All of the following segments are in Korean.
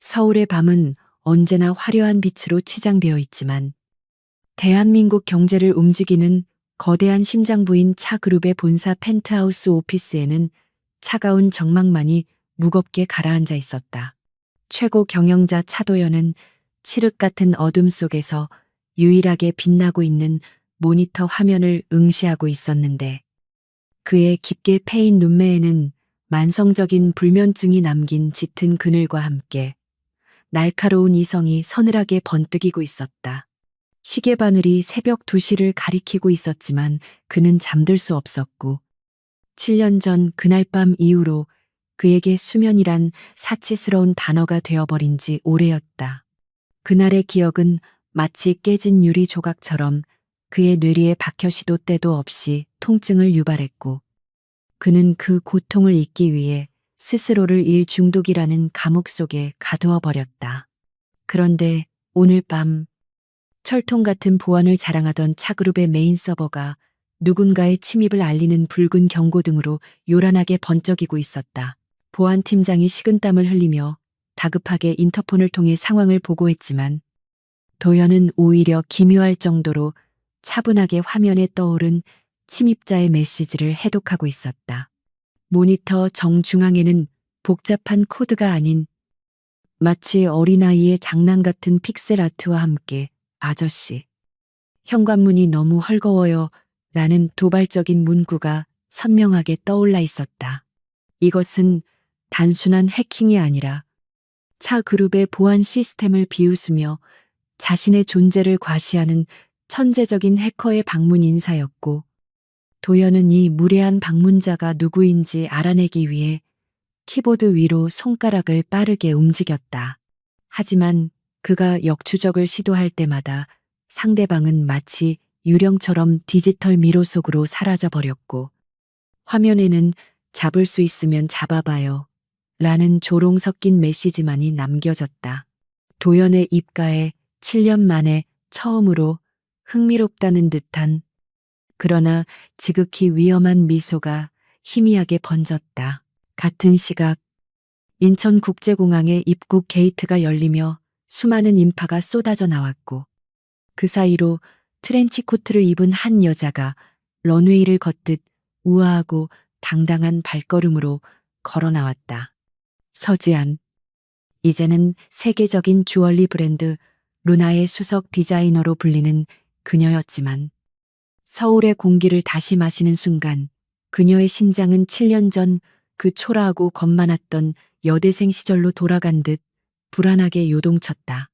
서울의 밤은 언제나 화려한 빛으로 치장되어 있지만 대한민국 경제를 움직이는 거대한 심장부인 차그룹의 본사 펜트하우스 오피스에는 차가운 정막만이 무겁게 가라앉아 있었다. 최고 경영자 차도연은 칠흑 같은 어둠 속에서 유일하게 빛나고 있는 모니터 화면을 응시하고 있었는데 그의 깊게 패인 눈매에는 만성적인 불면증이 남긴 짙은 그늘과 함께 날카로운 이성이 서늘하게 번뜩이고 있었다. 시계 바늘이 새벽 2시를 가리키고 있었지만 그는 잠들 수 없었고 7년 전 그날 밤 이후로 그에게 수면이란 사치스러운 단어가 되어버린 지 오래였다. 그날의 기억은 마치 깨진 유리 조각처럼 그의 뇌리에 박혀 시도 때도 없이 통증을 유발했고 그는 그 고통을 잊기 위해 스스로를 일 중독이라는 감옥 속에 가두어 버렸다. 그런데 오늘 밤 철통 같은 보안을 자랑하던 차그룹의 메인 서버가 누군가의 침입을 알리는 붉은 경고등으로 요란하게 번쩍이고 있었다. 보안팀장이 식은땀을 흘리며 다급하게 인터폰을 통해 상황을 보고했지만 도연은 오히려 기묘할 정도로 차분하게 화면에 떠오른 침입자의 메시지를 해독하고 있었다. 모니터 정중앙에는 복잡한 코드가 아닌 마치 어린아이의 장난 같은 픽셀 아트와 함께 아저씨, 현관문이 너무 헐거워요 라는 도발적인 문구가 선명하게 떠올라 있었다. 이것은 단순한 해킹이 아니라 차 그룹의 보안 시스템을 비웃으며 자신의 존재를 과시하는 천재적인 해커의 방문 인사였고 도연은 이 무례한 방문자가 누구인지 알아내기 위해 키보드 위로 손가락을 빠르게 움직였다. 하지만 그가 역추적을 시도할 때마다 상대방은 마치 유령처럼 디지털 미로 속으로 사라져 버렸고 화면에는 잡을 수 있으면 잡아봐요 라는 조롱 섞인 메시지만이 남겨졌다. 도연의 입가에 7년 만에 처음으로 흥미롭다는 듯한 그러나 지극히 위험한 미소가 희미하게 번졌다. 같은 시각 인천국제공항의 입국 게이트가 열리며 수많은 인파가 쏟아져 나왔고 그 사이로 트렌치코트를 입은 한 여자가 런웨이를 걷듯 우아하고 당당한 발걸음으로 걸어 나왔다. 서지안. 이제는 세계적인 주얼리 브랜드 루나의 수석 디자이너로 불리는 그녀였지만 서울의 공기를 다시 마시는 순간 그녀의 심장은 7년 전 그 초라하고 겁 많았던 여대생 시절로 돌아간 듯 불안하게 요동쳤다.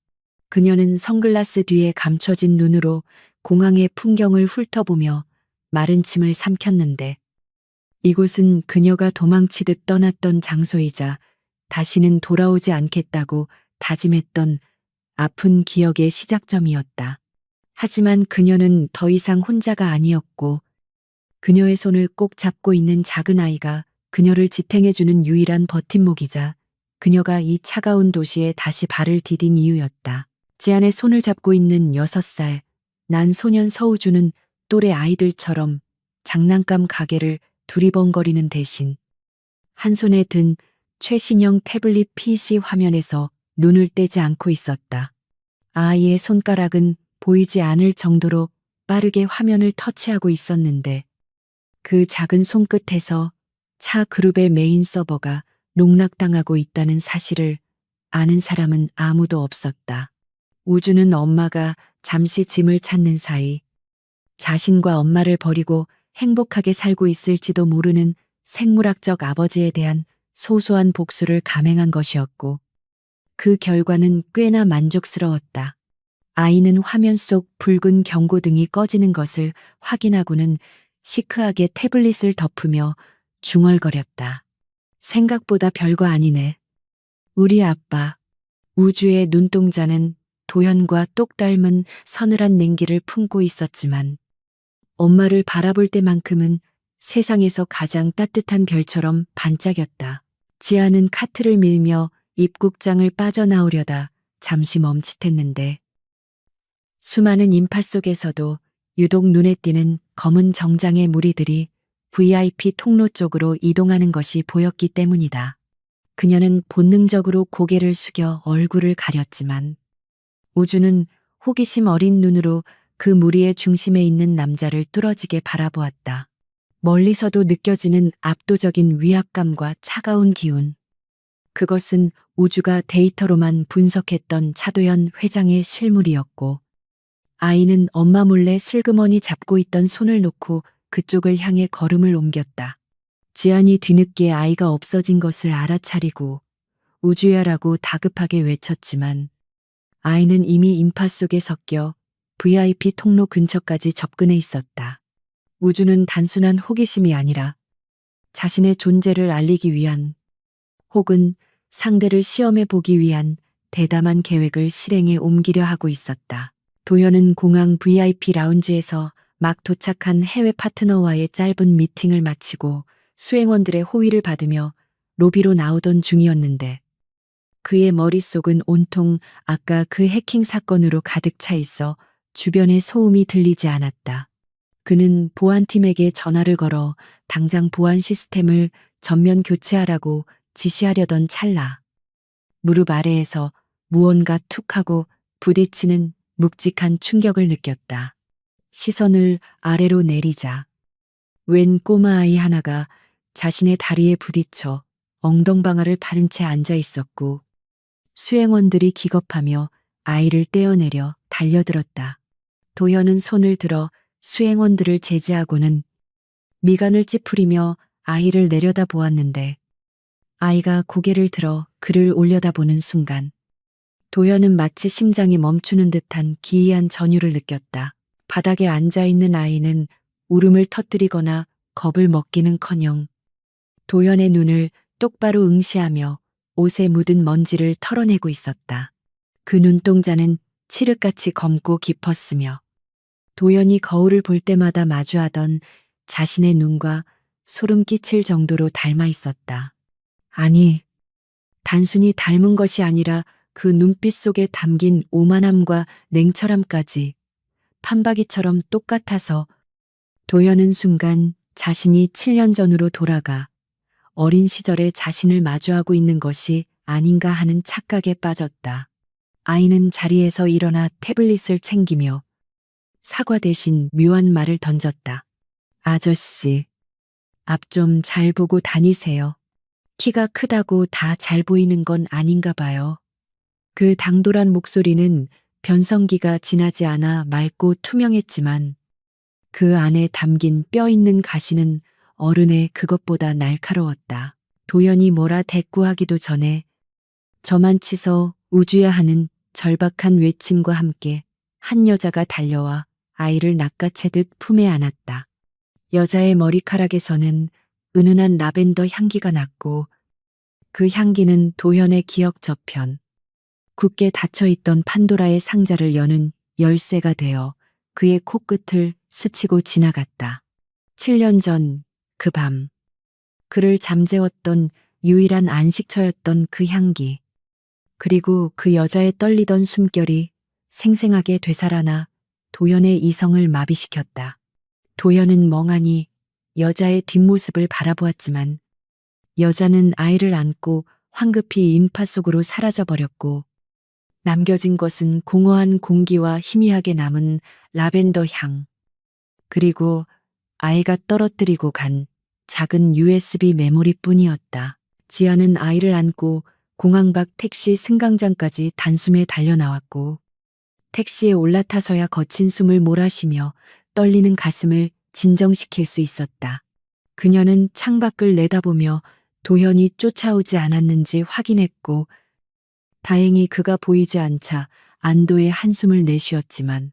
그녀는 선글라스 뒤에 감춰진 눈으로 공항의 풍경을 훑어보며 마른 침을 삼켰는데 이곳은 그녀가 도망치듯 떠났던 장소이자 다시는 돌아오지 않겠다고 다짐했던 아픈 기억의 시작점이었다. 하지만 그녀는 더 이상 혼자가 아니었고 그녀의 손을 꼭 잡고 있는 작은 아이가 그녀를 지탱해주는 유일한 버팀목이자 그녀가 이 차가운 도시에 다시 발을 디딘 이유였다. 지안의 손을 잡고 있는 6살 난 소년 서우주는 또래 아이들처럼 장난감 가게를 두리번거리는 대신 한 손에 든 최신형 태블릿 PC 화면에서 눈을 떼지 않고 있었다. 아이의 손가락은 보이지 않을 정도로 빠르게 화면을 터치하고 있었는데 그 작은 손끝에서 차 그룹의 메인 서버가 농락당하고 있다는 사실을 아는 사람은 아무도 없었다. 우주는 엄마가 잠시 짐을 찾는 사이 자신과 엄마를 버리고 행복하게 살고 있을지도 모르는 생물학적 아버지에 대한 소소한 복수를 감행한 것이었고 그 결과는 꽤나 만족스러웠다. 아이는 화면 속 붉은 경고등이 꺼지는 것을 확인하고는 시크하게 태블릿을 덮으며 중얼거렸다. 생각보다 별거 아니네. 우리 아빠. 우주의 눈동자는 도현과 똑 닮은 서늘한 냉기를 품고 있었지만 엄마를 바라볼 때만큼은 세상에서 가장 따뜻한 별처럼 반짝였다. 지아는 카트를 밀며 입국장을 빠져나오려다 잠시 멈칫했는데 수많은 인파 속에서도 유독 눈에 띄는 검은 정장의 무리들이 VIP 통로 쪽으로 이동하는 것이 보였기 때문이다. 그녀는 본능적으로 고개를 숙여 얼굴을 가렸지만 우주는 호기심 어린 눈으로 그 무리의 중심에 있는 남자를 뚫어지게 바라보았다. 멀리서도 느껴지는 압도적인 위압감과 차가운 기운. 그것은 우주가 데이터로만 분석했던 차도현 회장의 실물이었고, 아이는 엄마 몰래 슬그머니 잡고 있던 손을 놓고 그쪽을 향해 걸음을 옮겼다. 지안이 뒤늦게 아이가 없어진 것을 알아차리고 우주야라고 다급하게 외쳤지만 아이는 이미 인파 속에 섞여 VIP 통로 근처까지 접근해 있었다. 우주는 단순한 호기심이 아니라 자신의 존재를 알리기 위한 혹은 상대를 시험해 보기 위한 대담한 계획을 실행에 옮기려 하고 있었다. 도현은 공항 VIP 라운지에서 막 도착한 해외 파트너와의 짧은 미팅을 마치고 수행원들의 호의를 받으며 로비로 나오던 중이었는데 그의 머릿속은 온통 아까 그 해킹 사건으로 가득 차 있어 주변에 소음이 들리지 않았다. 그는 보안팀에게 전화를 걸어 당장 보안 시스템을 전면 교체하라고 지시하려던 찰나. 무릎 아래에서 무언가 툭 하고 부딪히는 묵직한 충격을 느꼈다. 시선을 아래로 내리자 웬 꼬마아이 하나가 자신의 다리에 부딪혀 엉덩방아를 파른 채 앉아 있었고 수행원들이 기겁하며 아이를 떼어내려 달려들었다. 도현은 손을 들어 수행원들을 제지하고는 미간을 찌푸리며 아이를 내려다 보았는데 아이가 고개를 들어 그를 올려다보는 순간 도현은 마치 심장이 멈추는 듯한 기이한 전율을 느꼈다. 바닥에 앉아있는 아이는 울음을 터뜨리거나 겁을 먹기는커녕 도현의 눈을 똑바로 응시하며 옷에 묻은 먼지를 털어내고 있었다. 그 눈동자는 칠흑같이 검고 깊었으며 도현이 거울을 볼 때마다 마주하던 자신의 눈과 소름 끼칠 정도로 닮아 있었다. 아니, 단순히 닮은 것이 아니라 그 눈빛 속에 담긴 오만함과 냉철함까지 판박이처럼 똑같아서 도현은 순간 자신이 7년 전으로 돌아가 어린 시절의 자신을 마주하고 있는 것이 아닌가 하는 착각에 빠졌다. 아이는 자리에서 일어나 태블릿을 챙기며 사과 대신 묘한 말을 던졌다. 아저씨, 앞 좀 잘 보고 다니세요. 키가 크다고 다 잘 보이는 건 아닌가 봐요. 그 당돌한 목소리는 변성기가 지나지 않아 맑고 투명했지만 그 안에 담긴 뼈 있는 가시는 어른의 그것보다 날카로웠다. 도연이 뭐라 대꾸하기도 전에 저만치서 우주야 하는 절박한 외침과 함께 한 여자가 달려와 아이를 낚아채듯 품에 안았다. 여자의 머리카락에서는 은은한 라벤더 향기가 났고 그 향기는 도현의 기억 저편, 굳게 닫혀있던 판도라의 상자를 여는 열쇠가 되어 그의 코끝을 스치고 지나갔다. 7년 전 그 밤, 그를 잠재웠던 유일한 안식처였던 그 향기, 그리고 그 여자의 떨리던 숨결이 생생하게 되살아나 도연의 이성을 마비시켰다. 도연은 멍하니 여자의 뒷모습을 바라보았지만 여자는 아이를 안고 황급히 인파 속으로 사라져버렸고 남겨진 것은 공허한 공기와 희미하게 남은 라벤더 향, 그리고 아이가 떨어뜨리고 간 작은 USB 메모리뿐이었다. 지아는 아이를 안고 공항 밖 택시 승강장까지 단숨에 달려나왔고 택시에 올라타서야 거친 숨을 몰아쉬며 떨리는 가슴을 진정시킬 수 있었다. 그녀는 창밖을 내다보며 도현이 쫓아오지 않았는지 확인했고 다행히 그가 보이지 않자 안도의 한숨을 내쉬었지만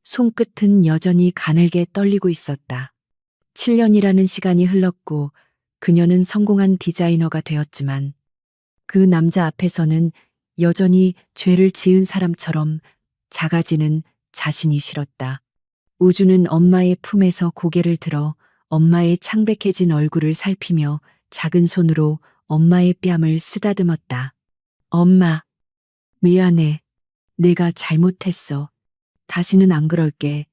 손끝은 여전히 가늘게 떨리고 있었다. 7년이라는 시간이 흘렀고 그녀는 성공한 디자이너가 되었지만 그 남자 앞에서는 여전히 죄를 지은 사람처럼 작아지는 자신이 싫었다. 우주는 엄마의 품에서 고개를 들어 엄마의 창백해진 얼굴을 살피며 작은 손으로 엄마의 뺨을 쓰다듬었다. 엄마, 미안해. 내가 잘못했어. 다시는 안 그럴게.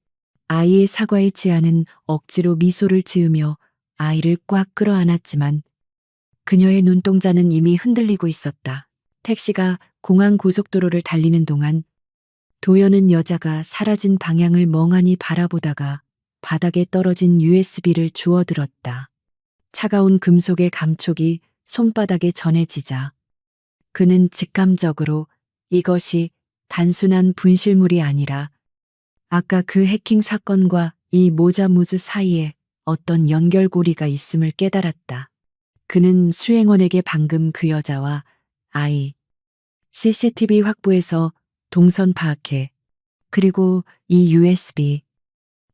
아이의 사과에 지아는 억지로 미소를 지으며 아이를 꽉 끌어안았지만 그녀의 눈동자는 이미 흔들리고 있었다. 택시가 공항 고속도로를 달리는 동안 도연은 여자가 사라진 방향을 멍하니 바라보다가 바닥에 떨어진 USB를 주워들었다. 차가운 금속의 감촉이 손바닥에 전해지자 그는 직감적으로 이것이 단순한 분실물이 아니라 아까 그 해킹 사건과 이 모자무즈 사이에 어떤 연결고리가 있음을 깨달았다. 그는 수행원에게 방금 그 여자와 아이, CCTV 확보해서 동선 파악해. 그리고 이 USB,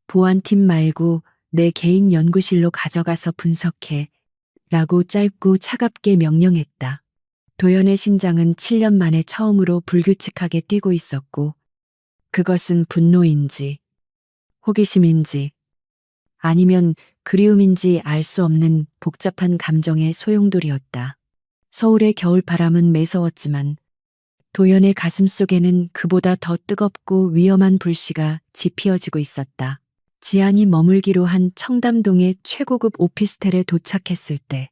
보안팀 말고 내 개인 연구실로 가져가서 분석해. 라고 짧고 차갑게 명령했다. 도연의 심장은 7년 만에 처음으로 불규칙하게 뛰고 있었고, 그것은 분노인지, 호기심인지, 아니면 그리움인지 알 수 없는 복잡한 감정의 소용돌이였다. 서울의 겨울바람은 매서웠지만 도연의 가슴 속에는 그보다 더 뜨겁고 위험한 불씨가 지피어지고 있었다. 지안이 머물기로 한 청담동의 최고급 오피스텔에 도착했을 때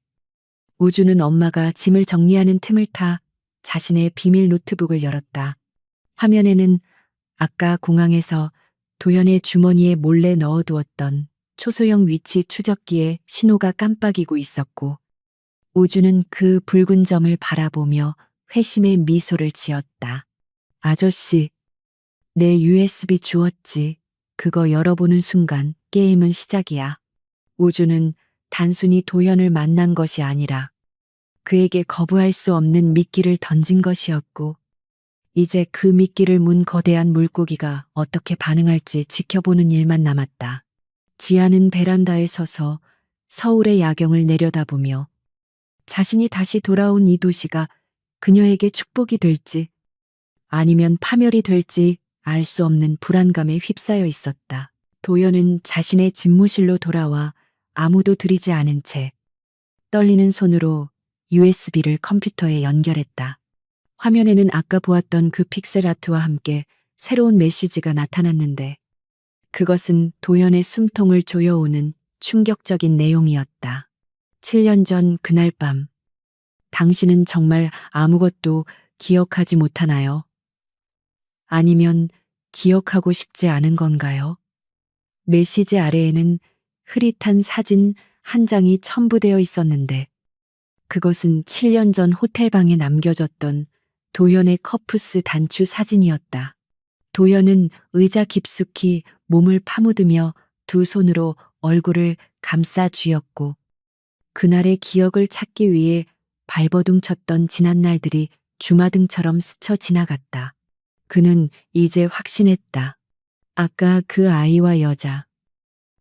우주는 엄마가 짐을 정리하는 틈을 타 자신의 비밀 노트북을 열었다. 화면에는 아까 공항에서 도연의 주머니에 몰래 넣어두었던 초소형 위치 추적기의 신호가 깜빡이고 있었고 우주는 그 붉은 점을 바라보며 회심의 미소를 지었다. 아저씨, 내 USB 주웠지. 그거 열어보는 순간 게임은 시작이야. 우주는 단순히 도연을 만난 것이 아니라 그에게 거부할 수 없는 미끼를 던진 것이었고 이제 그 미끼를 문 거대한 물고기가 어떻게 반응할지 지켜보는 일만 남았다. 지아는 베란다에 서서 서울의 야경을 내려다보며 자신이 다시 돌아온 이 도시가 그녀에게 축복이 될지 아니면 파멸이 될지 알 수 없는 불안감에 휩싸여 있었다. 도연은 자신의 집무실로 돌아와 아무도 들이지 않은 채 떨리는 손으로 USB를 컴퓨터에 연결했다. 화면에는 아까 보았던 그 픽셀 아트와 함께 새로운 메시지가 나타났는데 그것은 도연의 숨통을 조여오는 충격적인 내용이었다. 7년 전 그날 밤, 당신은 정말 아무것도 기억하지 못하나요? 아니면 기억하고 싶지 않은 건가요? 메시지 아래에는 흐릿한 사진 한 장이 첨부되어 있었는데 그것은 7년 전 호텔방에 남겨졌던 도연의 커프스 단추 사진이었다. 도연은 의자 깊숙이 몸을 파묻으며 두 손으로 얼굴을 감싸 쥐었고 그날의 기억을 찾기 위해 발버둥 쳤던 지난 날들이 주마등처럼 스쳐 지나갔다. 그는 이제 확신했다. 아까 그 아이와 여자,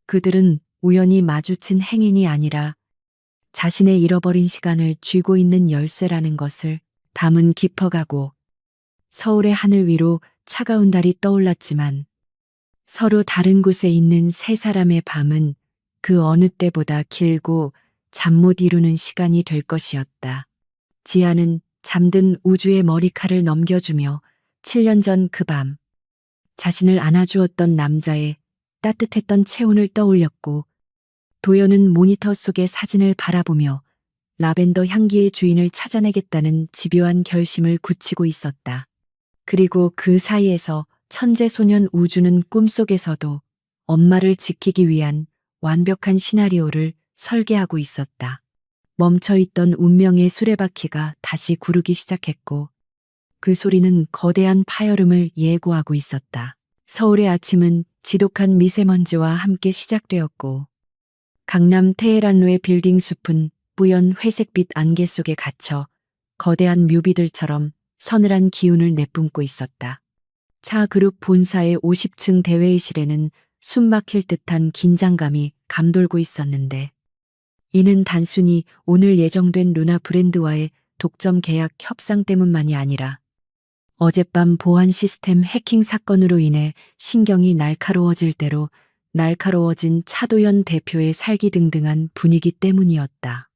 그들은 우연히 마주친 행인이 아니라 자신의 잃어버린 시간을 쥐고 있는 열쇠라는 것을 담은 깊어가고 서울의 하늘 위로 차가운 달이 떠올랐지만 서로 다른 곳에 있는 세 사람의 밤은 그 어느 때보다 길고 잠 못 이루는 시간이 될 것이었다. 지아는 잠든 우주의 머리칼을 넘겨주며 7년 전 그 밤 자신을 안아주었던 남자의 따뜻했던 체온을 떠올렸고 도연은 모니터 속의 사진을 바라보며 라벤더 향기의 주인을 찾아내겠다는 집요한 결심을 굳히고 있었다. 그리고 그 사이에서 천재 소년 우주는 꿈속에서도 엄마를 지키기 위한 완벽한 시나리오를 설계하고 있었다. 멈춰있던 운명의 수레바퀴가 다시 구르기 시작했고 그 소리는 거대한 파열음을 예고하고 있었다. 서울의 아침은 지독한 미세먼지와 함께 시작되었고 강남 테헤란로의 빌딩 숲은 뿌연 회색빛 안개 속에 갇혀 거대한 묘비들처럼 서늘한 기운을 내뿜고 있었다. 차 그룹 본사의 50층 대회의실에는 숨막힐 듯한 긴장감이 감돌고 있었는데 이는 단순히 오늘 예정된 루나 브랜드와의 독점 계약 협상 때문만이 아니라 어젯밤 보안 시스템 해킹 사건으로 인해 신경이 날카로워질 대로 날카로워진 차도연 대표의 살기등등한 분위기 때문이었다.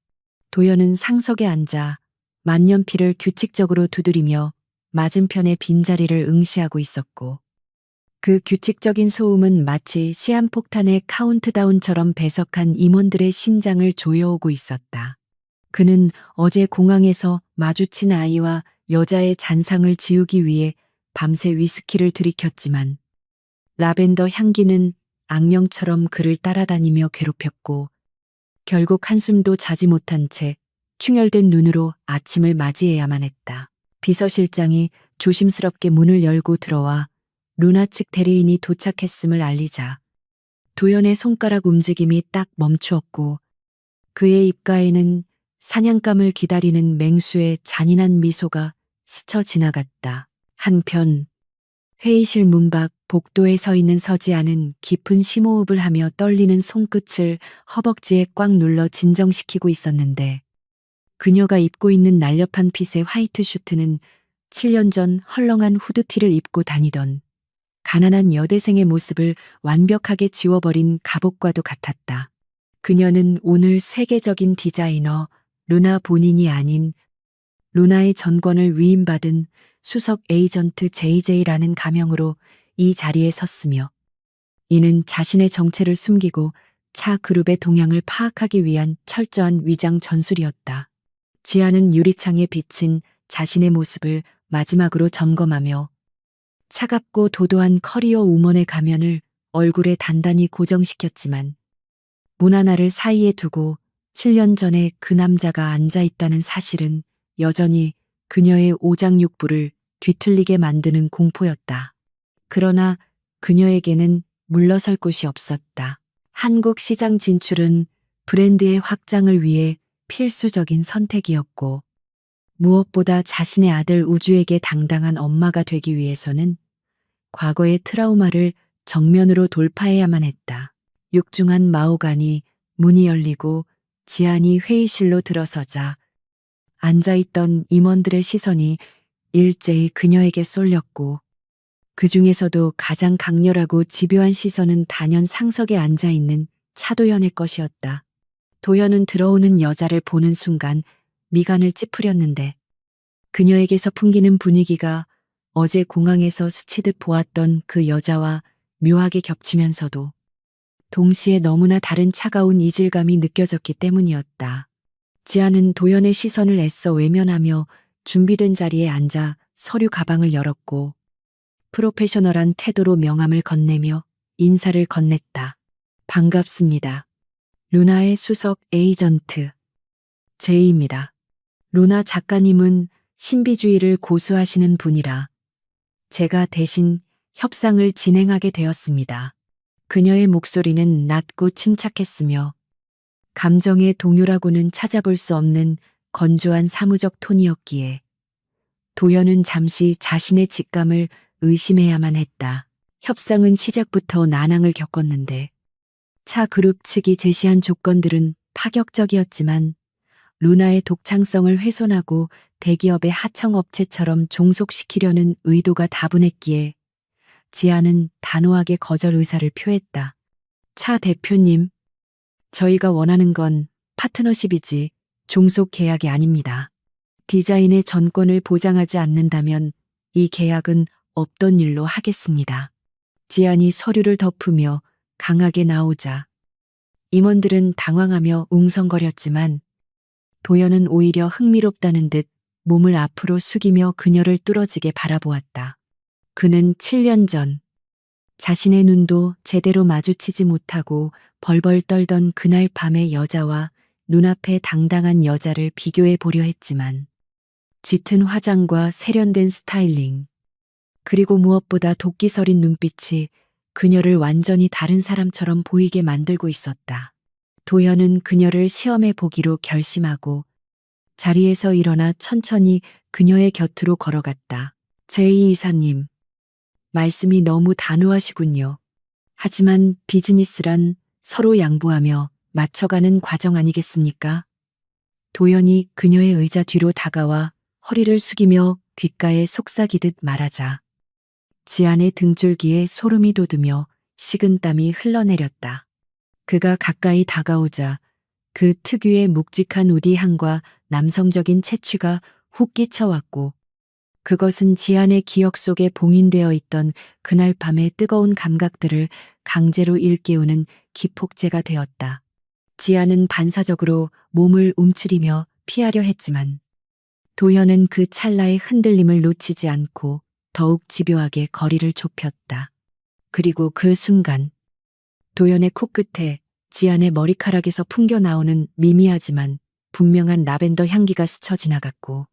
도연은 상석에 앉아 만년필을 규칙적으로 두드리며 맞은편의 빈자리를 응시하고 있었고 그 규칙적인 소음은 마치 시한폭탄의 카운트다운처럼 배석한 임원들의 심장을 조여오고 있었다. 그는 어제 공항에서 마주친 아이와 여자의 잔상을 지우기 위해 밤새 위스키를 들이켰지만 라벤더 향기는 악령처럼 그를 따라다니며 괴롭혔고 결국 한숨도 자지 못한 채 충혈된 눈으로 아침을 맞이해야만 했다. 비서실장이 조심스럽게 문을 열고 들어와 루나 측 대리인이 도착했음을 알리자 도연의 손가락 움직임이 딱 멈추었고 그의 입가에는 사냥감을 기다리는 맹수의 잔인한 미소가 스쳐 지나갔다. 한편 회의실 문 밖 복도에 서 있는 서지아는 깊은 심호흡을 하며 떨리는 손끝을 허벅지에 꽉 눌러 진정시키고 있었는데 그녀가 입고 있는 날렵한 핏의 화이트 슈트는 7년 전 헐렁한 후드티를 입고 다니던 가난한 여대생의 모습을 완벽하게 지워버린 갑옷과도 같았다. 그녀는 오늘 세계적인 디자이너 루나 본인이 아닌 루나의 전권을 위임받은 수석 에이전트 JJ라는 가명으로 이 자리에 섰으며 이는 자신의 정체를 숨기고 차 그룹의 동향을 파악하기 위한 철저한 위장 전술이었다. 지아는 유리창에 비친 자신의 모습을 마지막으로 점검하며 차갑고 도도한 커리어 우먼의 가면을 얼굴에 단단히 고정시켰지만 문 하나를 사이에 두고 7년 전에 그 남자가 앉아 있다는 사실은 여전히 그녀의 오장육부를 뒤틀리게 만드는 공포였다. 그러나 그녀에게는 물러설 곳이 없었다. 한국 시장 진출은 브랜드의 확장을 위해 필수적인 선택이었고 무엇보다 자신의 아들 우주에게 당당한 엄마가 되기 위해서는 과거의 트라우마를 정면으로 돌파해야만 했다. 육중한 마호가니 문이 열리고 지안이 회의실로 들어서자 앉아있던 임원들의 시선이 일제히 그녀에게 쏠렸고 그 중에서도 가장 강렬하고 집요한 시선은 단연 상석에 앉아있는 차도연의 것이었다. 도연은 들어오는 여자를 보는 순간 미간을 찌푸렸는데 그녀에게서 풍기는 분위기가 어제 공항에서 스치듯 보았던 그 여자와 묘하게 겹치면서도 동시에 너무나 다른 차가운 이질감이 느껴졌기 때문이었다. 지아는 도연의 시선을 애써 외면하며 준비된 자리에 앉아 서류 가방을 열었고 프로페셔널한 태도로 명함을 건네며 인사를 건넸다. 반갑습니다. 루나의 수석 에이전트 제이입니다. 루나 작가님은 신비주의를 고수하시는 분이라 제가 대신 협상을 진행하게 되었습니다. 그녀의 목소리는 낮고 침착했으며 감정의 동요라고는 찾아볼 수 없는 건조한 사무적 톤이었기에 도연은 잠시 자신의 직감을 의심해야만 했다. 협상은 시작부터 난항을 겪었는데 차 그룹 측이 제시한 조건들은 파격적이었지만 루나의 독창성을 훼손하고 대기업의 하청업체처럼 종속시키려는 의도가 다분했기에 지아는 단호하게 거절 의사를 표했다. 차 대표님, 저희가 원하는 건 파트너십이지 종속 계약이 아닙니다. 디자인의 전권을 보장하지 않는다면 이 계약은 없던 일로 하겠습니다. 지안이 서류를 덮으며 강하게 나오자 임원들은 당황하며 웅성거렸지만 도연은 오히려 흥미롭다는 듯 몸을 앞으로 숙이며 그녀를 뚫어지게 바라보았다. 그는 7년 전 자신의 눈도 제대로 마주치지 못하고 벌벌 떨던 그날 밤의 여자와 눈앞의 당당한 여자를 비교해 보려 했지만 짙은 화장과 세련된 스타일링 그리고 무엇보다 도끼 서린 눈빛이 그녀를 완전히 다른 사람처럼 보이게 만들고 있었다. 도연은 그녀를 시험해 보기로 결심하고 자리에서 일어나 천천히 그녀의 곁으로 걸어갔다. 제이 이사님, 말씀이 너무 단호하시군요. 하지만 비즈니스란 서로 양보하며 맞춰가는 과정 아니겠습니까? 도연이 그녀의 의자 뒤로 다가와 허리를 숙이며 귓가에 속삭이듯 말하자 지안의 등줄기에 소름이 돋으며 식은땀이 흘러내렸다. 그가 가까이 다가오자 그 특유의 묵직한 우디함과 남성적인 채취가 훅 끼쳐왔고 그것은 지안의 기억 속에 봉인되어 있던 그날 밤의 뜨거운 감각들을 강제로 일깨우는 기폭제가 되었다. 지안은 반사적으로 몸을 움츠리며 피하려 했지만 도현은 그 찰나의 흔들림을 놓치지 않고 더욱 집요하게 거리를 좁혔다. 그리고 그 순간 도현의 코끝에 지안의 머리카락에서 풍겨 나오는 미미하지만 분명한 라벤더 향기가 스쳐 지나갔고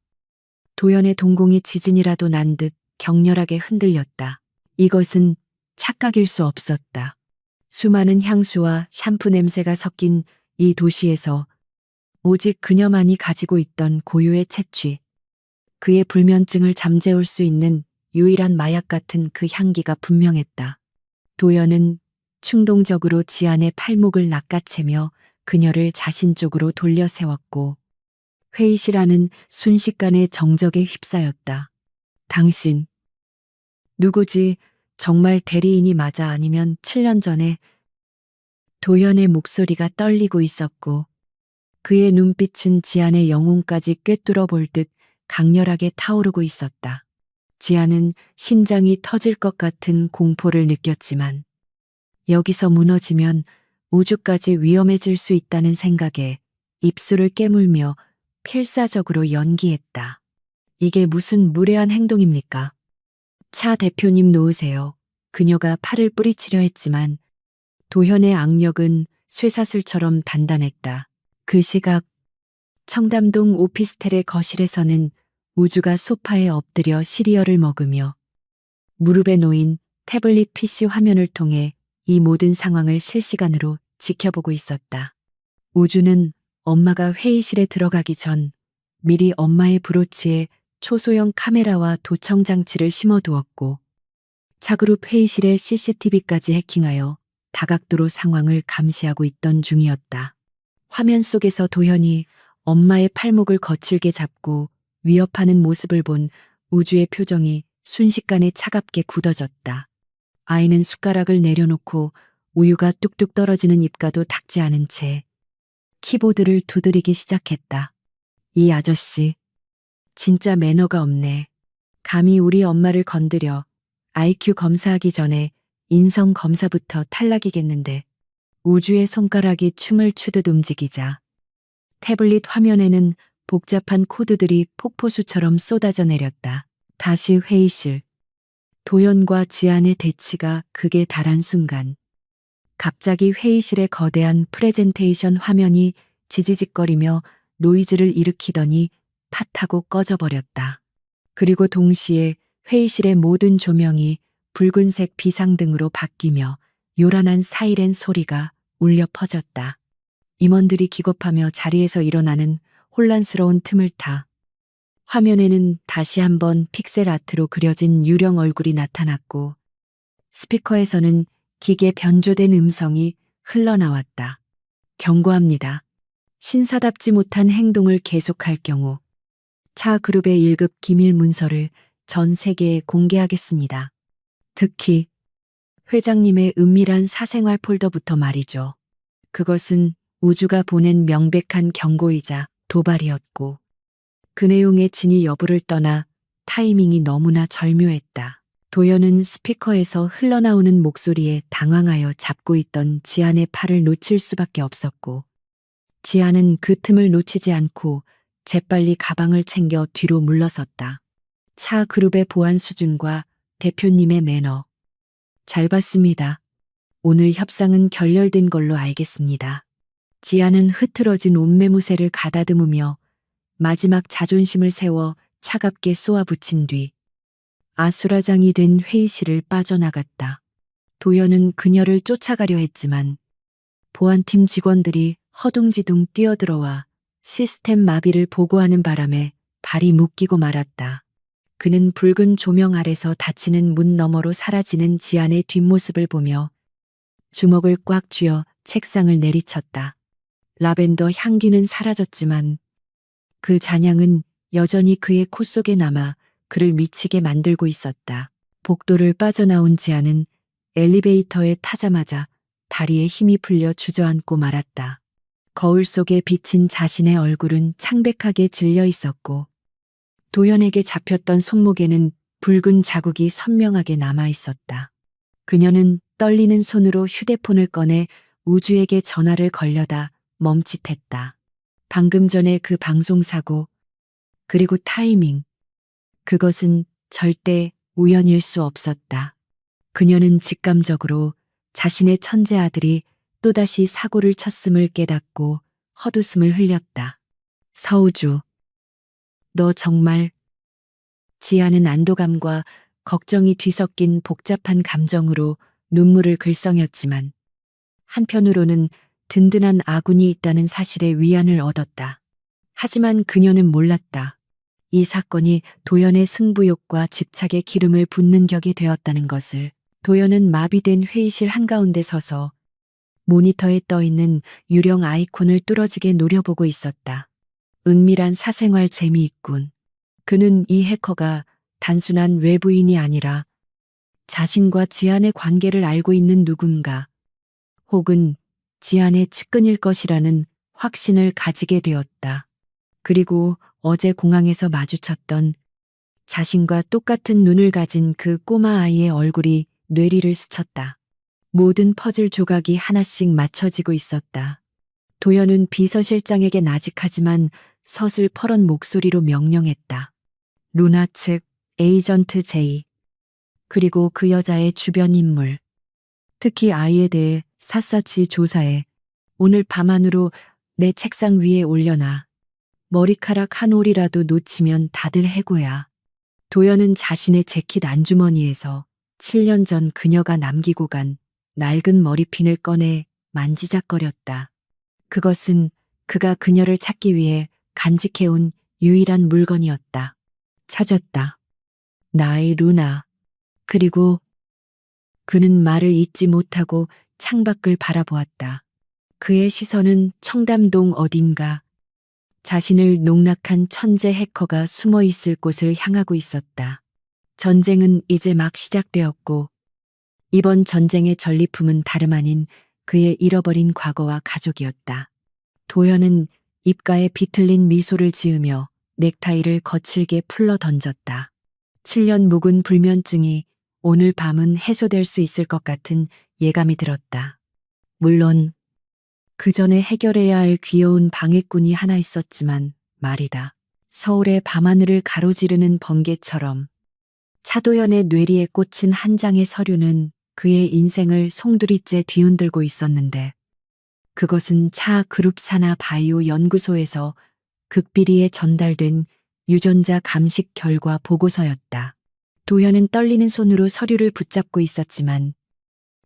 도현의 동공이 지진이라도 난 듯 격렬하게 흔들렸다. 이것은 착각일 수 없었다. 수많은 향수와 샴푸 냄새가 섞인 이 도시에서 오직 그녀만이 가지고 있던 고유의 채취, 그의 불면증을 잠재울 수 있는 유일한 마약 같은 그 향기가 분명했다. 도연은 충동적으로 지안의 팔목을 낚아채며 그녀를 자신 쪽으로 돌려 세웠고 회의실 안은 순식간에 정적에 휩싸였다. 당신, 누구지? 정말 대리인이 맞아? 아니면 7년 전에? 도연의 목소리가 떨리고 있었고 그의 눈빛은 지안의 영혼까지 꿰뚫어 볼 듯 강렬하게 타오르고 있었다. 지안은 심장이 터질 것 같은 공포를 느꼈지만 여기서 무너지면 우주까지 위험해질 수 있다는 생각에 입술을 깨물며 필사적으로 연기했다. 이게 무슨 무례한 행동입니까? 차 대표님 놓으세요. 그녀가 팔을 뿌리치려 했지만 도현의 악력은 쇠사슬처럼 단단했다. 그 시각 청담동 오피스텔의 거실에서는 우주가 소파에 엎드려 시리얼을 먹으며 무릎에 놓인 태블릿 PC 화면을 통해 이 모든 상황을 실시간으로 지켜보고 있었다. 우주는 엄마가 회의실에 들어가기 전 미리 엄마의 브로치에 초소형 카메라와 도청 장치를 심어두었고 차그룹 회의실의 CCTV까지 해킹하여 다각도로 상황을 감시하고 있던 중이었다. 화면 속에서 도현이 엄마의 팔목을 거칠게 잡고 위협하는 모습을 본 우주의 표정이 순식간에 차갑게 굳어졌다. 아이는 숟가락을 내려놓고 우유가 뚝뚝 떨어지는 입가도 닦지 않은 채 키보드를 두드리기 시작했다. 이 아저씨, 진짜 매너가 없네. 감히 우리 엄마를 건드려. IQ 검사하기 전에 인성 검사부터 탈락이겠는데. 우주의 손가락이 춤을 추듯 움직이자 태블릿 화면에는 복잡한 코드들이 폭포수처럼 쏟아져 내렸다. 다시 회의실. 도연과 지안의 대치가 극에 달한 순간 갑자기 회의실의 거대한 프레젠테이션 화면이 지지직거리며 노이즈를 일으키더니 팟하고 꺼져버렸다. 그리고 동시에 회의실의 모든 조명이 붉은색 비상등으로 바뀌며 요란한 사이렌 소리가 울려 퍼졌다. 임원들이 기겁하며 자리에서 일어나는 혼란스러운 틈을 타 화면에는 다시 한번 픽셀 아트로 그려진 유령 얼굴이 나타났고 스피커에서는 기계 변조된 음성이 흘러나왔다. 경고합니다. 신사답지 못한 행동을 계속할 경우 차 그룹의 1급 기밀 문서를 전 세계에 공개하겠습니다. 특히 회장님의 은밀한 사생활 폴더부터 말이죠. 그것은 우주가 보낸 명백한 경고이자 도발이었고 그 내용의 진위 여부를 떠나 타이밍이 너무나 절묘했다. 도연은 스피커에서 흘러나오는 목소리에 당황하여 잡고 있던 지안의 팔을 놓칠 수밖에 없었고 지안은 그 틈을 놓치지 않고 재빨리 가방을 챙겨 뒤로 물러섰다. 차 그룹의 보안 수준과 대표님의 매너. 잘 봤습니다. 오늘 협상은 결렬된 걸로 알겠습니다. 지안은 흐트러진 옷매무새를 가다듬으며 마지막 자존심을 세워 차갑게 쏘아붙인 뒤 아수라장이 된 회의실을 빠져나갔다. 도연은 그녀를 쫓아가려 했지만 보안팀 직원들이 허둥지둥 뛰어들어와 시스템 마비를 보고하는 바람에 발이 묶이고 말았다. 그는 붉은 조명 아래서 닫히는 문 너머로 사라지는 지안의 뒷모습을 보며 주먹을 꽉 쥐어 책상을 내리쳤다. 라벤더 향기는 사라졌지만 그 잔향은 여전히 그의 코 속에 남아 그를 미치게 만들고 있었다. 복도를 빠져나온 지안은 엘리베이터에 타자마자 다리에 힘이 풀려 주저앉고 말았다. 거울 속에 비친 자신의 얼굴은 창백하게 질려 있었고 도연에게 잡혔던 손목에는 붉은 자국이 선명하게 남아 있었다. 그녀는 떨리는 손으로 휴대폰을 꺼내 우주에게 전화를 걸려다 멈칫했다. 방금 전에 그 방송사고, 그리고 타이밍. 그것은 절대 우연일 수 없었다. 그녀는 직감적으로 자신의 천재 아들이 또다시 사고를 쳤음을 깨닫고 헛웃음을 흘렸다. 서우주, 너 정말. 지아는 안도감과 걱정이 뒤섞인 복잡한 감정으로 눈물을 글썽였지만 한편으로는 든든한 아군이 있다는 사실에 위안을 얻었다. 하지만 그녀는 몰랐다. 이 사건이 도연의 승부욕과 집착에 기름을 붓는 격이 되었다는 것을. 도연은 마비된 회의실 한가운데 서서 모니터에 떠있는 유령 아이콘을 뚫어지게 노려보고 있었다. 은밀한 사생활 재미있군. 그는 이 해커가 단순한 외부인이 아니라 자신과 지안의 관계를 알고 있는 누군가, 혹은 지안의 측근일 것이라는 확신을 가지게 되었다. 그리고 어제 공항에서 마주쳤던 자신과 똑같은 눈을 가진 그 꼬마 아이의 얼굴이 뇌리를 스쳤다. 모든 퍼즐 조각이 하나씩 맞춰지고 있었다. 도연은 비서실장에게 나직하지만 서슬퍼런 목소리로 명령했다. 루나 측 에이전트 제이, 그리고 그 여자의 주변 인물, 특히 아이에 대해 샅샅이 조사해 오늘 밤 안으로 내 책상 위에 올려놔. 머리카락 한 올이라도 놓치면 다들 해고야. 도연은 자신의 재킷 안주머니에서 7년 전 그녀가 남기고 간 낡은 머리핀을 꺼내 만지작거렸다. 그것은 그가 그녀를 찾기 위해 간직해온 유일한 물건이었다. 찾았다. 나의 루나. 그리고 그는 말을 잇지 못하고 창밖을 바라보았다. 그의 시선은 청담동 어딘가 자신을 농락한 천재 해커가 숨어 있을 곳을 향하고 있었다. 전쟁은 이제 막 시작되었고 이번 전쟁의 전리품은 다름 아닌 그의 잃어버린 과거와 가족이었다. 도연은 입가에 비틀린 미소를 지으며 넥타이를 거칠게 풀러 던졌다. 7년 묵은 불면증이 오늘 밤은 해소될 수 있을 것 같은 예감이 들었다. 물론 그 전에 해결해야 할 귀여운 방해꾼이 하나 있었지만 말이다. 서울의 밤하늘을 가로지르는 번개처럼 차도연의 뇌리에 꽂힌 한 장의 서류는 그의 인생을 송두리째 뒤흔들고 있었는데 그것은 차 그룹 산하 바이오 연구소에서 극비리에 전달된 유전자 감식 결과 보고서였다. 도현은 떨리는 손으로 서류를 붙잡고 있었지만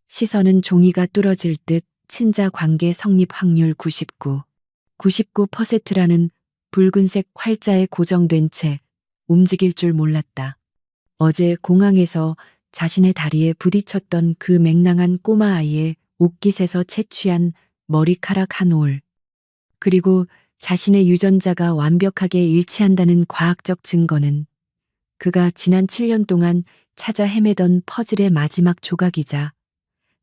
시선은 종이가 뚫어질 듯 친자 관계 성립 확률 99%라는 붉은색 활자에 고정된 채 움직일 줄 몰랐다. 어제 공항에서 자신의 다리에 부딪혔던 그 맹랑한 꼬마 아이의 옷깃에서 채취한 머리카락 한 올, 그리고 자신의 유전자가 완벽하게 일치한다는 과학적 증거는 그가 지난 7년 동안 찾아 헤매던 퍼즐의 마지막 조각이자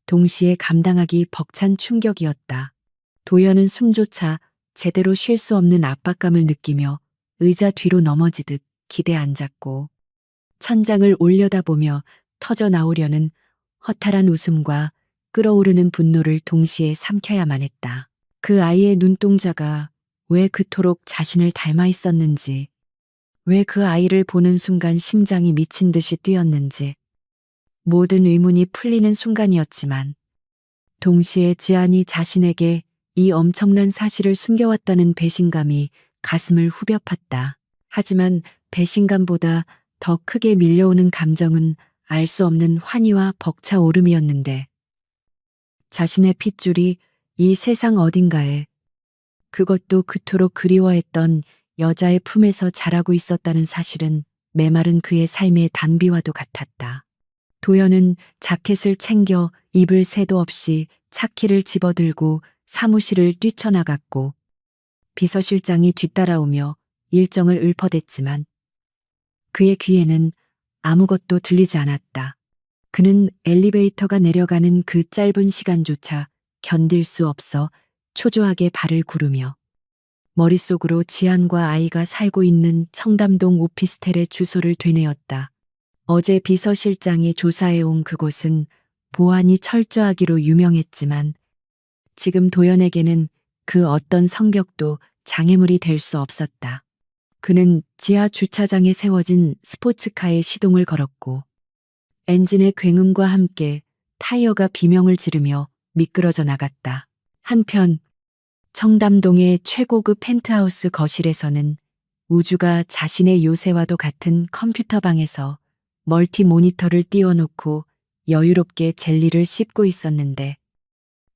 동시에 감당하기 벅찬 충격이었다. 도연은 숨조차 제대로 쉴 수 없는 압박감을 느끼며 의자 뒤로 넘어지듯 기대 앉았고 천장을 올려다보며 터져 나오려는 허탈한 웃음과 끓어오르는 분노를 동시에 삼켜야만 했다. 그 아이의 눈동자가 왜 그토록 자신을 닮아 있었는지, 왜 그 아이를 보는 순간 심장이 미친 듯이 뛰었는지, 모든 의문이 풀리는 순간이었지만 동시에 지안이 자신에게 이 엄청난 사실을 숨겨왔다는 배신감이 가슴을 후벼 팠다. 하지만 배신감보다 더 크게 밀려오는 감정은 알 수 없는 환희와 벅차오름이었는데 자신의 핏줄이 이 세상 어딘가에, 그것도 그토록 그리워했던 여자의 품에서 자라고 있었다는 사실은 메마른 그의 삶의 단비와도 같았다. 도연은 자켓을 챙겨 입을 새도 없이 차키를 집어들고 사무실을 뛰쳐나갔고 비서실장이 뒤따라오며 일정을 읊어댔지만 그의 귀에는 아무것도 들리지 않았다. 그는 엘리베이터가 내려가는 그 짧은 시간조차 견딜 수 없어 초조하게 발을 구르며 머릿속으로 지안과 아이가 살고 있는 청담동 오피스텔의 주소를 되뇌었다. 어제 비서실장이 조사해온 그곳은 보안이 철저하기로 유명했지만 지금 도연에게는 그 어떤 성벽도 장애물이 될 수 없었다. 그는 지하 주차장에 세워진 스포츠카에 시동을 걸었고 엔진의 굉음과 함께 타이어가 비명을 지르며 미끄러져 나갔다. 한편 청담동의 최고급 펜트하우스 거실에서는 우주가 자신의 요새와도 같은 컴퓨터 방에서 멀티 모니터를 띄워놓고 여유롭게 젤리를 씹고 있었는데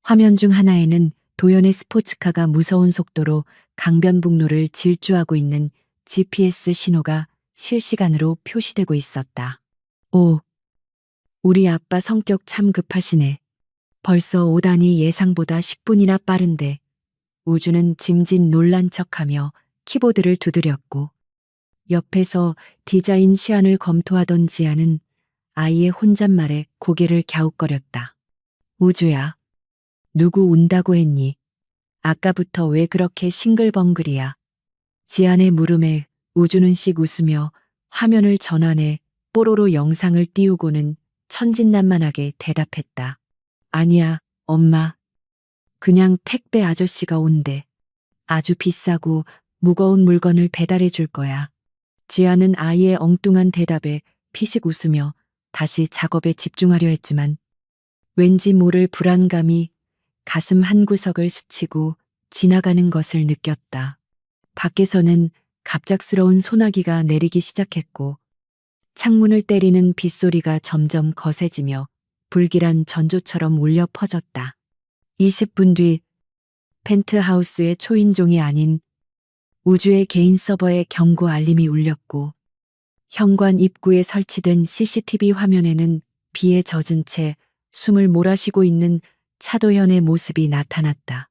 화면 중 하나에는 도연의 스포츠카가 무서운 속도로 강변북로를 질주하고 있는 GPS 신호가 실시간으로 표시되고 있었다. 오, 우리 아빠 성격 참 급하시네. 벌써 오다니 예상보다 10분이나 빠른데. 우주는 짐짓 놀란 척하며 키보드를 두드렸고 옆에서 디자인 시안을 검토하던 지아는 아이의 혼잣말에 고개를 갸웃거렸다. 우주야, 누구 온다고 했니? 아까부터 왜 그렇게 싱글벙글이야? 지안의 물음에 우주는 씩 웃으며 화면을 전환해 뽀로로 영상을 띄우고는 천진난만하게 대답했다. 아니야, 엄마. 그냥 택배 아저씨가 온대. 아주 비싸고 무거운 물건을 배달해 줄 거야. 지아는 아이의 엉뚱한 대답에 피식 웃으며 다시 작업에 집중하려 했지만 왠지 모를 불안감이 가슴 한구석을 스치고 지나가는 것을 느꼈다. 밖에서는 갑작스러운 소나기가 내리기 시작했고 창문을 때리는 빗소리가 점점 거세지며 불길한 전조처럼 울려 퍼졌다. 20분 뒤 펜트하우스의 초인종이 아닌 우주의 개인 서버에 경고 알림이 울렸고 현관 입구에 설치된 CCTV 화면에는 비에 젖은 채 숨을 몰아쉬고 있는 차도현의 모습이 나타났다.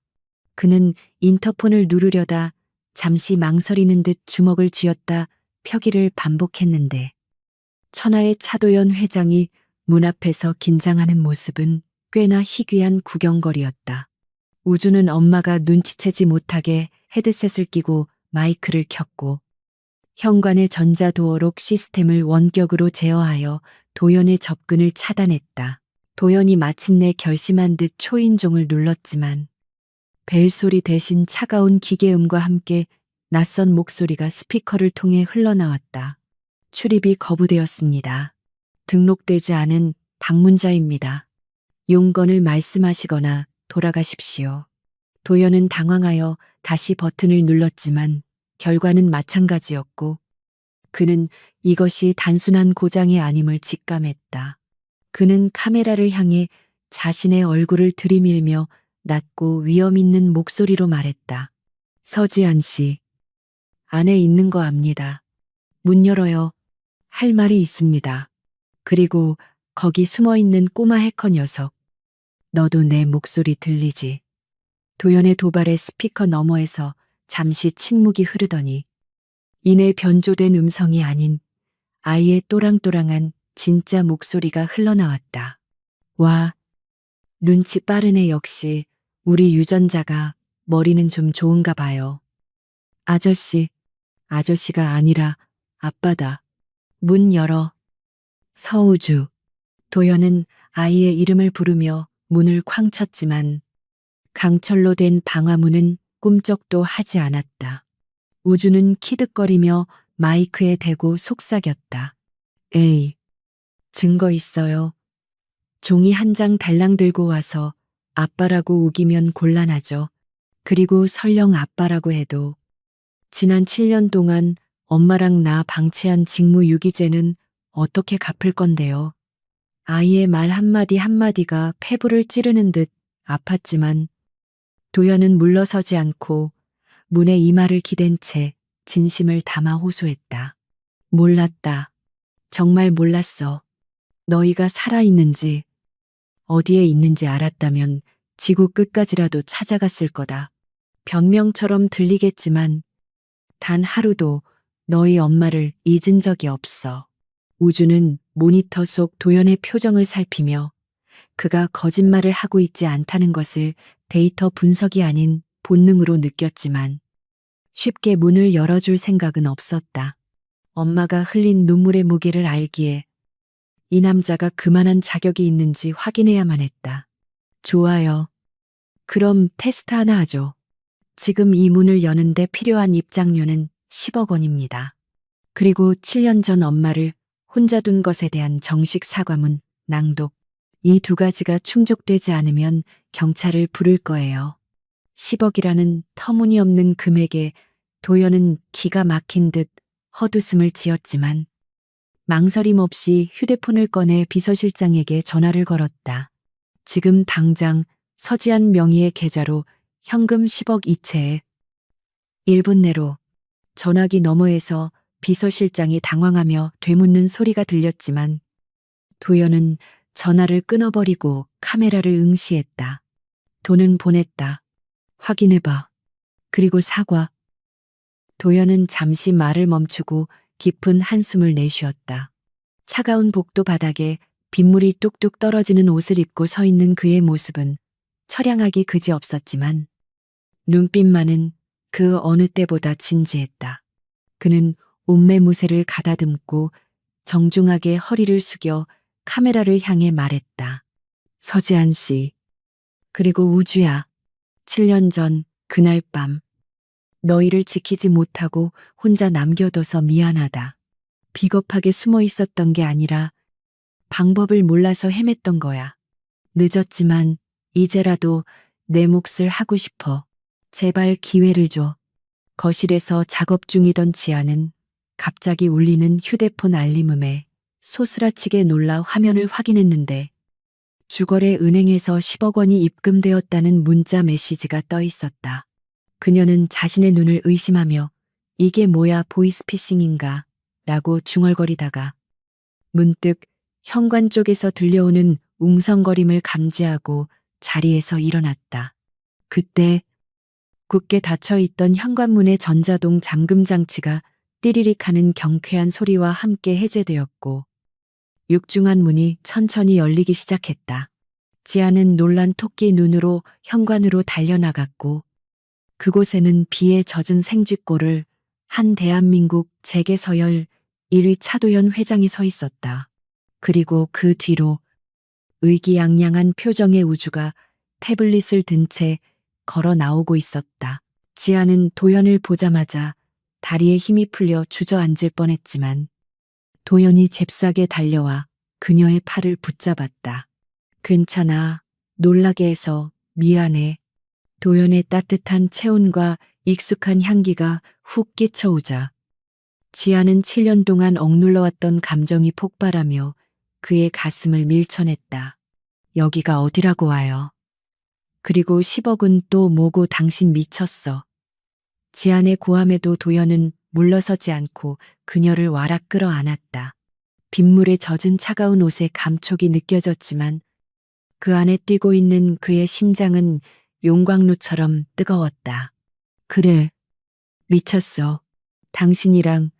그는 인터폰을 누르려다 잠시 망설이는 듯 주먹을 쥐었다 펴기를 반복했는데 천하의 차도현 회장이 문 앞에서 긴장하는 모습은 꽤나 희귀한 구경거리였다. 우주는 엄마가 눈치채지 못하게 헤드셋을 끼고 마이크를 켰고 현관의 전자도어록 시스템을 원격으로 제어하여 도연의 접근을 차단했다. 도연이 마침내 결심한 듯 초인종을 눌렀지만 벨소리 대신 차가운 기계음과 함께 낯선 목소리가 스피커를 통해 흘러나왔다. 출입이 거부되었습니다. 등록되지 않은 방문자입니다. 용건을 말씀하시거나 돌아가십시오. 도연은 당황하여 다시 버튼을 눌렀지만 결과는 마찬가지였고 그는 이것이 단순한 고장이 아님을 직감했다. 그는 카메라를 향해 자신의 얼굴을 들이밀며 낮고 위험 있는 목소리로 말했다. 서지한 씨, 안에 있는 거 압니다. 문 열어요. 할 말이 있습니다. 그리고 거기 숨어 있는 꼬마 해커 녀석. 너도 내 목소리 들리지? 도연의 도발에 스피커 너머에서 잠시 침묵이 흐르더니 이내 변조된 음성이 아닌 아이의 또랑또랑한 진짜 목소리가 흘러나왔다. 와, 눈치 빠르네 역시 우리 유전자가 머리는 좀 좋은가 봐요. 아저씨, 아저씨가 아니라 아빠다. 문 열어. 서우주. 도연은 아이의 이름을 부르며 문을 쾅 쳤지만 강철로 된 방화문은 꿈쩍도 하지 않았다. 우주는 키득거리며 마이크에 대고 속삭였다. 에이, 증거 있어요. 종이 한 장 달랑 들고 와서 아빠라고 우기면 곤란하죠. 그리고 설령 아빠라고 해도 지난 7년 동안 엄마랑 나 방치한 직무유기죄는 어떻게 갚을 건데요. 아이의 말 한마디 한마디가 폐부를 찌르는 듯 아팠지만 도연은 물러서지 않고 문에 이마를 기댄 채 진심을 담아 호소했다. 몰랐다. 정말 몰랐어. 너희가 살아있는지 어디에 있는지 알았다면 지구 끝까지라도 찾아갔을 거다. 변명처럼 들리겠지만 단 하루도 너희 엄마를 잊은 적이 없어. 우주는 모니터 속 도연의 표정을 살피며 그가 거짓말을 하고 있지 않다는 것을 데이터 분석이 아닌 본능으로 느꼈지만 쉽게 문을 열어줄 생각은 없었다. 엄마가 흘린 눈물의 무게를 알기에 이 남자가 그만한 자격이 있는지 확인해야만 했다. 좋아요. 그럼 테스트 하나 하죠. 지금 이 문을 여는데 필요한 입장료는 10억 원입니다. 그리고 7년 전 엄마를 혼자 둔 것에 대한 정식 사과문, 낭독. 이 두 가지가 충족되지 않으면 경찰을 부를 거예요. 10억이라는 터무니없는 금액에 도연은 기가 막힌 듯 헛웃음을 지었지만 망설임 없이 휴대폰을 꺼내 비서실장에게 전화를 걸었다. 지금 당장 서지한 명의의 계좌로 현금 10억 이체에 1분 내로. 전화기 너머에서 비서실장이 당황하며 되묻는 소리가 들렸지만 도연은 전화를 끊어버리고 카메라를 응시했다. 돈은 보냈다. 확인해봐. 그리고 사과. 도연은 잠시 말을 멈추고 깊은 한숨을 내쉬었다. 차가운 복도 바닥에 빗물이 뚝뚝 떨어지는 옷을 입고 서 있는 그의 모습은 처량하기 그지없었지만 눈빛만은 그 어느 때보다 진지했다. 그는 옷매무새를 가다듬고 정중하게 허리를 숙여 카메라를 향해 말했다. 서지한 씨. 그리고 우주야. 7년 전 그날 밤 너희를 지키지 못하고 혼자 남겨둬서 미안하다. 비겁하게 숨어 있었던 게 아니라 방법을 몰라서 헤맸던 거야. 늦었지만 이제라도 내 몫을 하고 싶어. 제발 기회를 줘. 거실에서 작업 중이던 지아는 갑자기 울리는 휴대폰 알림음에 소스라치게 놀라 화면을 확인했는데 주거래 은행에서 10억 원이 입금되었다는 문자 메시지가 떠 있었다. 그녀는 자신의 눈을 의심하며 이게 뭐야 보이스피싱인가 라고 중얼거리다가 문득 현관 쪽에서 들려오는 웅성거림을 감지하고 자리에서 일어났다. 그때 굳게 닫혀있던 현관문의 전자동 잠금 장치가 띠리릭 하는 경쾌한 소리와 함께 해제되었고 육중한 문이 천천히 열리기 시작했다. 지아는 놀란 토끼 눈으로 현관으로 달려나갔고 그곳에는 비에 젖은 생쥐꼴을 한 대한민국 재계서열 1위 차도연 회장이 서 있었다. 그리고 그 뒤로 의기양양한 표정의 우주가 태블릿을 든 채 걸어 나오고 있었다. 지아는 도연을 보자마자 다리에 힘이 풀려 주저앉을 뻔했지만 도연이 잽싸게 달려와 그녀의 팔을 붙잡았다. 괜찮아. 놀라게 해서 미안해. 도연의 따뜻한 체온과 익숙한 향기가 훅 끼쳐오자 지아는 7년 동안 억눌러왔던 감정이 폭발하며 그의 가슴을 밀쳐냈다. 여기가 어디라고 와요. 그리고 10억은 또 뭐고 당신 미쳤어. 지안의 고함에도 도연은 물러서지 않고 그녀를 와락 끌어안았다. 빗물에 젖은 차가운 옷에 감촉이 느껴졌지만 그 안에 뛰고 있는 그의 심장은 용광로처럼 뜨거웠다. 그래, 미쳤어. 당신이랑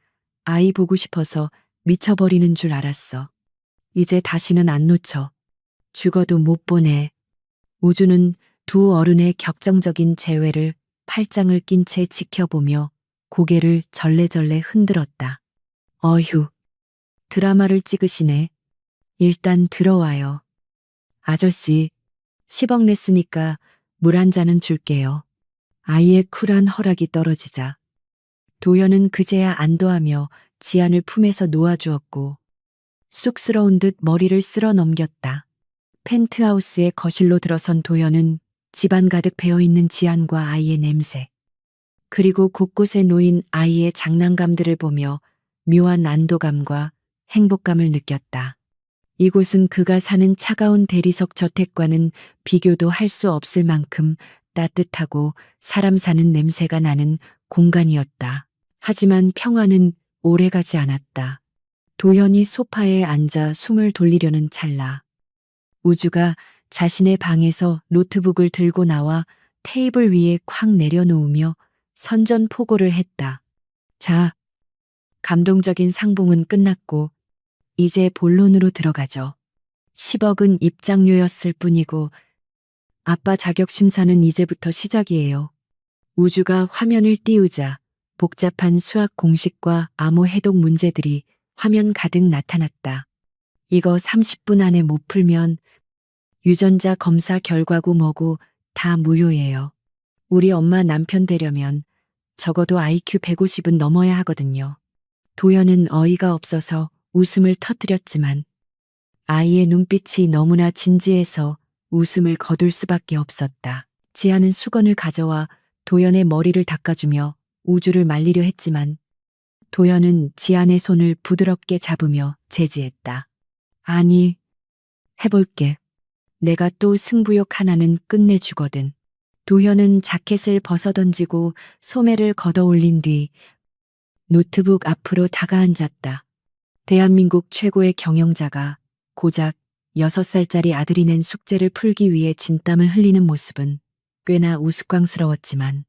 아이 보고 싶어서 미쳐버리는 줄 알았어. 이제 다시는 안 놓쳐. 죽어도 못 보내. 우주는 두 어른의 격정적인 재회를 팔짱을 낀 채 지켜보며 고개를 절레절레 흔들었다. 어휴, 드라마를 찍으시네. 일단 들어와요. 아저씨, 10억 냈으니까 물 한 잔은 줄게요. 아이의 쿨한 허락이 떨어지자 도연은 그제야 안도하며 지안을 품에서 놓아주었고 쑥스러운 듯 머리를 쓸어 넘겼다. 펜트하우스의 거실로 들어선 도연은 집안 가득 배어있는 지안과 아이의 냄새, 그리고 곳곳에 놓인 아이의 장난감들을 보며 묘한 안도감과 행복감을 느꼈다. 이곳은 그가 사는 차가운 대리석 저택과는 비교도 할 수 없을 만큼 따뜻하고 사람 사는 냄새가 나는 공간이었다. 하지만 평화는 오래가지 않았다. 도연이 소파에 앉아 숨을 돌리려는 찰나 우주가 자신의 방에서 노트북을 들고 나와 테이블 위에 콱 내려놓으며 선전포고를 했다. 자, 감동적인 상봉은 끝났고 이제 본론으로 들어가죠. 10억은 입장료였을 뿐이고 아빠 자격 심사는 이제부터 시작이에요. 우주가 화면을 띄우자 복잡한 수학 공식과 암호 해독 문제들이 화면 가득 나타났다. 이거 30분 안에 못 풀면 유전자 검사 결과고 뭐고 다 무효예요. 우리 엄마 남편 되려면 적어도 IQ 150은 넘어야 하거든요. 도연은 어이가 없어서 웃음을 터뜨렸지만 아이의 눈빛이 너무나 진지해서 웃음을 거둘 수밖에 없었다. 지아는 수건을 가져와 도연의 머리를 닦아주며 우주를 말리려 했지만 도연은 지안의 손을 부드럽게 잡으며 제지했다. 아니, 해볼게. 내가 또 승부욕 하나는 끝내주거든. 도현은 자켓을 벗어던지고 소매를 걷어 올린 뒤 노트북 앞으로 다가앉았다. 대한민국 최고의 경영자가 고작 6살짜리 아들이 낸 숙제를 풀기 위해 진땀을 흘리는 모습은 꽤나 우스꽝스러웠지만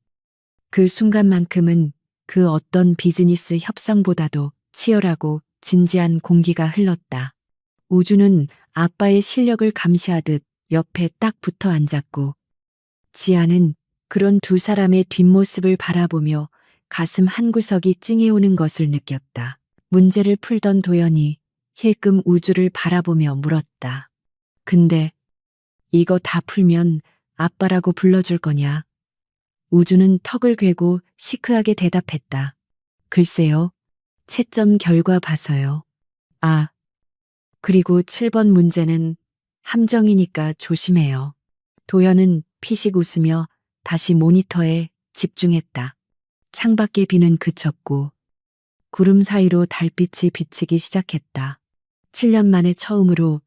그 순간만큼은 그 어떤 비즈니스 협상보다도 치열하고 진지한 공기가 흘렀다. 우주는 아빠의 실력을 감시하듯 옆에 딱 붙어 앉았고 지아는 그런 두 사람의 뒷모습을 바라보며 가슴 한구석이 찡해오는 것을 느꼈다. 문제를 풀던 도연이 힐끔 우주를 바라보며 물었다. 근데 이거 다 풀면 아빠라고 불러줄 거냐? 우주는 턱을 괴고 시크하게 대답했다. 글쎄요. 채점 결과 봐서요. 아, 그리고 7번 문제는 함정이니까 조심해요. 도연은 피식 웃으며 다시 모니터에 집중했다. 창밖의 비는 그쳤고 구름 사이로 달빛이 비치기 시작했다. 7년 만에 처음으로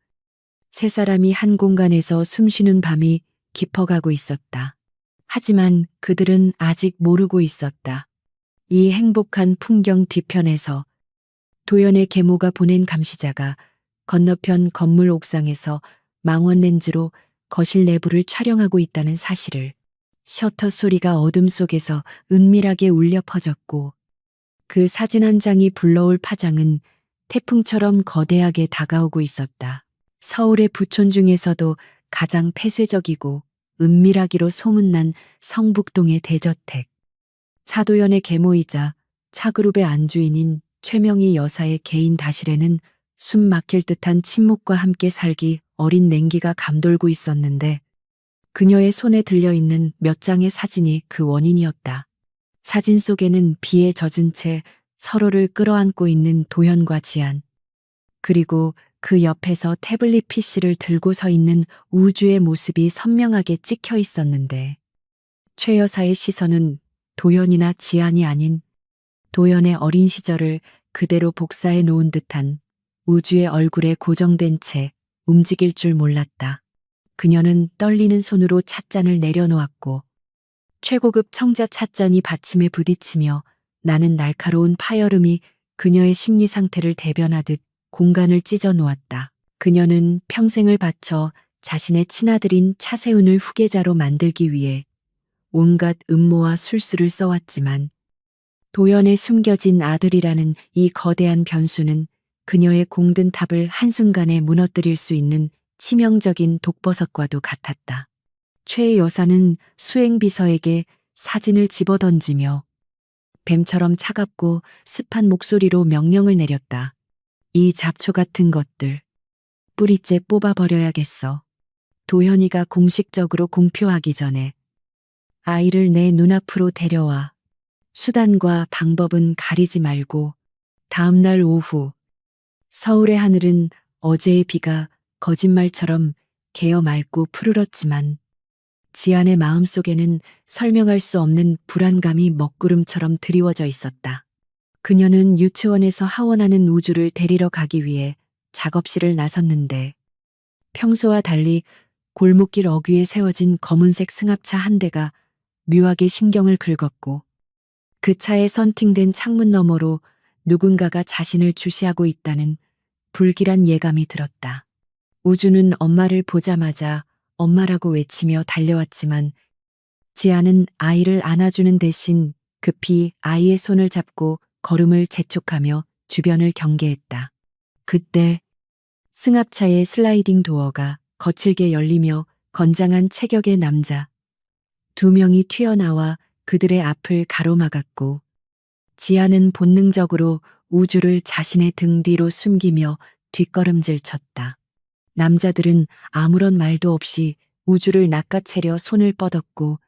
세 사람이 한 공간에서 숨쉬는 밤이 깊어가고 있었다. 하지만 그들은 아직 모르고 있었다. 이 행복한 풍경 뒤편에서 도연의 계모가 보낸 감시자가 건너편 건물 옥상에서 망원 렌즈로 거실 내부를 촬영하고 있다는 사실을. 셔터 소리가 어둠 속에서 은밀하게 울려 퍼졌고 그 사진 한 장이 불러올 파장은 태풍처럼 거대하게 다가오고 있었다. 서울의 부촌 중에서도 가장 폐쇄적이고 은밀하기로 소문난 성북동의 대저택. 차도연의 계모이자 차그룹의 안주인인 최명희 여사의 개인 다실에는 숨 막힐 듯한 침묵과 함께 살기 어린 냉기가 감돌고 있었는데 그녀의 손에 들려있는 몇 장의 사진이 그 원인이었다. 사진 속에는 비에 젖은 채 서로를 끌어안고 있는 도현과 지안, 그리고 그 옆에서 태블릿 PC를 들고 서 있는 우주의 모습이 선명하게 찍혀 있었는데 최 여사의 시선은 도연이나 지안이 아닌 도연의 어린 시절을 그대로 복사해 놓은 듯한 우주의 얼굴에 고정된 채 움직일 줄 몰랐다. 그녀는 떨리는 손으로 찻잔을 내려놓았고 최고급 청자 찻잔이 받침에 부딪히며 나는 날카로운 파열음이 그녀의 심리 상태를 대변하듯 공간을 찢어 놓았다. 그녀는 평생을 바쳐 자신의 친아들인 차세훈을 후계자로 만들기 위해 온갖 음모와 술수를 써왔지만 도연의 숨겨진 아들이라는 이 거대한 변수는 그녀의 공든 탑을 한순간에 무너뜨릴 수 있는 치명적인 독버섯과도 같았다. 최 여사는 수행비서에게 사진을 집어던지며 뱀처럼 차갑고 습한 목소리로 명령을 내렸다. 이 잡초 같은 것들 뿌리째 뽑아버려야겠어. 도현이가 공식적으로 공표하기 전에 아이를 내 눈앞으로 데려와. 수단과 방법은 가리지 말고 다음 날 오후 서울의 하늘은 어제의 비가 거짓말처럼 개어 맑고 푸르렀지만 지안의 마음속에는 설명할 수 없는 불안감이 먹구름처럼 드리워져 있었다. 그녀는 유치원에서 하원하는 우주를 데리러 가기 위해 작업실을 나섰는데 평소와 달리 골목길 어귀에 세워진 검은색 승합차 한 대가 묘하게 신경을 긁었고 그 차에 선팅된 창문 너머로 누군가가 자신을 주시하고 있다는 불길한 예감이 들었다. 우주는 엄마를 보자마자 엄마라고 외치며 달려왔지만 지아는 아이를 안아주는 대신 급히 아이의 손을 잡고 걸음을 재촉하며 주변을 경계했다. 그때 승합차의 슬라이딩 도어가 거칠게 열리며 건장한 체격의 남자 2명이 튀어나와 그들의 앞을 가로막았고 지아는 본능적으로 우주를 자신의 등 뒤로 숨기며 뒷걸음질 쳤다. 남자들은 아무런 말도 없이 우주를 낚아채려 손을 뻗었고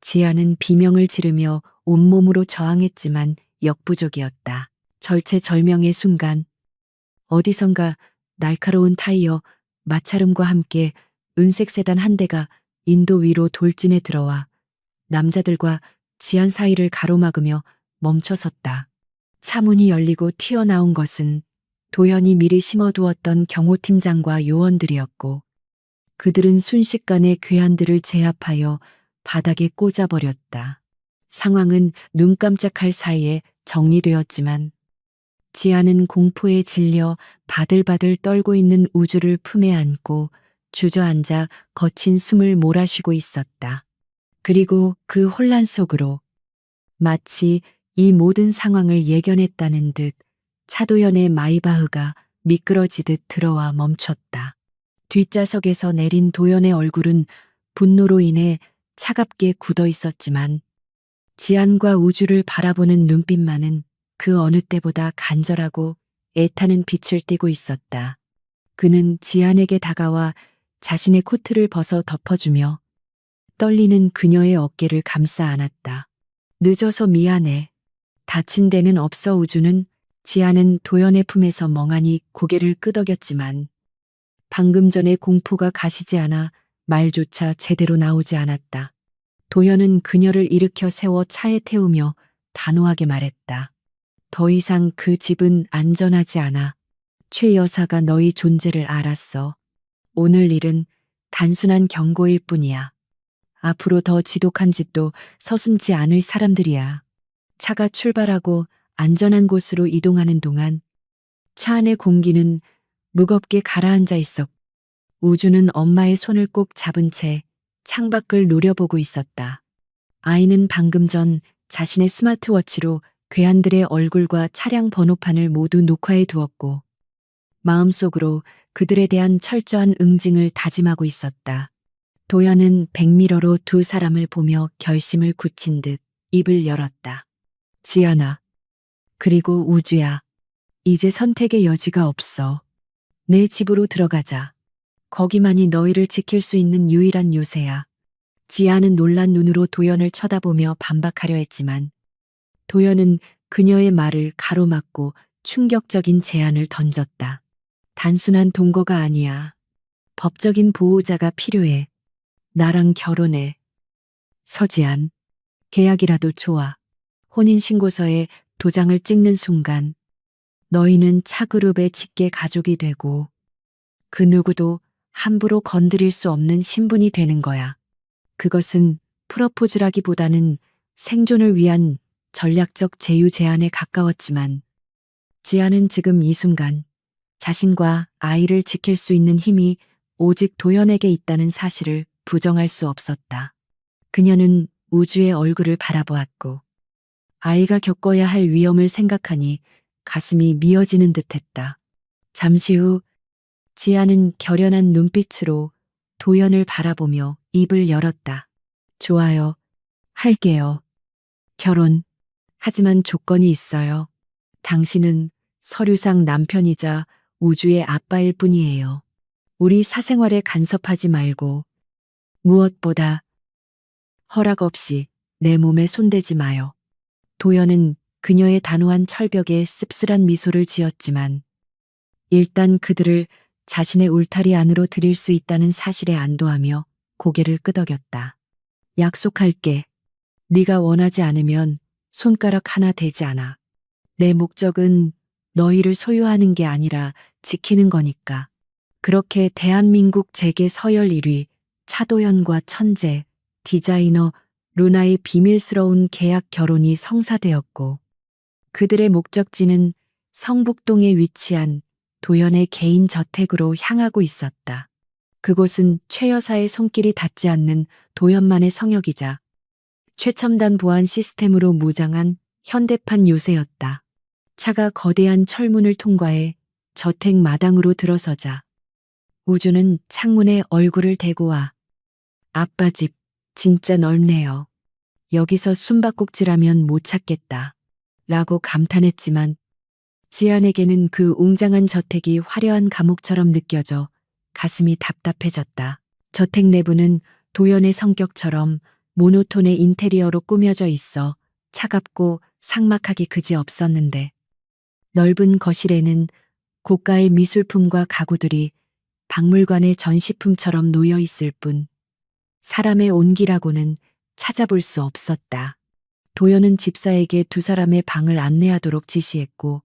지아는 비명을 지르며 온몸으로 저항했지만 역부족이었다. 절체절명의 순간 어디선가 날카로운 타이어 마찰음과 함께 은색 세단 한 대가 인도 위로 돌진해 들어와 남자들과 지안 사이를 가로막으며 멈춰섰다. 차문이 열리고 튀어나온 것은 도연이 미리 심어두었던 경호팀장과 요원들이었고 그들은 순식간에 괴한들을 제압하여 바닥에 꽂아버렸다. 상황은 눈 깜짝할 사이에 정리되었지만 지아는 공포에 질려 바들바들 떨고 있는 우주를 품에 안고 주저앉아 거친 숨을 몰아쉬고 있었다. 그리고 그 혼란 속으로 마치 이 모든 상황을 예견했다는 듯 차도연의 마이바흐가 미끄러지듯 들어와 멈췄다. 뒷좌석에서 내린 도연의 얼굴은 분노로 인해 차갑게 굳어 있었지만 지안과 우주를 바라보는 눈빛만은 그 어느 때보다 간절하고 애타는 빛을 띠고 있었다. 그는 지안에게 다가와 자신의 코트를 벗어 덮어주며 떨리는 그녀의 어깨를 감싸 안았다. 늦어서 미안해. 다친 데는 없어. 우주는 지안은 도연의 품에서 멍하니 고개를 끄덕였지만 방금 전에 공포가 가시지 않아 말조차 제대로 나오지 않았다. 도연은 그녀를 일으켜 세워 차에 태우며 단호하게 말했다. 더 이상 그 집은 안전하지 않아. 최 여사가 너희 존재를 알았어. 오늘 일은 단순한 경고일 뿐이야. 앞으로 더 지독한 짓도 서슴지 않을 사람들이야. 차가 출발하고 안전한 곳으로 이동하는 동안 차 안의 공기는 무겁게 가라앉아 있었고 우주는 엄마의 손을 꼭 잡은 채 창밖을 노려보고 있었다. 아이는 방금 전 자신의 스마트워치로 괴한들의 얼굴과 차량 번호판을 모두 녹화해 두었고 마음속으로 그들에 대한 철저한 응징을 다짐하고 있었다. 도연은 백미러로 두 사람을 보며 결심을 굳힌 듯 입을 열었다. 지안아, 그리고 우주야. 이제 선택의 여지가 없어. 내 집으로 들어가자. 거기만이 너희를 지킬 수 있는 유일한 요새야. 지아는 놀란 눈으로 도연을 쳐다보며 반박하려 했지만 도연은 그녀의 말을 가로막고 충격적인 제안을 던졌다. 단순한 동거가 아니야. 법적인 보호자가 필요해. 나랑 결혼해. 서지안, 계약이라도 좋아. 혼인신고서에 도장을 찍는 순간 너희는 차그룹의 직계 가족이 되고 그 누구도 함부로 건드릴 수 없는 신분이 되는 거야. 그것은 프러포즈라기보다는 생존을 위한 전략적 제휴 제안에 가까웠지만 지아는 지금 이 순간 자신과 아이를 지킬 수 있는 힘이 오직 도연에게 있다는 사실을 부정할 수 없었다. 그녀는 우주의 얼굴을 바라보았고 아이가 겪어야 할 위험을 생각하니 가슴이 미어지는 듯했다. 잠시 후 지아는 결연한 눈빛으로 도연을 바라보며 입을 열었다. 좋아요. 할게요. 결혼. 하지만 조건이 있어요. 당신은 서류상 남편이자 우주의 아빠일 뿐이에요. 우리 사생활에 간섭하지 말고 무엇보다 허락 없이 내 몸에 손대지 마요. 도연은 그녀의 단호한 철벽에 씁쓸한 미소를 지었지만 일단 그들을 자신의 울타리 안으로 들일 수 있다는 사실에 안도하며 고개를 끄덕였다. 약속할게. 네가 원하지 않으면 손가락 하나 대지 않아. 내 목적은 너희를 소유하는 게 아니라 지키는 거니까. 그렇게 대한민국 재계 서열 1위 차도연과 천재, 디자이너 루나의 비밀스러운 계약 결혼이 성사되었고 그들의 목적지는 성북동에 위치한 도연의 개인 저택으로 향하고 있었다. 그곳은 최 여사의 손길이 닿지 않는 도연만의 성역이자 최첨단 보안 시스템으로 무장한 현대판 요새였다. 차가 거대한 철문을 통과해 저택 마당으로 들어서자 우주는 창문에 얼굴을 대고 와. 아빠 집 진짜 넓네요. 여기서 숨바꼭질하면 못 찾겠다. 라고 감탄했지만 지안에게는 그 웅장한 저택이 화려한 감옥처럼 느껴져 가슴이 답답해졌다. 저택 내부는 도연의 성격처럼 모노톤의 인테리어로 꾸며져 있어 차갑고 삭막하기 그지없었는데 넓은 거실에는 고가의 미술품과 가구들이 박물관의 전시품처럼 놓여 있을 뿐 사람의 온기라고는 찾아볼 수 없었다. 도연은 집사에게 두 사람의 방을 안내하도록 지시했고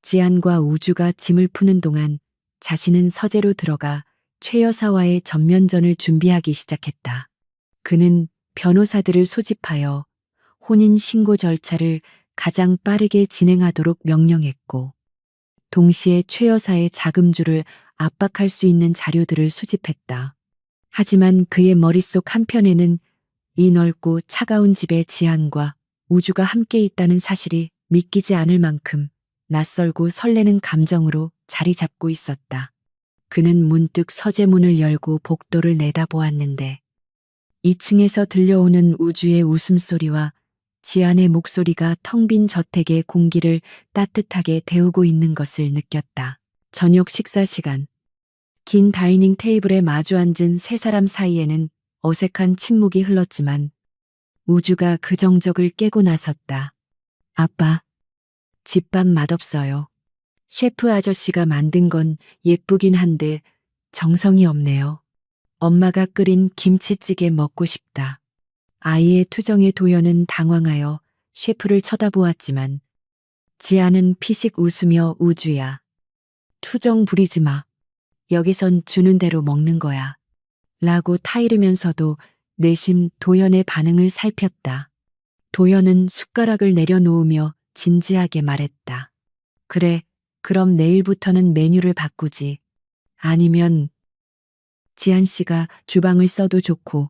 지안과 우주가 짐을 푸는 동안 자신은 서재로 들어가 최 여사와의 전면전을 준비하기 시작했다. 그는 변호사들을 소집하여 혼인 신고 절차를 가장 빠르게 진행하도록 명령했고 동시에 최 여사의 자금주를 압박할 수 있는 자료들을 수집했다. 하지만 그의 머릿속 한편에는 이 넓고 차가운 집에 지안과 우주가 함께 있다는 사실이 믿기지 않을 만큼 낯설고 설레는 감정으로 자리 잡고 있었다. 그는 문득 서재 문을 열고 복도를 내다보았는데 2층에서 들려오는 우주의 웃음소리와 지안의 목소리가 텅 빈 저택의 공기를 따뜻하게 데우고 있는 것을 느꼈다. 저녁 식사 시간. 긴 다이닝 테이블에 마주 앉은 세 사람 사이에는 어색한 침묵이 흘렀지만 우주가 그 정적을 깨고 나섰다. 아빠, 집밥 맛없어요. 셰프 아저씨가 만든 건 예쁘긴 한데 정성이 없네요. 엄마가 끓인 김치찌개 먹고 싶다. 아이의 투정에 도연은 당황하여 셰프를 쳐다보았지만 지아는 피식 웃으며 우주야. 투정 부리지 마. 여기선 주는 대로 먹는 거야. 라고 타이르면서도 내심 도연의 반응을 살폈다. 도연은 숟가락을 내려놓으며 진지하게 말했다. 그래, 그럼 내일부터는 메뉴를 바꾸지. 아니면 지안 씨가 주방을 써도 좋고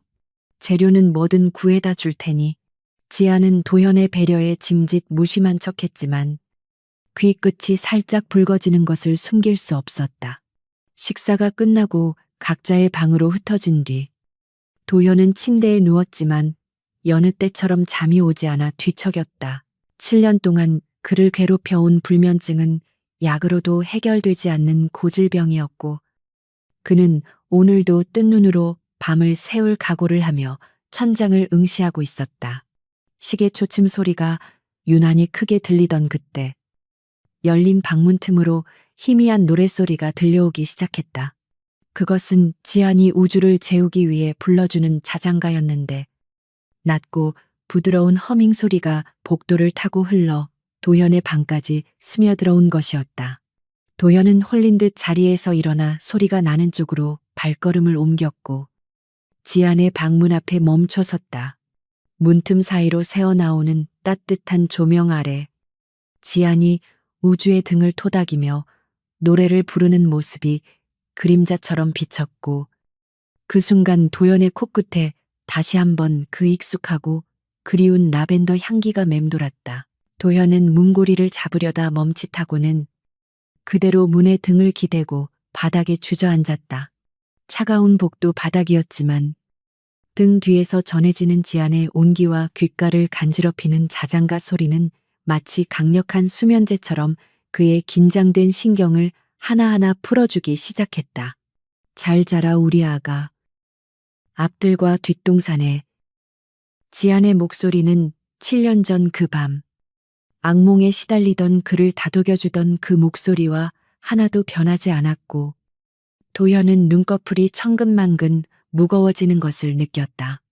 재료는 뭐든 구해다 줄 테니. 지안은 도연의 배려에 짐짓 무심한 척했지만 귀끝이 살짝 붉어지는 것을 숨길 수 없었다. 식사가 끝나고 각자의 방으로 흩어진 뒤 도연은 침대에 누웠지만 여느 때처럼 잠이 오지 않아 뒤척였다. 7년 동안 그를 괴롭혀온 불면증은 약으로도 해결되지 않는 고질병이었고 그는 오늘도 뜬 눈으로 밤을 새울 각오를 하며 천장을 응시하고 있었다. 시계 초침 소리가 유난히 크게 들리던 그때 열린 방문 틈으로 희미한 노랫소리가 들려오기 시작했다. 그것은 지안이 우주를 재우기 위해 불러주는 자장가였는데 낮고 부드러운 허밍 소리가 복도를 타고 흘러 도연의 방까지 스며들어온 것이었다. 도연은 홀린 듯 자리에서 일어나 소리가 나는 쪽으로 발걸음을 옮겼고 지안의 방문 앞에 멈춰 섰다. 문틈 사이로 새어나오는 따뜻한 조명 아래 지안이 우주의 등을 토닥이며 노래를 부르는 모습이 그림자처럼 비쳤고 그 순간 도연의 코끝에 다시 한번 그 익숙하고 그리운 라벤더 향기가 맴돌았다. 도연은 문고리를 잡으려다 멈칫하고는 그대로 문에 등을 기대고 바닥에 주저앉았다. 차가운 복도 바닥이었지만 등 뒤에서 전해지는 지안의 온기와 귓가를 간지럽히는 자장가 소리는 마치 강력한 수면제처럼 그의 긴장된 신경을 하나하나 풀어주기 시작했다. 잘 자라 우리 아가. 앞들과 뒷동산에 지안의 목소리는 7년 전 그 밤 악몽에 시달리던 그를 다독여주던 그 목소리와 하나도 변하지 않았고 도연은 눈꺼풀이 천근만근 무거워지는 것을 느꼈다.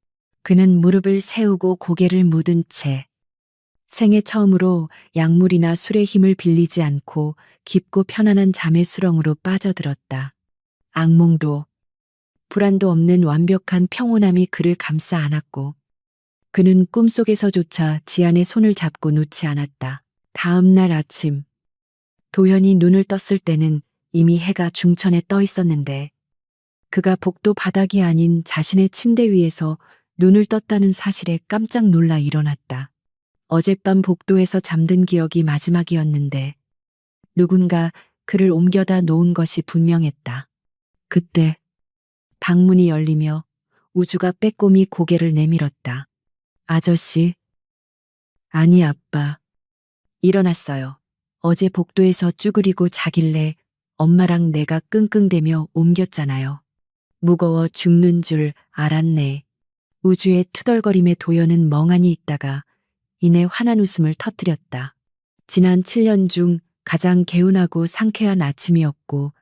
그는 무릎을 세우고 고개를 묻은 채 생애 처음으로 약물이나 술의 힘을 빌리지 않고 깊고 편안한 잠의 수렁으로 빠져들었다. 악몽도 불안도 없는 완벽한 평온함이 그를 감싸 안았고 그는 꿈속에서조차 지안의 손을 잡고 놓지 않았다. 다음 날 아침 도연이 눈을 떴을 때는 이미 해가 중천에 떠 있었는데 그가 복도 바닥이 아닌 자신의 침대 위에서 눈을 떴다는 사실에 깜짝 놀라 일어났다. 어젯밤 복도에서 잠든 기억이 마지막이었는데 누군가 그를 옮겨다 놓은 것이 분명했다. 그때 방문이 열리며 우주가 빼꼼히 고개를 내밀었다. 아저씨. 아니 아빠. 일어났어요. 어제 복도에서 쭈그리고 자길래 엄마랑 내가 끙끙대며 옮겼잖아요. 무거워 죽는 줄 알았네. 우주의 투덜거림에 도연은 멍하니 있다가 이내 환한 웃음을 터뜨렸다. 지난 7년 중 가장 개운하고 상쾌한 아침이었고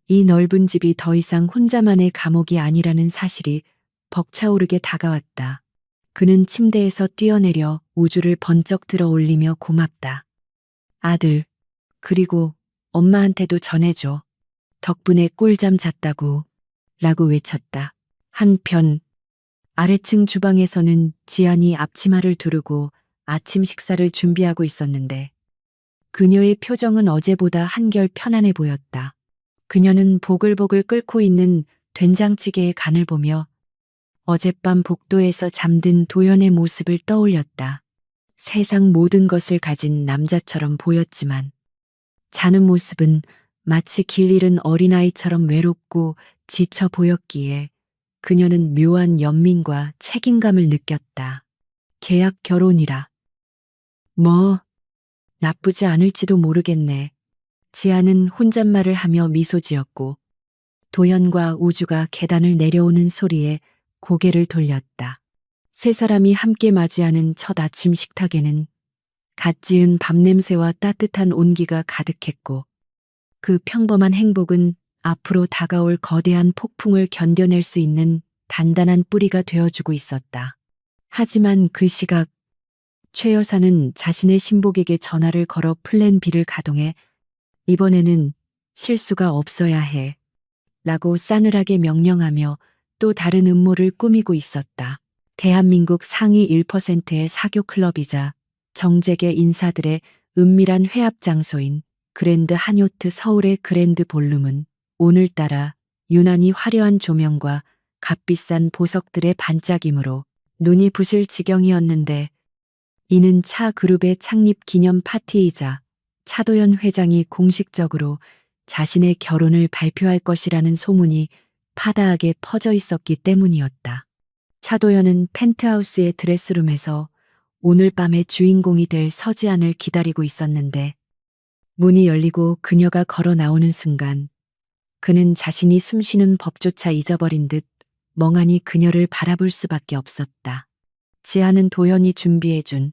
이 넓은 집이 더 이상 혼자만의 감옥이 아니라는 사실이 벅차오르게 다가왔다. 그는 침대에서 뛰어내려 우주를 번쩍 들어 올리며 고맙다. 아들, 그리고 엄마한테도 전해줘. 덕분에 꿀잠 잤다고 라고 외쳤다. 한편 아래층 주방에서는 지안이 앞치마를 두르고 아침 식사를 준비하고 있었는데 그녀의 표정은 어제보다 한결 편안해 보였다. 그녀는 보글보글 끓고 있는 된장찌개의 간을 보며 어젯밤 복도에서 잠든 도연의 모습을 떠올렸다. 세상 모든 것을 가진 남자처럼 보였지만 자는 모습은 마치 길 잃은 어린아이처럼 외롭고 지쳐 보였기에 그녀는 묘한 연민과 책임감을 느꼈다. 계약 결혼이라. 뭐, 나쁘지 않을지도 모르겠네. 지아는 혼잣말을 하며 미소 지었고 도연과 우주가 계단을 내려오는 소리에 고개를 돌렸다. 세 사람이 함께 맞이하는 첫 아침 식탁에는 갓 지은 밥 냄새와 따뜻한 온기가 가득했고 그 평범한 행복은 앞으로 다가올 거대한 폭풍을 견뎌낼 수 있는 단단한 뿌리가 되어주고 있었다. 하지만 그 시각 최 여사는 자신의 신복에게 전화를 걸어 플랜 B를 가동해 이번에는 실수가 없어야 해 라고 싸늘하게 명령하며 또 다른 음모를 꾸미고 있었다. 대한민국 상위 1%의 사교 클럽이자 정재계 인사들의 은밀한 회합 장소인 그랜드 한요트 서울의 그랜드 볼룸은 오늘따라 유난히 화려한 조명과 값비싼 보석들의 반짝임으로 눈이 부실 지경이었는데 이는 차 그룹의 창립 기념 파티이자 차도연 회장이 공식적으로 자신의 결혼을 발표할 것이라는 소문이 파다하게 퍼져 있었기 때문이었다. 차도연은 펜트하우스의 드레스룸에서 오늘 밤의 주인공이 될 서지안을 기다리고 있었는데 문이 열리고 그녀가 걸어 나오는 순간 그는 자신이 숨쉬는 법조차 잊어버린 듯 멍하니 그녀를 바라볼 수밖에 없었다. 지아는 도연이 준비해준,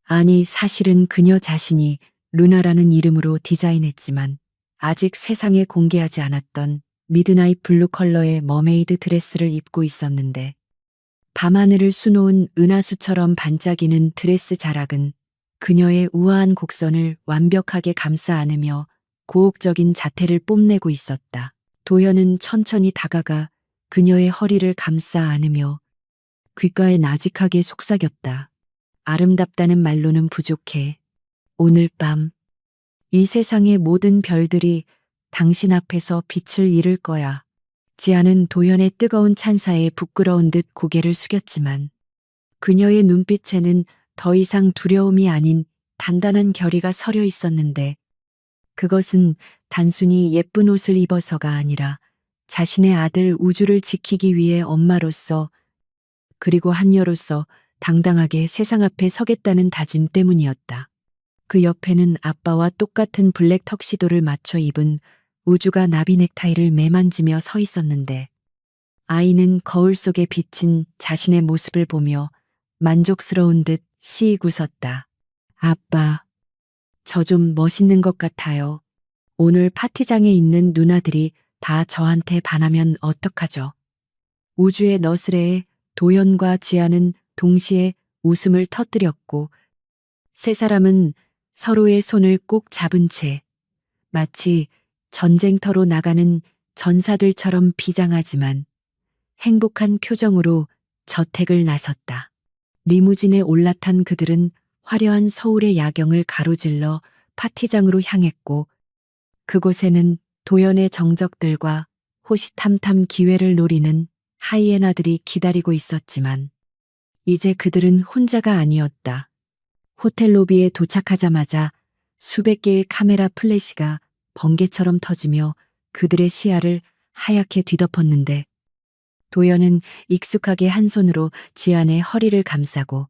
아니 사실은 그녀 자신이 루나라는 이름으로 디자인했지만 아직 세상에 공개하지 않았던 미드나잇 블루 컬러의 머메이드 드레스를 입고 있었는데 밤하늘을 수놓은 은하수처럼 반짝이는 드레스 자락은 그녀의 우아한 곡선을 완벽하게 감싸 안으며 고혹적인 자태를 뽐내고 있었다. 도연은 천천히 다가가 그녀의 허리를 감싸 안으며 귓가에 나직하게 속삭였다. 아름답다는 말로는 부족해. 오늘 밤 이 세상의 모든 별들이 당신 앞에서 빛을 잃을 거야. 지아는 도연의 뜨거운 찬사에 부끄러운 듯 고개를 숙였지만 그녀의 눈빛에는 더 이상 두려움이 아닌 단단한 결의가 서려 있었는데 그것은 단순히 예쁜 옷을 입어서가 아니라 자신의 아들 우주를 지키기 위해 엄마로서 그리고 한여로서 당당하게 세상 앞에 서겠다는 다짐 때문이었다. 그 옆에는 아빠와 똑같은 블랙 턱시도를 맞춰 입은 우주가 나비 넥타이를 매만지며 서 있었는데 아이는 거울 속에 비친 자신의 모습을 보며 만족스러운 듯 시익 웃었다. 아빠, 저 좀 멋있는 것 같아요. 오늘 파티장에 있는 누나들이 다 저한테 반하면 어떡하죠? 우주의 너스레에 도연과 지아는 동시에 웃음을 터뜨렸고 세 사람은 서로의 손을 꼭 잡은 채 마치 전쟁터로 나가는 전사들처럼 비장하지만 행복한 표정으로 저택을 나섰다. 리무진에 올라탄 그들은 화려한 서울의 야경을 가로질러 파티장으로 향했고 그곳에는 도연의 정적들과 호시탐탐 기회를 노리는 하이에나들이 기다리고 있었지만 이제 그들은 혼자가 아니었다. 호텔 로비에 도착하자마자 수백 개의 카메라 플래시가 번개처럼 터지며 그들의 시야를 하얗게 뒤덮었는데 도연은 익숙하게 한 손으로 지안의 허리를 감싸고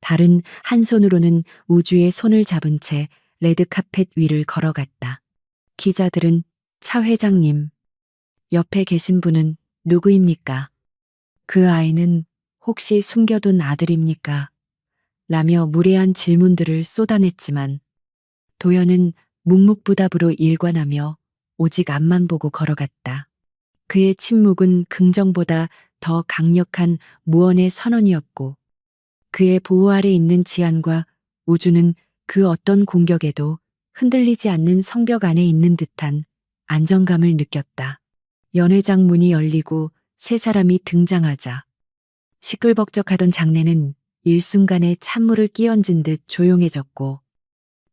다른 한 손으로는 우주의 손을 잡은 채 레드카펫 위를 걸어갔다. 기자들은 차 회장님, 옆에 계신 분은 누구입니까? 그 아이는 혹시 숨겨둔 아들입니까? 라며 무례한 질문들을 쏟아냈지만 도연은 묵묵부답으로 일관하며 오직 앞만 보고 걸어갔다. 그의 침묵은 긍정보다 더 강력한 무언의 선언이었고 그의 보호 아래 있는 지안과 우주는 그 어떤 공격에도 흔들리지 않는 성벽 안에 있는 듯한 안정감을 느꼈다. 연회장 문이 열리고 세 사람이 등장하자 시끌벅적하던 장내는 일순간에 찬물을 끼얹은 듯 조용해졌고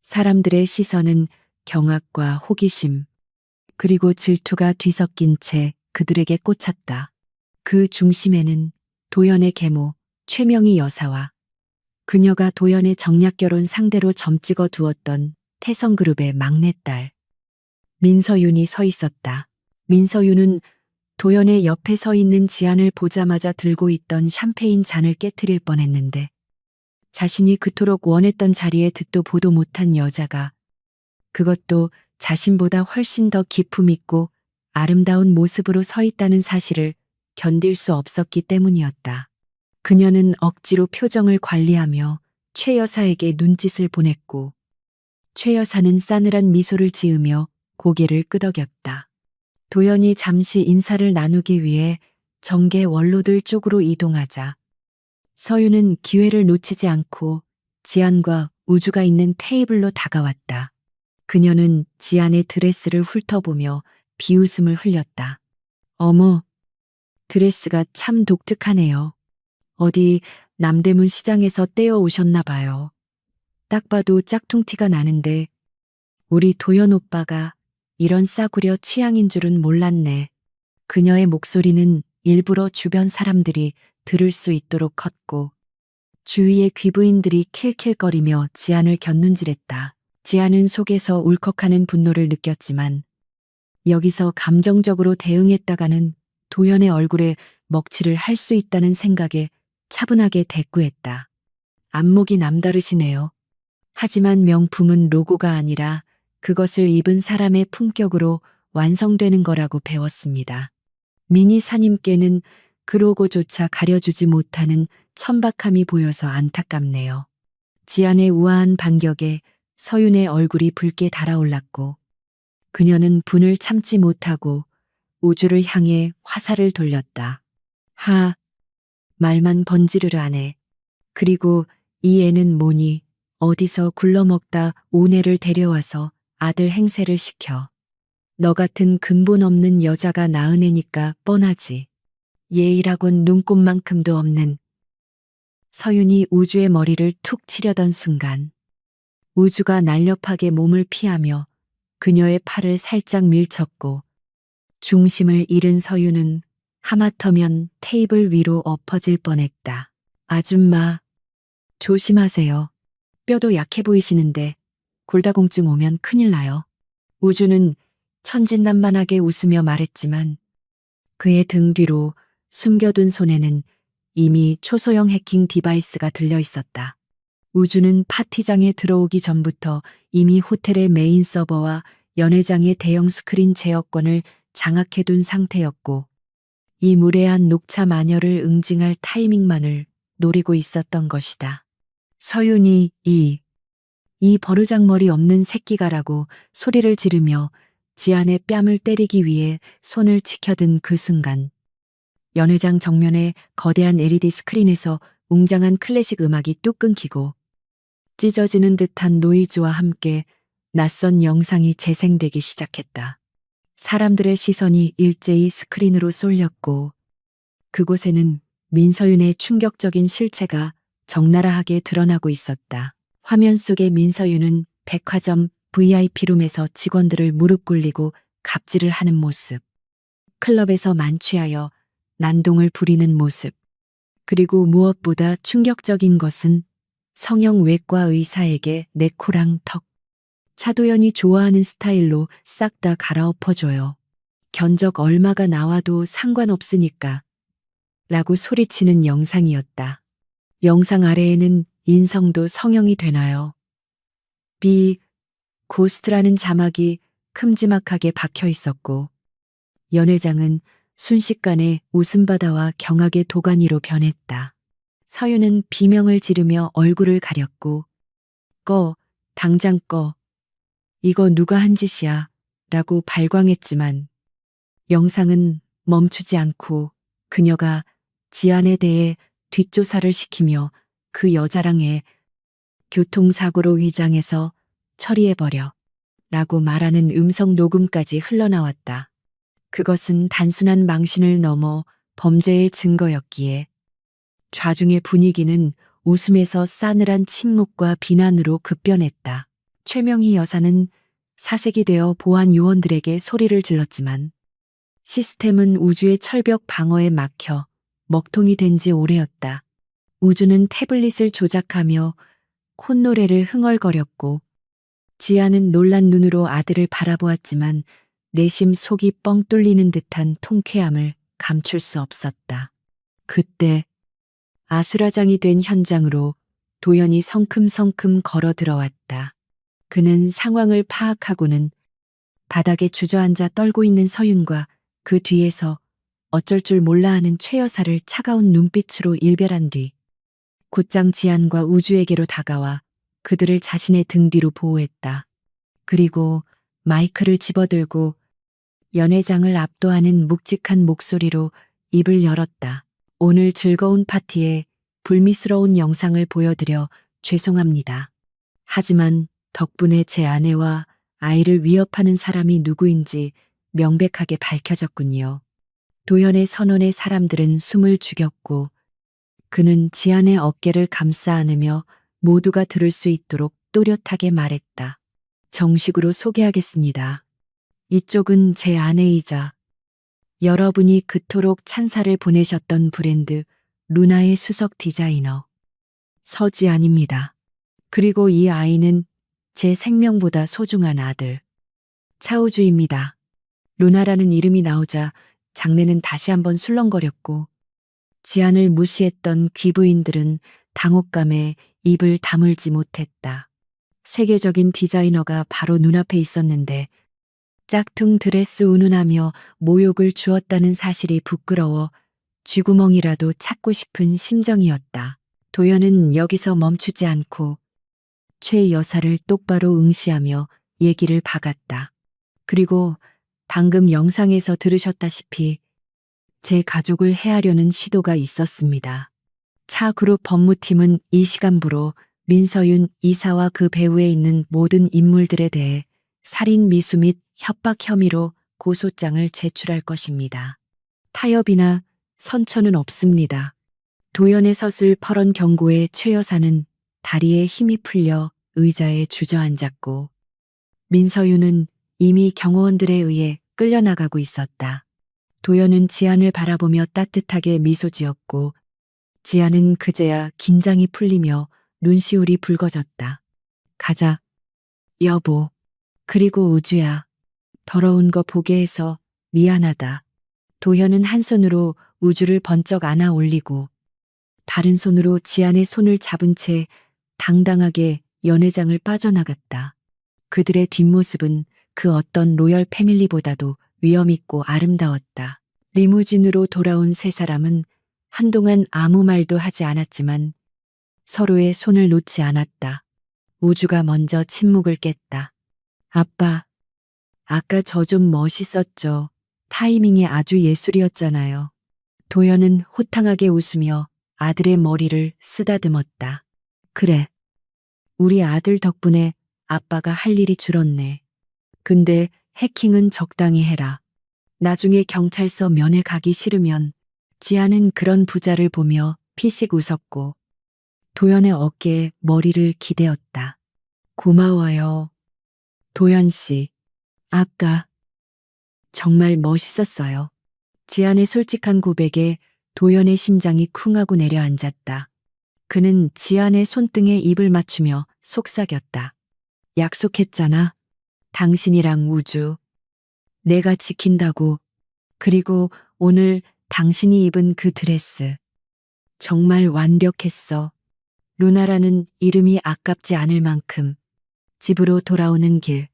사람들의 시선은 경악과 호기심 그리고 질투가 뒤섞인 채 그들에게 꽂혔다. 그 중심에는 도연의 계모 최명희 여사와 그녀가 도연의 정략결혼 상대로 점찍어 두었던 태성그룹의 막내딸 민서윤이 서 있었다. 민서윤은 도연의 옆에 서 있는 지안을 보자마자 들고 있던 샴페인 잔을 깨트릴 뻔했는데 자신이 그토록 원했던 자리에 듣도 보도 못한 여자가 그것도 자신보다 훨씬 더 기품 있고 아름다운 모습으로 서 있다는 사실을 견딜 수 없었기 때문이었다. 그녀는 억지로 표정을 관리하며 최 여사에게 눈짓을 보냈고 최 여사는 싸늘한 미소를 지으며 고개를 끄덕였다. 도연이 잠시 인사를 나누기 위해 정계 원로들 쪽으로 이동하자 서윤은 기회를 놓치지 않고 지안과 우주가 있는 테이블로 다가왔다. 그녀는 지안의 드레스를 훑어보며 비웃음을 흘렸다. 어머, 드레스가 참 독특하네요. 어디 남대문 시장에서 떼어 오셨나 봐요. 딱 봐도 짝퉁티가 나는데 우리 도연 오빠가 이런 싸구려 취향인 줄은 몰랐네. 그녀의 목소리는 일부러 주변 사람들이 들을 수 있도록 컸고 주위의 귀부인들이 킬킬거리며 지안을 곁눈질했다. 지안은 속에서 울컥하는 분노를 느꼈지만 여기서 감정적으로 대응했다가는 도연의 얼굴에 먹칠을 할 수 있다는 생각에 차분하게 대꾸했다. 안목이 남다르시네요. 하지만 명품은 로고가 아니라 그것을 입은 사람의 품격으로 완성되는 거라고 배웠습니다. 미니 사님께는 그 로고조차 가려주지 못하는 천박함이 보여서 안타깝네요. 지안의 우아한 반격에 서윤의 얼굴이 붉게 달아올랐고 그녀는 분을 참지 못하고 우주를 향해 화살을 돌렸다. 하, 말만 번지르르 하네. 그리고 이 애는 뭐니 어디서 굴러먹다 오네를 데려와서 아들 행세를 시켜. 너 같은 근본 없는 여자가 낳은 애니까 뻔하지. 예의라곤 눈꼽만큼도 없는. 서윤이 우주의 머리를 툭 치려던 순간 우주가 날렵하게 몸을 피하며 그녀의 팔을 살짝 밀쳤고 중심을 잃은 서윤은 하마터면 테이블 위로 엎어질 뻔했다. 아줌마, 조심하세요. 뼈도 약해 보이시는데 골다공증 오면 큰일 나요. 우주는 천진난만하게 웃으며 말했지만 그의 등 뒤로 숨겨둔 손에는 이미 초소형 해킹 디바이스가 들려 있었다. 우주는 파티장에 들어오기 전부터 이미 호텔의 메인 서버와 연회장의 대형 스크린 제어권을 장악해둔 상태였고 이 무례한 녹차 마녀를 응징할 타이밍만을 노리고 있었던 것이다. 서윤이 이 버르장머리 없는 새끼가라고 소리를 지르며 지안의 뺨을 때리기 위해 손을 치켜든 그 순간 연회장 정면의 거대한 LED 스크린에서 웅장한 클래식 음악이 뚝 끊기고 찢어지는 듯한 노이즈와 함께 낯선 영상이 재생되기 시작했다. 사람들의 시선이 일제히 스크린으로 쏠렸고 그곳에는 민서윤의 충격적인 실체가 적나라하게 드러나고 있었다. 화면 속의 민서윤은 백화점 VIP룸에서 직원들을 무릎 꿇리고 갑질을 하는 모습, 클럽에서 만취하여 난동을 부리는 모습, 그리고 무엇보다 충격적인 것은 성형 외과 의사에게 내 코랑 턱, 차도연이 좋아하는 스타일로 싹 다 갈아엎어줘요. 견적 얼마가 나와도 상관없으니까 라고 소리치는 영상이었다. 영상 아래에는 인성도 성형이 되나요? 고스트라는 자막이 큼지막하게 박혀 있었고 연회장은 순식간에 웃음바다와 경악의 도가니로 변했다. 서윤은 비명을 지르며 얼굴을 가렸고 꺼, 당장 꺼. 이거 누가 한 짓이야 라고 발광했지만 영상은 멈추지 않고 그녀가 지안에 대해 뒷조사를 시키며 그 여자랑 해 교통사고로 위장해서 처리해버려 라고 말하는 음성 녹음까지 흘러나왔다. 그것은 단순한 망신을 넘어 범죄의 증거였기에 좌중의 분위기는 웃음에서 싸늘한 침묵과 비난으로 급변했다. 최명희 여사는 사색이 되어 보안 요원들에게 소리를 질렀지만 시스템은 우주의 철벽 방어에 막혀 먹통이 된 지 오래였다. 우주는 태블릿을 조작하며 콧노래를 흥얼거렸고 지아는 놀란 눈으로 아들을 바라보았지만 내심 속이 뻥 뚫리는 듯한 통쾌함을 감출 수 없었다. 그때 아수라장이 된 현장으로 도연이 성큼성큼 걸어 들어왔다. 그는 상황을 파악하고는 바닥에 주저앉아 떨고 있는 서윤과 그 뒤에서 어쩔 줄 몰라 하는 최 여사를 차가운 눈빛으로 일별한 뒤 곧장 지안과 우주에게로 다가와 그들을 자신의 등 뒤로 보호했다. 그리고 마이크를 집어들고 연회장을 압도하는 묵직한 목소리로 입을 열었다. 오늘 즐거운 파티에 불미스러운 영상을 보여드려 죄송합니다. 하지만 덕분에 제 아내와 아이를 위협하는 사람이 누구인지 명백하게 밝혀졌군요. 도연의 선언에 사람들은 숨을 죽였고 그는 지안의 어깨를 감싸 안으며 모두가 들을 수 있도록 또렷하게 말했다. 정식으로 소개하겠습니다. 이쪽은 제 아내이자 여러분이 그토록 찬사를 보내셨던 브랜드 루나의 수석 디자이너 서지안입니다. 그리고 이 아이는 제 생명보다 소중한 아들 차우주입니다. 루나라는 이름이 나오자 장내는 다시 한번 술렁거렸고 지안을 무시했던 귀부인들은 당혹감에 입을 다물지 못했다. 세계적인 디자이너가 바로 눈앞에 있었는데 짝퉁 드레스 운운하며 모욕을 주었다는 사실이 부끄러워 쥐구멍이라도 찾고 싶은 심정이었다. 도연은 여기서 멈추지 않고 최 여사를 똑바로 응시하며 얘기를 박았다. 그리고 방금 영상에서 들으셨다시피 제 가족을 해하려는 시도가 있었습니다. 차그룹 법무팀은 이 시간부로 민서윤 이사와 그 배후에 있는 모든 인물들에 대해 살인 미수 및 협박 혐의로 고소장을 제출할 것입니다. 타협이나 선처는 없습니다. 도연의 서슬 펄언 경고에 최 여사는 다리에 힘이 풀려 의자에 주저앉았고 민서윤은 이미 경호원들에 의해 끌려나가고 있었다. 도연은 지안을 바라보며 따뜻하게 미소 지었고 지안은 그제야 긴장이 풀리며 눈시울이 붉어졌다. 가자, 여보. 그리고 우주야. 더러운 거 보게 해서 미안하다. 도현은 한 손으로 우주를 번쩍 안아 올리고 다른 손으로 지안의 손을 잡은 채 당당하게 연회장을 빠져나갔다. 그들의 뒷모습은 그 어떤 로열 패밀리보다도 위엄있고 아름다웠다. 리무진으로 돌아온 세 사람은 한동안 아무 말도 하지 않았지만 서로의 손을 놓지 않았다. 우주가 먼저 침묵을 깼다. 아빠, 아까 저 좀 멋있었죠. 타이밍이 아주 예술이었잖아요. 도연은 호탕하게 웃으며 아들의 머리를 쓰다듬었다. 그래. 우리 아들 덕분에 아빠가 할 일이 줄었네. 근데 해킹은 적당히 해라. 나중에 경찰서 면회 가기 싫으면 지아는 그런 부자를 보며 피식 웃었고 도연의 어깨에 머리를 기대었다. 고마워요. 도연 씨. 아까 정말 멋있었어요. 지안의 솔직한 고백에 도연의 심장이 쿵하고 내려앉았다. 그는 지안의 손등에 입을 맞추며 속삭였다. 약속했잖아. 당신이랑 우주. 내가 지킨다고. 그리고 오늘 당신이 입은 그 드레스. 정말 완벽했어. 루나라는 이름이 아깝지 않을 만큼. 집으로 돌아오는 길.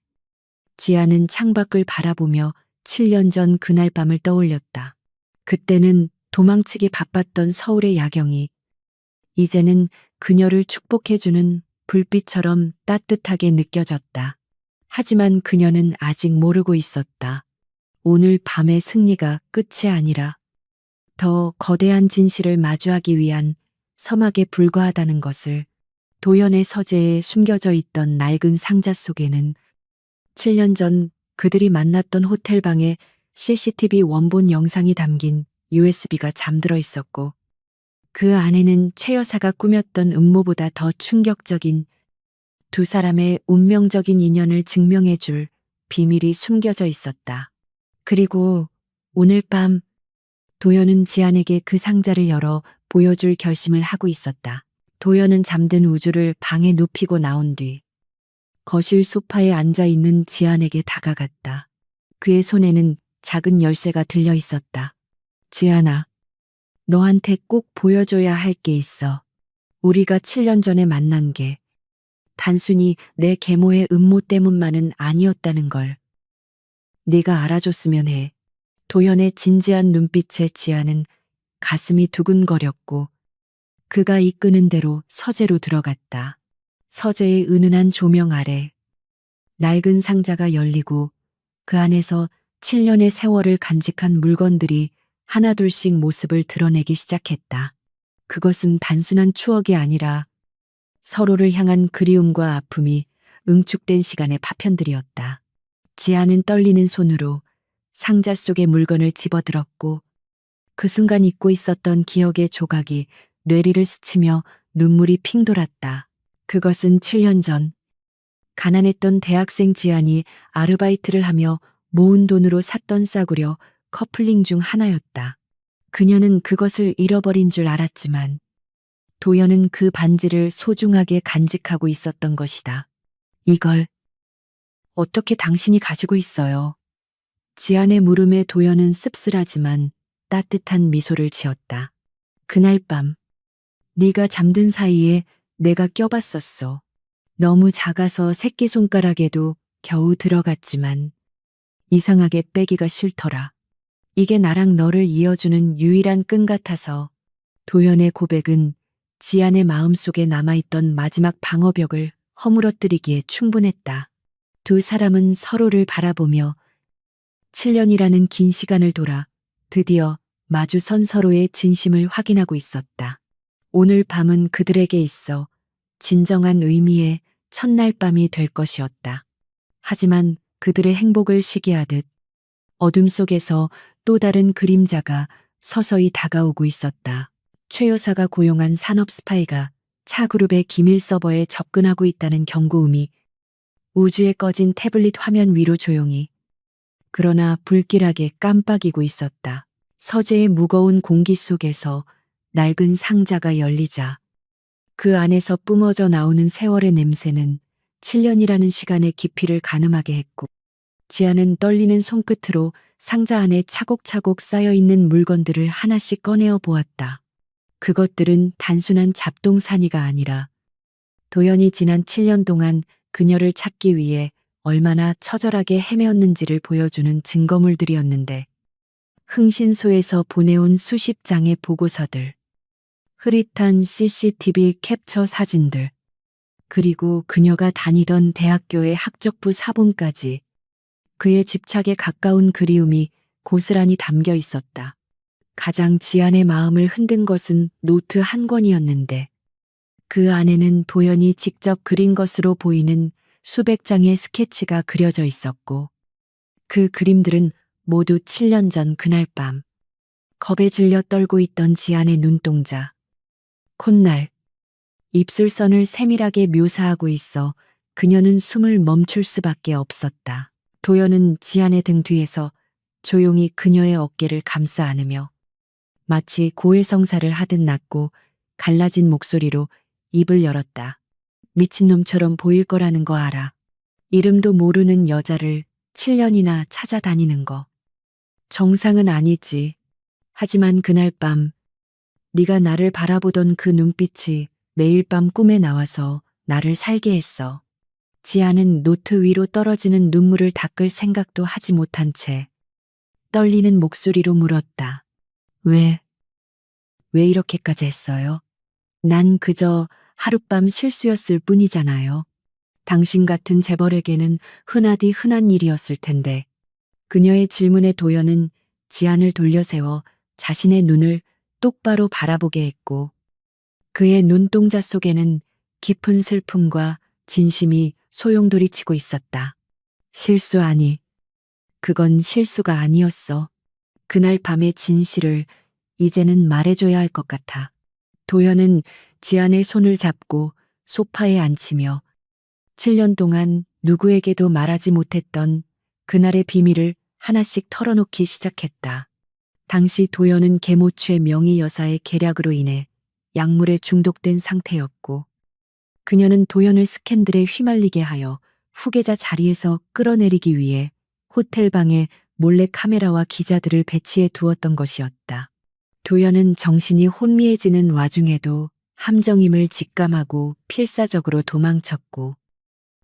지아는 창밖을 바라보며 7년 전 그날 밤을 떠올렸다. 그때는 도망치기 바빴던 서울의 야경이 이제는 그녀를 축복해주는 불빛처럼 따뜻하게 느껴졌다. 하지만 그녀는 아직 모르고 있었다. 오늘 밤의 승리가 끝이 아니라 더 거대한 진실을 마주하기 위한 서막에 불과하다는 것을. 도연의 서재에 숨겨져 있던 낡은 상자 속에는 7년 전 그들이 만났던 호텔방의 CCTV 원본 영상이 담긴 USB가 잠들어 있었고, 그 안에는 최 여사가 꾸몄던 음모보다 더 충격적인 두 사람의 운명적인 인연을 증명해줄 비밀이 숨겨져 있었다. 그리고 오늘 밤 도연은 지안에게 그 상자를 열어 보여줄 결심을 하고 있었다. 도연은 잠든 우주를 방에 눕히고 나온 뒤 거실 소파에 앉아 있는 지안에게 다가갔다. 그의 손에는 작은 열쇠가 들려 있었다. 지안아, 너한테 꼭 보여줘야 할 게 있어. 우리가 7년 전에 만난 게 단순히 내 계모의 음모 때문만은 아니었다는 걸 네가 알아줬으면 해. 도연의 진지한 눈빛에 지안은 가슴이 두근거렸고 그가 이끄는 대로 서재로 들어갔다. 서재의 은은한 조명 아래 낡은 상자가 열리고 그 안에서 7년의 세월을 간직한 물건들이 하나둘씩 모습을 드러내기 시작했다. 그것은 단순한 추억이 아니라 서로를 향한 그리움과 아픔이 응축된 시간의 파편들이었다. 지아는 떨리는 손으로 상자 속의 물건을 집어들었고 그 순간 잊고 있었던 기억의 조각이 뇌리를 스치며 눈물이 핑 돌았다. 그것은 7년 전 가난했던 대학생 지안이 아르바이트를 하며 모은 돈으로 샀던 싸구려 커플링 중 하나였다. 그녀는 그것을 잃어버린 줄 알았지만 도연은 그 반지를 소중하게 간직하고 있었던 것이다. 이걸 어떻게 당신이 가지고 있어요? 지안의 물음에 도연은 씁쓸하지만 따뜻한 미소를 지었다. 그날 밤 네가 잠든 사이에 내가 껴봤었어. 너무 작아서 새끼손가락에도 겨우 들어갔지만 이상하게 빼기가 싫더라. 이게 나랑 너를 이어주는 유일한 끈 같아서. 도연의 고백은 지안의 마음속에 남아있던 마지막 방어벽을 허물어뜨리기에 충분했다. 두 사람은 서로를 바라보며 7년이라는 긴 시간을 돌아 드디어 마주선 서로의 진심을 확인하고 있었다. 오늘 밤은 그들에게 있어 진정한 의미의 첫날 밤이 될 것이었다. 하지만 그들의 행복을 시기하듯 어둠 속에서 또 다른 그림자가 서서히 다가오고 있었다. 최 여사가 고용한 산업 스파이가 차그룹의 기밀 서버에 접근하고 있다는 경고음이 우주에 꺼진 태블릿 화면 위로 조용히 그러나 불길하게 깜빡이고 있었다. 서재의 무거운 공기 속에서 낡은 상자가 열리자 그 안에서 뿜어져 나오는 세월의 냄새는 7년이라는 시간의 깊이를 가늠하게 했고 지아는 떨리는 손끝으로 상자 안에 차곡차곡 쌓여있는 물건들을 하나씩 꺼내어 보았다. 그것들은 단순한 잡동사니가 아니라 도연이 지난 7년 동안 그녀를 찾기 위해 얼마나 처절하게 헤매었는지를 보여주는 증거물들이었는데 흥신소에서 보내온 수십 장의 보고서들, 흐릿한 CCTV 캡처 사진들, 그리고 그녀가 다니던 대학교의 학적부 사본까지 그의 집착에 가까운 그리움이 고스란히 담겨 있었다. 가장 지안의 마음을 흔든 것은 노트 한 권이었는데 그 안에는 도연이 직접 그린 것으로 보이는 수백 장의 스케치가 그려져 있었고 그 그림들은 모두 7년 전 그날 밤 겁에 질려 떨고 있던 지안의 눈동자, 콧날, 입술선을 세밀하게 묘사하고 있어 그녀는 숨을 멈출 수밖에 없었다. 도연은 지안의 등 뒤에서 조용히 그녀의 어깨를 감싸 안으며 마치 고해성사를 하듯 낮고 갈라진 목소리로 입을 열었다. 미친놈처럼 보일 거라는 거 알아. 이름도 모르는 여자를 7년이나 찾아다니는 거. 정상은 아니지. 하지만 그날 밤 네가 나를 바라보던 그 눈빛이 매일 밤 꿈에 나와서 나를 살게 했어. 지아는 노트 위로 떨어지는 눈물을 닦을 생각도 하지 못한 채 떨리는 목소리로 물었다. 왜, 왜 이렇게까지 했어요? 난 그저 하룻밤 실수였을 뿐이잖아요. 당신 같은 재벌에게는 흔하디 흔한 일이었을 텐데. 그녀의 질문에 도연은 지안을 돌려세워 자신의 눈을 똑바로 바라보게 했고 그의 눈동자 속에는 깊은 슬픔과 진심이 소용돌이치고 있었다. 실수 아니, 그건 실수가 아니었어. 그날 밤의 진실을 이제는 말해줘야 할 것 같아. 도연은 지안의 손을 잡고 소파에 앉히며 7년 동안 누구에게도 말하지 못했던 그날의 비밀을 하나씩 털어놓기 시작했다. 당시 도연은 계모추의 명의 여사의 계략으로 인해 약물에 중독된 상태였고 그녀는 도연을 스캔들에 휘말리게 하여 후계자 자리에서 끌어내리기 위해 호텔 방에 몰래 카메라와 기자들을 배치해 두었던 것이었다. 도연은 정신이 혼미해지는 와중에도 함정임을 직감하고 필사적으로 도망쳤고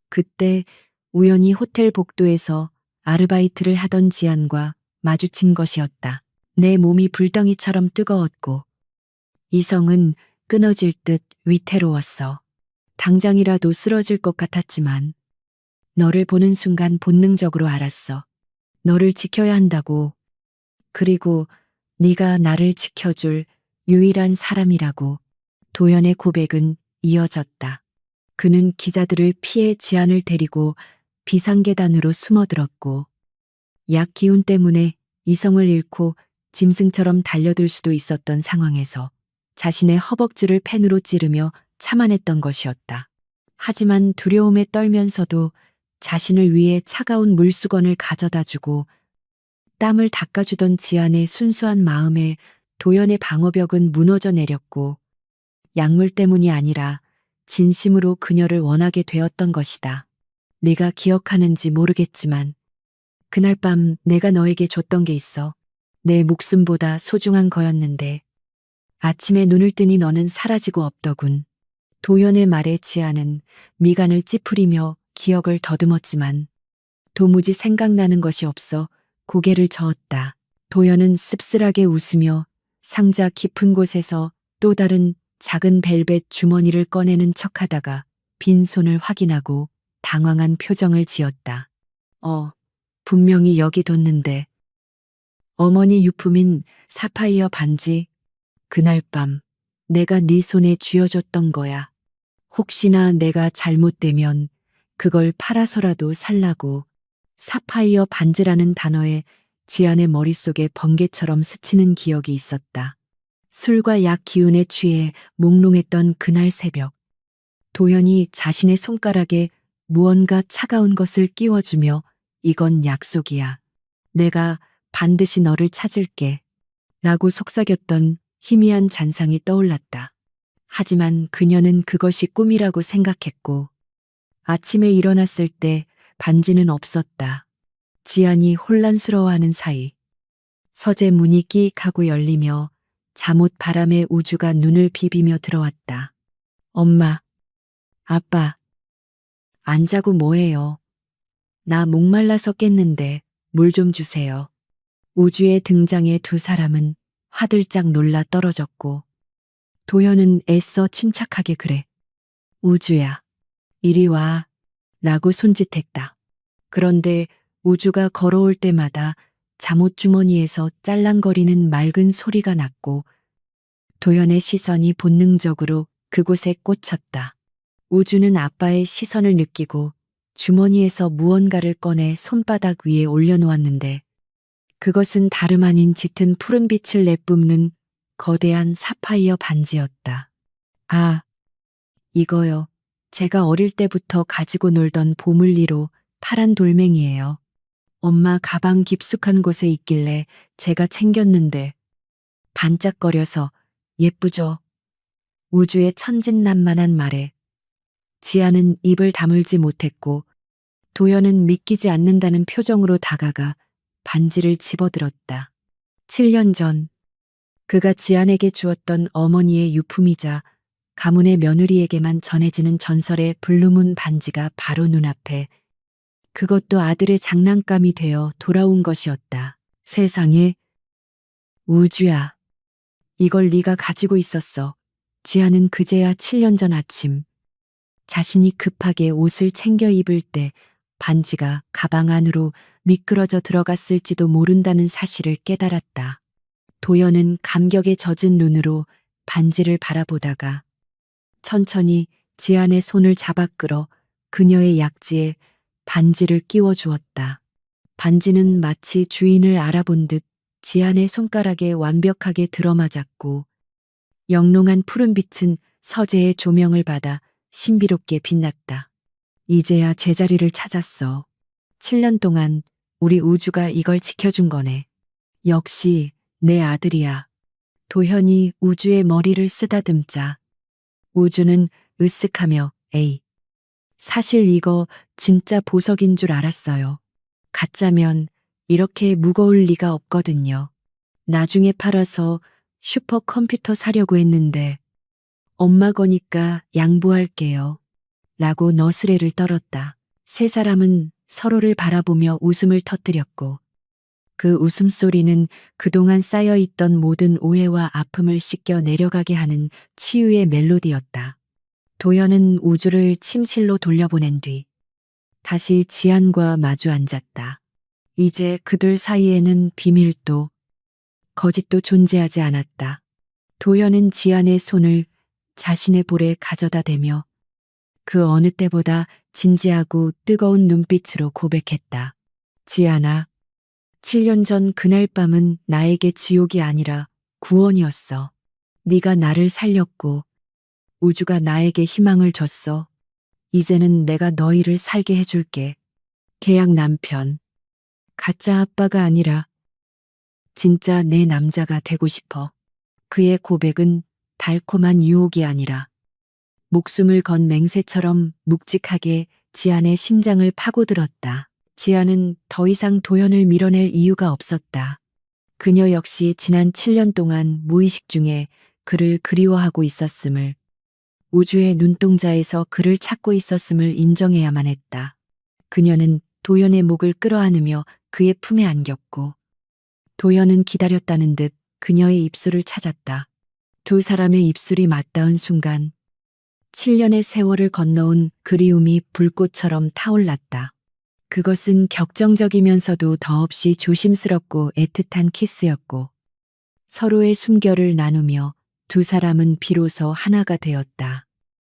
그때 우연히 호텔 복도에서 아르바이트를 하던 지안과 마주친 것이었다. 내 몸이 불덩이처럼 뜨거웠고 이성은 끊어질 듯 위태로웠어. 당장이라도 쓰러질 것 같았지만 너를 보는 순간 본능적으로 알았어. 너를 지켜야 한다고. 그리고 네가 나를 지켜줄 유일한 사람이라고. 도연의 고백은 이어졌다. 그는 기자들을 피해 지안을 데리고 비상계단으로 숨어들었고 약 기운 때문에 이성을 잃고 짐승처럼 달려들 수도 있었던 상황에서 자신의 허벅지를 펜으로 찌르며 참아냈던 것이었다. 하지만 두려움에 떨면서도 자신을 위해 차가운 물수건을 가져다 주고 땀을 닦아주던 지안의 순수한 마음에 도연의 방어벽은 무너져 내렸고 약물 때문이 아니라 진심으로 그녀를 원하게 되었던 것이다. 네가 기억하는지 모르겠지만 그날 밤 내가 너에게 줬던 게 있어. 내 목숨보다 소중한 거였는데 아침에 눈을 뜨니 너는 사라지고 없더군. 도연의 말에 지아는 미간을 찌푸리며 기억을 더듬었지만 도무지 생각나는 것이 없어 고개를 저었다. 도연은 씁쓸하게 웃으며 상자 깊은 곳에서 또 다른 작은 벨벳 주머니를 꺼내는 척하다가 빈손을 확인하고 당황한 표정을 지었다. 분명히 여기 뒀는데. 어머니 유품인 사파이어 반지. 그날 밤 내가 네 손에 쥐어줬던 거야. 혹시나 내가 잘못되면 그걸 팔아서라도 살라고. 사파이어 반지라는 단어에 지안의 머릿속에 번개처럼 스치는 기억이 있었다. 술과 약 기운에 취해 몽롱했던 그날 새벽. 도연이 자신의 손가락에 무언가 차가운 것을 끼워주며 이건 약속이야. 내가 반드시 너를 찾을게. 라고 속삭였던 희미한 잔상이 떠올랐다. 하지만 그녀는 그것이 꿈이라고 생각했고 아침에 일어났을 때 반지는 없었다. 지안이 혼란스러워하는 사이 서재 문이 끼익 하고 열리며 잠옷 바람에 우주가 눈을 비비며 들어왔다. 엄마, 아빠, 안 자고 뭐해요? 나 목말라서 깼는데 물 좀 주세요. 우주의 등장에 두 사람은 화들짝 놀라 떨어졌고 도연은 애써 침착하게 그래. 우주야, 이리 와. 라고 손짓했다. 그런데 우주가 걸어올 때마다 잠옷 주머니에서 짤랑거리는 맑은 소리가 났고 도연의 시선이 본능적으로 그곳에 꽂혔다. 우주는 아빠의 시선을 느끼고 주머니에서 무언가를 꺼내 손바닥 위에 올려놓았는데 그것은 다름 아닌 짙은 푸른빛을 내뿜는 거대한 사파이어 반지였다. 아, 이거요. 제가 어릴 때부터 가지고 놀던 보물리로 파란 돌멩이에요. 엄마 가방 깊숙한 곳에 있길래 제가 챙겼는데 반짝거려서 예쁘죠? 우주의 천진난만한 말에 지아는 입을 다물지 못했고 도연은 믿기지 않는다는 표정으로 다가가 반지를 집어들었다. 7년 전 그가 지안에게 주었던 어머니의 유품이자 가문의 며느리에게만 전해지는 전설의 블루문 반지가 바로 눈앞에 그것도 아들의 장난감이 되어 돌아온 것이었다. 세상에, 우주야. 이걸 네가 가지고 있었어. 지아는 그제야 7년 전 아침 자신이 급하게 옷을 챙겨 입을 때 반지가 가방 안으로 미끄러져 들어갔을지도 모른다는 사실을 깨달았다. 도연은 감격에 젖은 눈으로 반지를 바라보다가 천천히 지안의 손을 잡아 끌어 그녀의 약지에 반지를 끼워 주었다. 반지는 마치 주인을 알아본 듯 지안의 손가락에 완벽하게 들어맞았고 영롱한 푸른빛은 서재의 조명을 받아 신비롭게 빛났다. 이제야 제자리를 찾았어. 7년 동안 우리 우주가 이걸 지켜준 거네. 역시 내 아들이야. 도현이 우주의 머리를 쓰다듬자 우주는 으쓱하며 에이. 사실 이거 진짜 보석인 줄 알았어요. 가짜면 이렇게 무거울 리가 없거든요. 나중에 팔아서 슈퍼컴퓨터 사려고 했는데 엄마 거니까 양보할게요. 라고 너스레를 떨었다. 세 사람은 서로를 바라보며 웃음을 터뜨렸고 그 웃음소리는 그동안 쌓여있던 모든 오해와 아픔을 씻겨 내려가게 하는 치유의 멜로디였다. 도연은 우주를 침실로 돌려보낸 뒤 다시 지안과 마주 앉았다. 이제 그들 사이에는 비밀도 거짓도 존재하지 않았다. 도연은 지안의 손을 자신의 볼에 가져다 대며 그 어느 때보다 진지하고 뜨거운 눈빛으로 고백했다. 지안아, 7년 전 그날 밤은 나에게 지옥이 아니라 구원이었어. 네가 나를 살렸고 우주가 나에게 희망을 줬어. 이제는 내가 너희를 살게 해줄게. 계약 남편. 가짜 아빠가 아니라 진짜 내 남자가 되고 싶어. 그의 고백은 달콤한 유혹이 아니라 목숨을 건 맹세처럼 묵직하게 지안의 심장을 파고들었다. 지안은 더 이상 도연을 밀어낼 이유가 없었다. 그녀 역시 지난 7년 동안 무의식 중에 그를 그리워하고 있었음을, 우주의 눈동자에서 그를 찾고 있었음을 인정해야만 했다. 그녀는 도연의 목을 끌어안으며 그의 품에 안겼고 도연은 기다렸다는 듯 그녀의 입술을 찾았다. 두 사람의 입술이 맞닿은 순간 7년의 세월을 건너온 그리움이 불꽃처럼 타올랐다. 그것은 격정적이면서도 더없이 조심스럽고 애틋한 키스였고 서로의 숨결을 나누며 두 사람은 비로소 하나가 되었다.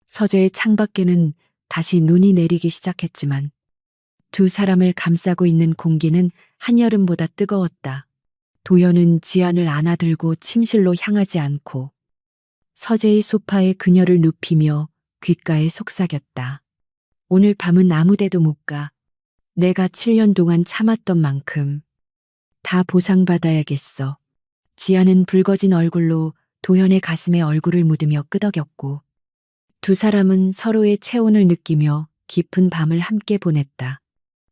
서재의 창밖에는 다시 눈이 내리기 시작했지만 두 사람을 감싸고 있는 공기는 한여름보다 뜨거웠다. 도연은 지안을 안아들고 침실로 향하지 않고 서재의 소파에 그녀를 눕히며 귓가에 속삭였다. 오늘 밤은 아무데도 못 가. 내가 7년 동안 참았던 만큼 다 보상받아야겠어. 지안은 붉어진 얼굴로 도연의 가슴에 얼굴을 묻으며 끄덕였고 두 사람은 서로의 체온을 느끼며 깊은 밤을 함께 보냈다.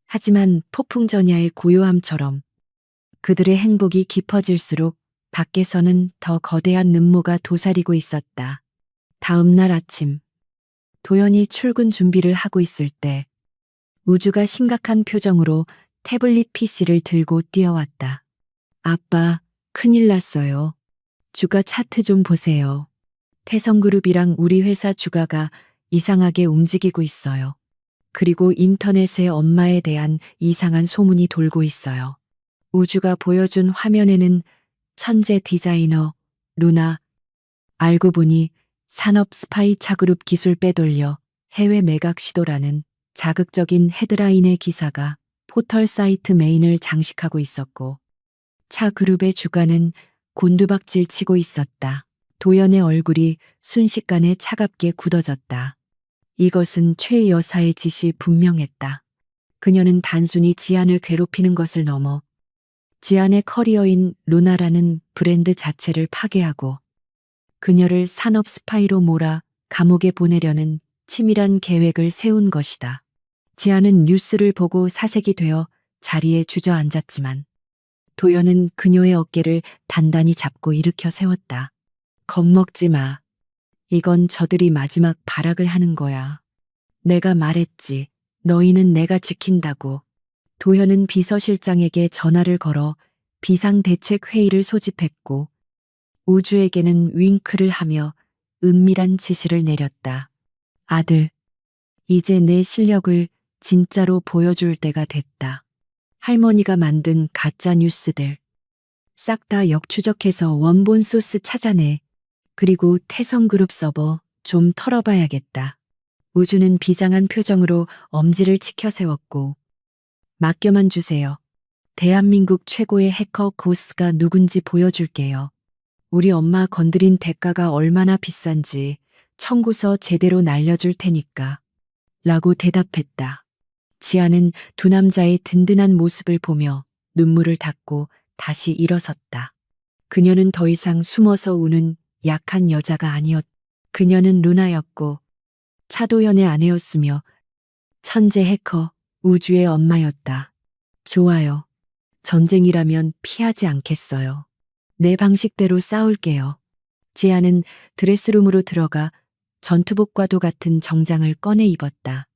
하지만 폭풍전야의 고요함처럼 그들의 행복이 깊어질수록 밖에서는 더 거대한 눈모가 도사리고 있었다. 다음 날 아침, 도연이 출근 준비를 하고 있을 때 우주가 심각한 표정으로 태블릿 PC를 들고 뛰어왔다. 아빠, 큰일 났어요. 주가 차트 좀 보세요. 태성그룹이랑 우리 회사 주가가 이상하게 움직이고 있어요. 그리고 인터넷에 엄마에 대한 이상한 소문이 돌고 있어요. 우주가 보여준 화면에는 천재 디자이너, 루나, 알고 보니 산업 스파이 차그룹 기술 빼돌려 해외 매각 시도라는 자극적인 헤드라인의 기사가 포털 사이트 메인을 장식하고 있었고 차 그룹의 주가는 곤두박질 치고 있었다. 도연의 얼굴이 순식간에 차갑게 굳어졌다. 이것은 최 여사의 짓이 분명했다. 그녀는 단순히 지안을 괴롭히는 것을 넘어 지안의 커리어인 루나라는 브랜드 자체를 파괴하고 그녀를 산업 스파이로 몰아 감옥에 보내려는 치밀한 계획을 세운 것이다. 지안은 뉴스를 보고 사색이 되어 자리에 주저앉았지만 도연은 그녀의 어깨를 단단히 잡고 일으켜 세웠다. 겁먹지 마. 이건 저들이 마지막 발악을 하는 거야. 내가 말했지. 너희는 내가 지킨다고. 도현은 비서실장에게 전화를 걸어 비상대책회의를 소집했고 우주에게는 윙크를 하며 은밀한 지시를 내렸다. 아들, 이제 내 실력을 진짜로 보여줄 때가 됐다. 할머니가 만든 가짜 뉴스들 싹 다 역추적해서 원본 소스 찾아내. 그리고 태성그룹 서버 좀 털어봐야겠다. 우주는 비장한 표정으로 엄지를 치켜 세웠고, 맡겨만 주세요. 대한민국 최고의 해커 고스가 누군지 보여줄게요. 우리 엄마 건드린 대가가 얼마나 비싼지 청구서 제대로 날려줄 테니까. 라고 대답했다. 지아는 두 남자의 든든한 모습을 보며 눈물을 닦고 다시 일어섰다. 그녀는 더 이상 숨어서 우는 약한 여자가 아니었다. 그녀는 루나였고 차도연의 아내였으며 천재 해커 우주의 엄마였다. 좋아요. 전쟁이라면 피하지 않겠어요. 내 방식대로 싸울게요. 지아는 드레스룸으로 들어가 전투복과도 같은 정장을 꺼내 입었다.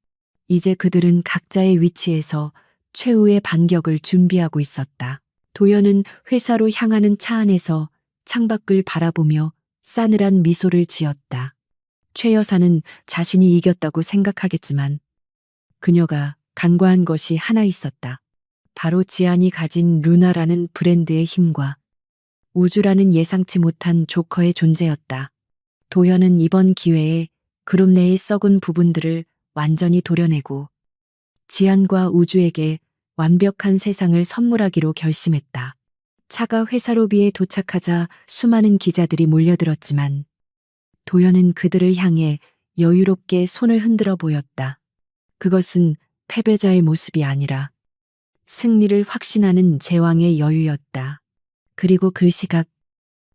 이제 그들은 각자의 위치에서 최후의 반격을 준비하고 있었다. 도연은 회사로 향하는 차 안에서 창밖을 바라보며 싸늘한 미소를 지었다. 최 여사는 자신이 이겼다고 생각하겠지만 그녀가 간과한 것이 하나 있었다. 바로 지안이 가진 루나라는 브랜드의 힘과 우주라는 예상치 못한 조커의 존재였다. 도연은 이번 기회에 그룹 내의 썩은 부분들을 완전히 도려내고 지안과 우주에게 완벽한 세상을 선물하기로 결심했다. 차가 회사 로비에 도착하자 수많은 기자들이 몰려들었지만 도연은 그들을 향해 여유롭게 손을 흔들어 보였다. 그것은 패배자의 모습이 아니라 승리를 확신하는 제왕의 여유였다. 그리고 그 시각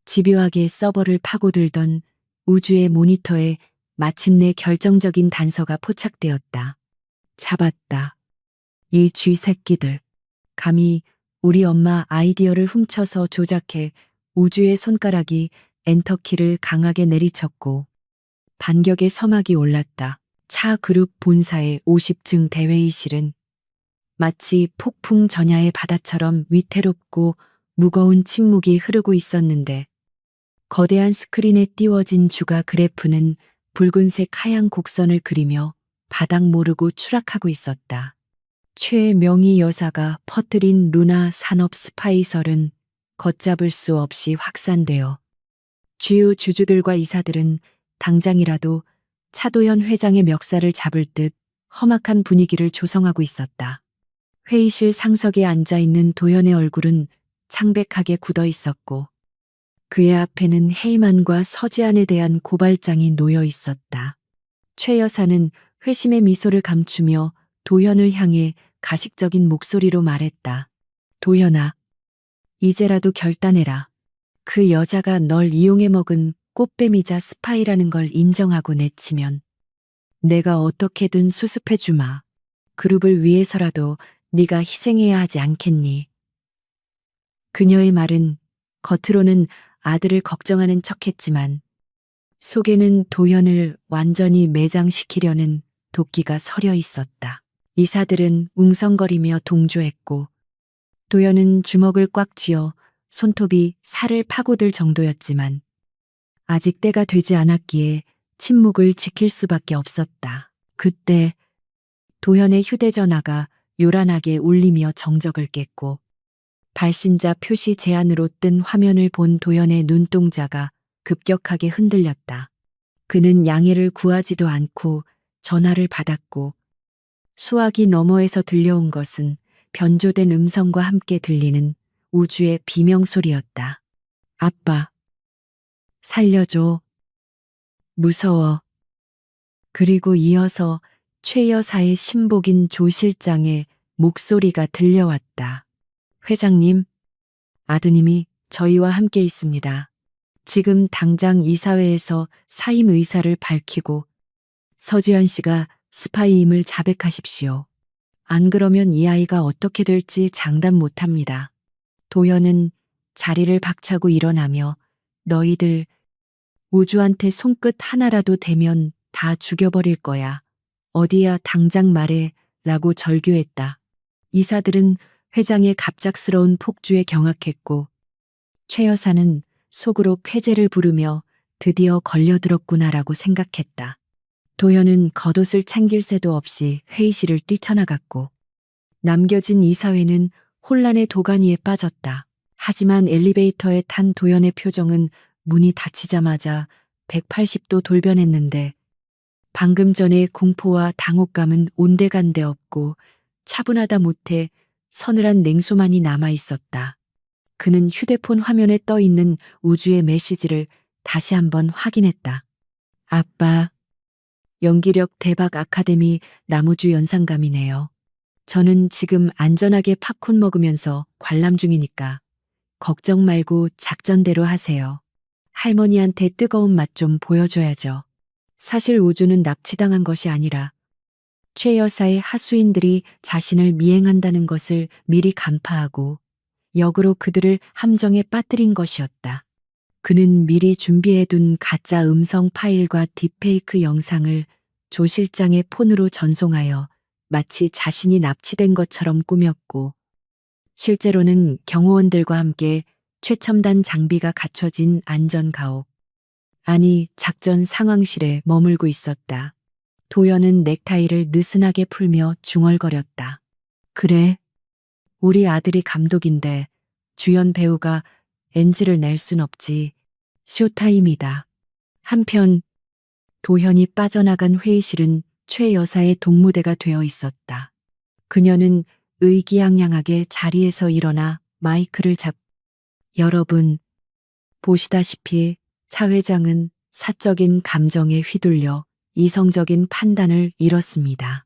집요하게 서버를 파고들던 우주의 모니터에 마침내 결정적인 단서가 포착되었다. 잡았다. 이 쥐새끼들. 감히 우리 엄마 아이디어를 훔쳐서 조작해. 우주의 손가락이 엔터키를 강하게 내리쳤고 반격의 서막이 올랐다. 차 그룹 본사의 50층 대회의실은 마치 폭풍 전야의 바다처럼 위태롭고 무거운 침묵이 흐르고 있었는데 거대한 스크린에 띄워진 주가 그래프는 붉은색 하얀 곡선을 그리며 바닥 모르고 추락하고 있었다. 최명희 여사가 퍼뜨린 루나 산업 스파이설은 걷잡을 수 없이 확산되어 주요 주주들과 이사들은 당장이라도 차도연 회장의 멱살을 잡을 듯 험악한 분위기를 조성하고 있었다. 회의실 상석에 앉아있는 도연의 얼굴은 창백하게 굳어 있었고 그의 앞에는 헤이만과 서지안에 대한 고발장이 놓여 있었다. 최 여사는 회심의 미소를 감추며 도연을 향해 가식적인 목소리로 말했다. 도연아, 이제라도 결단해라. 그 여자가 널 이용해 먹은 꽃뱀이자 스파이라는 걸 인정하고 내치면 내가 어떻게든 수습해 주마. 그룹을 위해서라도 네가 희생해야 하지 않겠니? 그녀의 말은 겉으로는 아들을 걱정하는 척했지만 속에는 도연을 완전히 매장시키려는 도끼가 서려 있었다. 이사들은 웅성거리며 동조했고 도연은 주먹을 꽉 쥐어 손톱이 살을 파고들 정도였지만 아직 때가 되지 않았기에 침묵을 지킬 수밖에 없었다. 그때 도연의 휴대전화가 요란하게 울리며 정적을 깼고 발신자 표시 제한으로 뜬 화면을 본 도연의 눈동자가 급격하게 흔들렸다. 그는 양해를 구하지도 않고 전화를 받았고 수화기 너머에서 들려온 것은 변조된 음성과 함께 들리는 우주의 비명소리였다. 아빠, 살려줘. 무서워. 그리고 이어서 최 여사의 신복인 조 실장의 목소리가 들려왔다. 회장님, 아드님이 저희와 함께 있습니다. 지금 당장 이사회에서 사임 의사를 밝히고 서지현 씨가 스파이임을 자백하십시오. 안 그러면 이 아이가 어떻게 될지 장담 못합니다. 도연은 자리를 박차고 일어나며 너희들 우주한테 손끝 하나라도 대면 다 죽여버릴 거야. 어디야 당장 말해 라고 절규했다. 이사들은 회장의 갑작스러운 폭주에 경악했고 최 여사는 속으로 쾌재를 부르며 드디어 걸려들었구나라고 생각했다. 도현은 겉옷을 챙길 새도 없이 회의실을 뛰쳐나갔고 남겨진 이사회는 혼란의 도가니에 빠졌다. 하지만 엘리베이터에 탄 도현의 표정은 문이 닫히자마자 180도 돌변했는데 방금 전의 공포와 당혹감은 온데간데 없고 차분하다 못해 서늘한 냉소만이 남아 있었다. 그는 휴대폰 화면에 떠 있는 우주의 메시지를 다시 한번 확인했다. 아빠, 연기력 대박 아카데미 나무주 연상감이네요. 저는 지금 안전하게 팝콘 먹으면서 관람 중이니까 걱정 말고 작전대로 하세요. 할머니한테 뜨거운 맛 좀 보여줘야죠. 사실 우주는 납치당한 것이 아니라 최 여사의 하수인들이 자신을 미행한다는 것을 미리 간파하고 역으로 그들을 함정에 빠뜨린 것이었다. 그는 미리 준비해둔 가짜 음성 파일과 딥페이크 영상을 조 실장의 폰으로 전송하여 마치 자신이 납치된 것처럼 꾸몄고 실제로는 경호원들과 함께 최첨단 장비가 갖춰진 안전가옥, 아니 작전 상황실에 머물고 있었다. 도연은 넥타이를 느슨하게 풀며 중얼거렸다. 그래, 우리 아들이 감독인데 주연 배우가 NG를 낼 순 없지. 쇼타임이다. 한편 도현이 빠져나간 회의실은 최 여사의 동무대가 되어 있었다. 그녀는 의기양양하게 자리에서 일어나 마이크를 여러분, 보시다시피 차 회장은 사적인 감정에 휘둘려 이성적인 판단을 잃었습니다.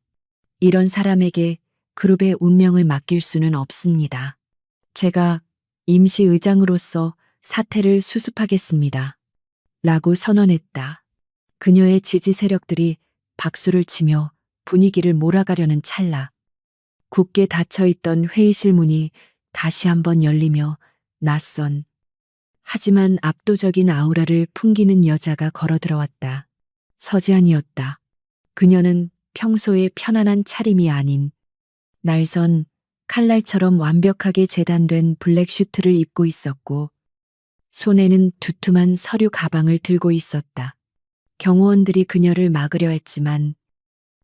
이런 사람에게 그룹의 운명을 맡길 수는 없습니다. 제가 임시 의장으로서 사태를 수습하겠습니다. 라고 선언했다. 그녀의 지지 세력들이 박수를 치며 분위기를 몰아가려는 찰나 굳게 닫혀있던 회의실 문이 다시 한번 열리며 낯선 하지만 압도적인 아우라를 풍기는 여자가 걸어 들어왔다. 서지안이었다. 그녀는 평소의 편안한 차림이 아닌 날선 칼날처럼 완벽하게 재단된 블랙 슈트를 입고 있었고 손에는 두툼한 서류 가방을 들고 있었다. 경호원들이 그녀를 막으려 했지만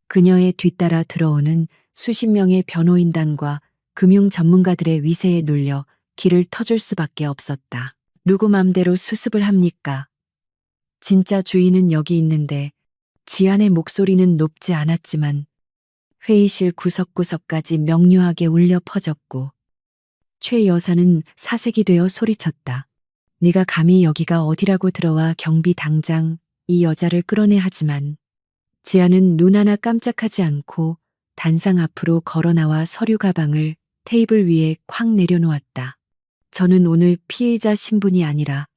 그녀의 뒤따라 들어오는 수십 명의 변호인단과 금융 전문가들의 위세에 눌려 길을 터줄 수밖에 없었다. 누구 맘대로 수습을 합니까? 진짜 주인은 여기 있는데 지안의 목소리는 높지 않았지만 회의실 구석구석까지 명료하게 울려 퍼졌고 최 여사는 사색이 되어 소리쳤다. 네가 감히 여기가 어디라고 들어와 경비 당장 이 여자를 끌어내 하지만 지안은 눈 하나 깜짝하지 않고 단상 앞으로 걸어 나와 서류 가방을 테이블 위에 쾅 내려놓았다. 저는 오늘 피해자 신분이 아니라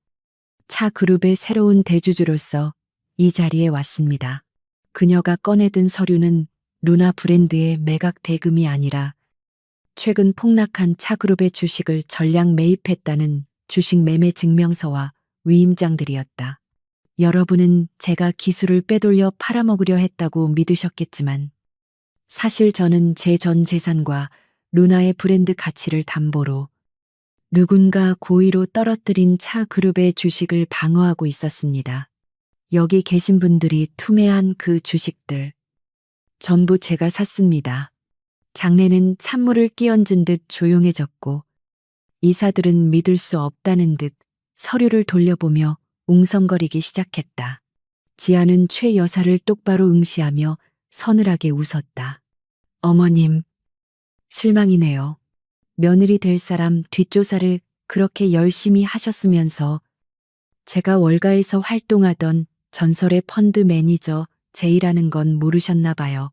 차 그룹의 새로운 대주주로서 이 자리에 왔습니다. 그녀가 꺼내든 서류는 루나 브랜드의 매각 대금이 아니라 최근 폭락한 차 그룹의 주식을 전량 매입했다는 주식 매매 증명서와 위임장들이었다. 여러분은 제가 기술을 빼돌려 팔아먹으려 했다고 믿으셨겠지만 사실 저는 제 전 재산과 루나의 브랜드 가치를 담보로 누군가 고의로 떨어뜨린 차 그룹의 주식을 방어하고 있었습니다. 여기 계신 분들이 투매한 그 주식들 전부 제가 샀습니다. 장내는 찬물을 끼얹은 듯 조용해졌고 이사들은 믿을 수 없다는 듯 서류를 돌려보며 웅성거리기 시작했다. 지아는 최 여사를 똑바로 응시하며 서늘하게 웃었다. 어머님, 실망이네요. 며느리 될 사람 뒷조사를 그렇게 열심히 하셨으면서 제가 월가에서 활동하던 전설의 펀드 매니저 제이라는 건 모르셨나 봐요.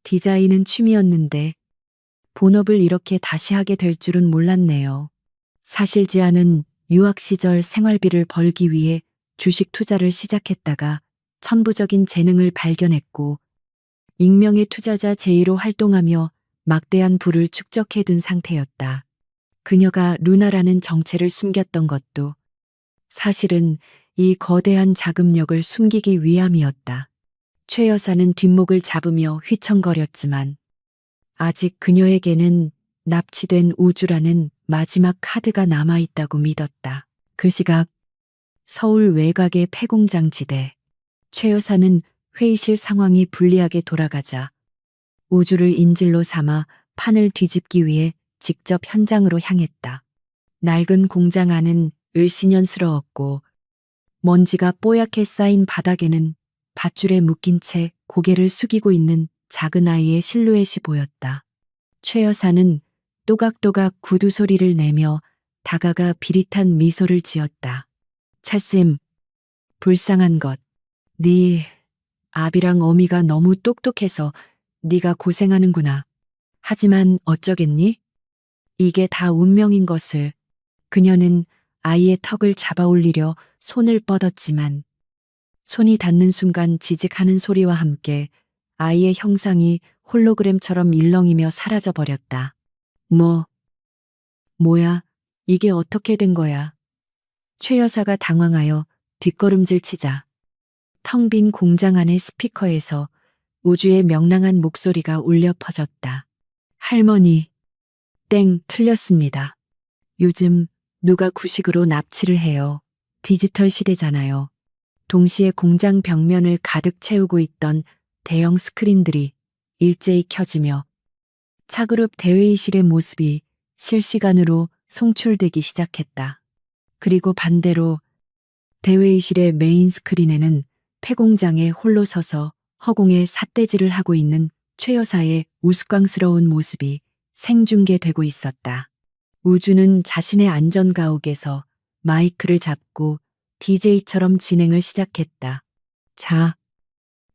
디자인은 취미였는데 본업을 이렇게 다시 하게 될 줄은 몰랐네요. 사실 지아는 유학 시절 생활비를 벌기 위해 주식 투자를 시작했다가 천부적인 재능을 발견했고 익명의 투자자 제이로 활동하며 막대한 부를 축적해둔 상태였다. 그녀가 루나라는 정체를 숨겼던 것도 사실은 이 거대한 자금력을 숨기기 위함이었다. 최 여사는 뒷목을 잡으며 휘청거렸지만 아직 그녀에게는 납치된 우주라는 마지막 카드가 남아있다고 믿었다. 그 시각 서울 외곽의 폐공장 지대. 최 여사는 회의실 상황이 불리하게 돌아가자 우주를 인질로 삼아 판을 뒤집기 위해 직접 현장으로 향했다. 낡은 공장 안은 을씨년스러웠고 먼지가 뽀얗게 쌓인 바닥에는 밧줄에 묶인 채 고개를 숙이고 있는 작은 아이의 실루엣이 보였다. 최 여사는 또각또각 구두 소리를 내며 다가가 비릿한 미소를 지었다. 찰쌤, 불쌍한 것. 네 아비랑 어미가 너무 똑똑해서 네가 고생하는구나. 하지만 어쩌겠니? 이게 다 운명인 것을. 그녀는 아이의 턱을 잡아 올리려 손을 뻗었지만 손이 닿는 순간 지직하는 소리와 함께 아이의 형상이 홀로그램처럼 일렁이며 사라져 버렸다. 뭐야, 이게 어떻게 된 거야? 최 여사가 당황하여 뒷걸음질 치자 텅 빈 공장 안의 스피커에서 우주의 명랑한 목소리가 울려 퍼졌다. 할머니, 땡, 틀렸습니다. 요즘 누가 구식으로 납치를 해요. 디지털 시대잖아요. 동시에 공장 벽면을 가득 채우고 있던 대형 스크린들이 일제히 켜지며 차그룹 대회의실의 모습이 실시간으로 송출되기 시작했다. 그리고 반대로 대회의실의 메인 스크린에는 폐공장에 홀로 서서 허공에 삿대질을 하고 있는 최 여사의 우스꽝스러운 모습이 생중계되고 있었다. 우주는 자신의 안전가옥에서 마이크를 잡고 DJ처럼 진행을 시작했다. 자,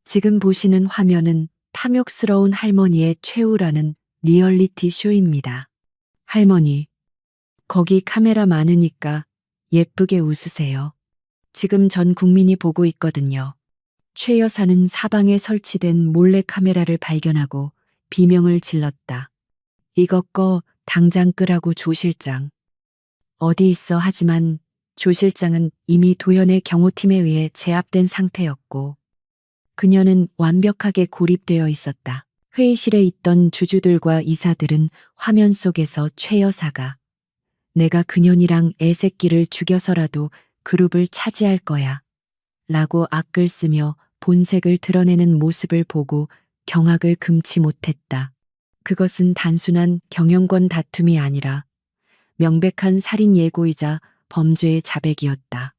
지금 보시는 화면은 탐욕스러운 할머니의 최후라는 리얼리티 쇼입니다. 할머니, 거기 카메라 많으니까 예쁘게 웃으세요. 지금 전 국민이 보고 있거든요. 최 여사는 사방에 설치된 몰래 카메라를 발견하고 비명을 질렀다. 이것 꺼 당장 끄라고 조 실장. 어디 있어 하지만 조 실장은 이미 도연의 경호팀에 의해 제압된 상태였고 그녀는 완벽하게 고립되어 있었다. 회의실에 있던 주주들과 이사들은 화면 속에서 최 여사가 내가 그년이랑 애새끼를 죽여서라도 그룹을 차지할 거야 라고 악글 쓰며 본색을 드러내는 모습을 보고 경악을 금치 못했다. 그것은 단순한 경영권 다툼이 아니라 명백한 살인 예고이자 범죄의 자백이었다.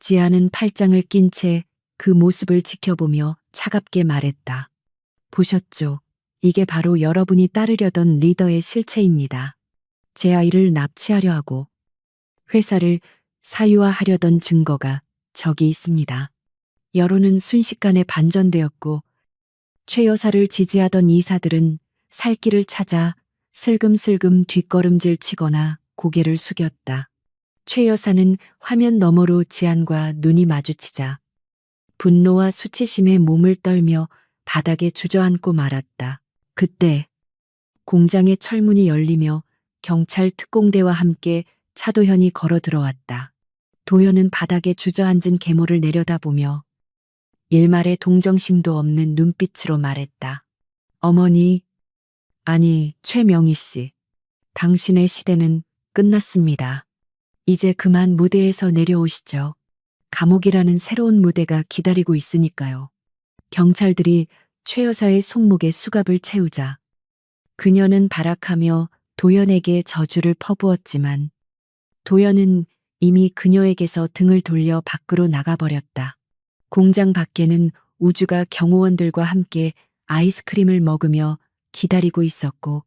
지아는 팔짱을 낀 채 그 모습을 지켜보며 차갑게 말했다. 보셨죠? 이게 바로 여러분이 따르려던 리더의 실체입니다. 제 아이를 납치하려 하고 회사를 사유화하려던 증거가 저기 있습니다. 여론은 순식간에 반전되었고 최 여사를 지지하던 이사들은 살 길을 찾아 슬금슬금 뒷걸음질 치거나 고개를 숙였다. 최 여사는 화면 너머로 지안과 눈이 마주치자 분노와 수치심에 몸을 떨며 바닥에 주저앉고 말았다. 그때 공장의 철문이 열리며 경찰 특공대와 함께 차도현이 걸어 들어왔다. 도현은 바닥에 주저앉은 계모를 내려다보며 일말의 동정심도 없는 눈빛으로 말했다. 어머니, 아니 최명희 씨, 당신의 시대는 끝났습니다. 이제 그만 무대에서 내려오시죠. 감옥이라는 새로운 무대가 기다리고 있으니까요. 경찰들이 최 여사의 손목에 수갑을 채우자 그녀는 발악하며 도연에게 저주를 퍼부었지만 도연은 이미 그녀에게서 등을 돌려 밖으로 나가버렸다. 공장 밖에는 우주가 경호원들과 함께 아이스크림을 먹으며 기다리고 있었고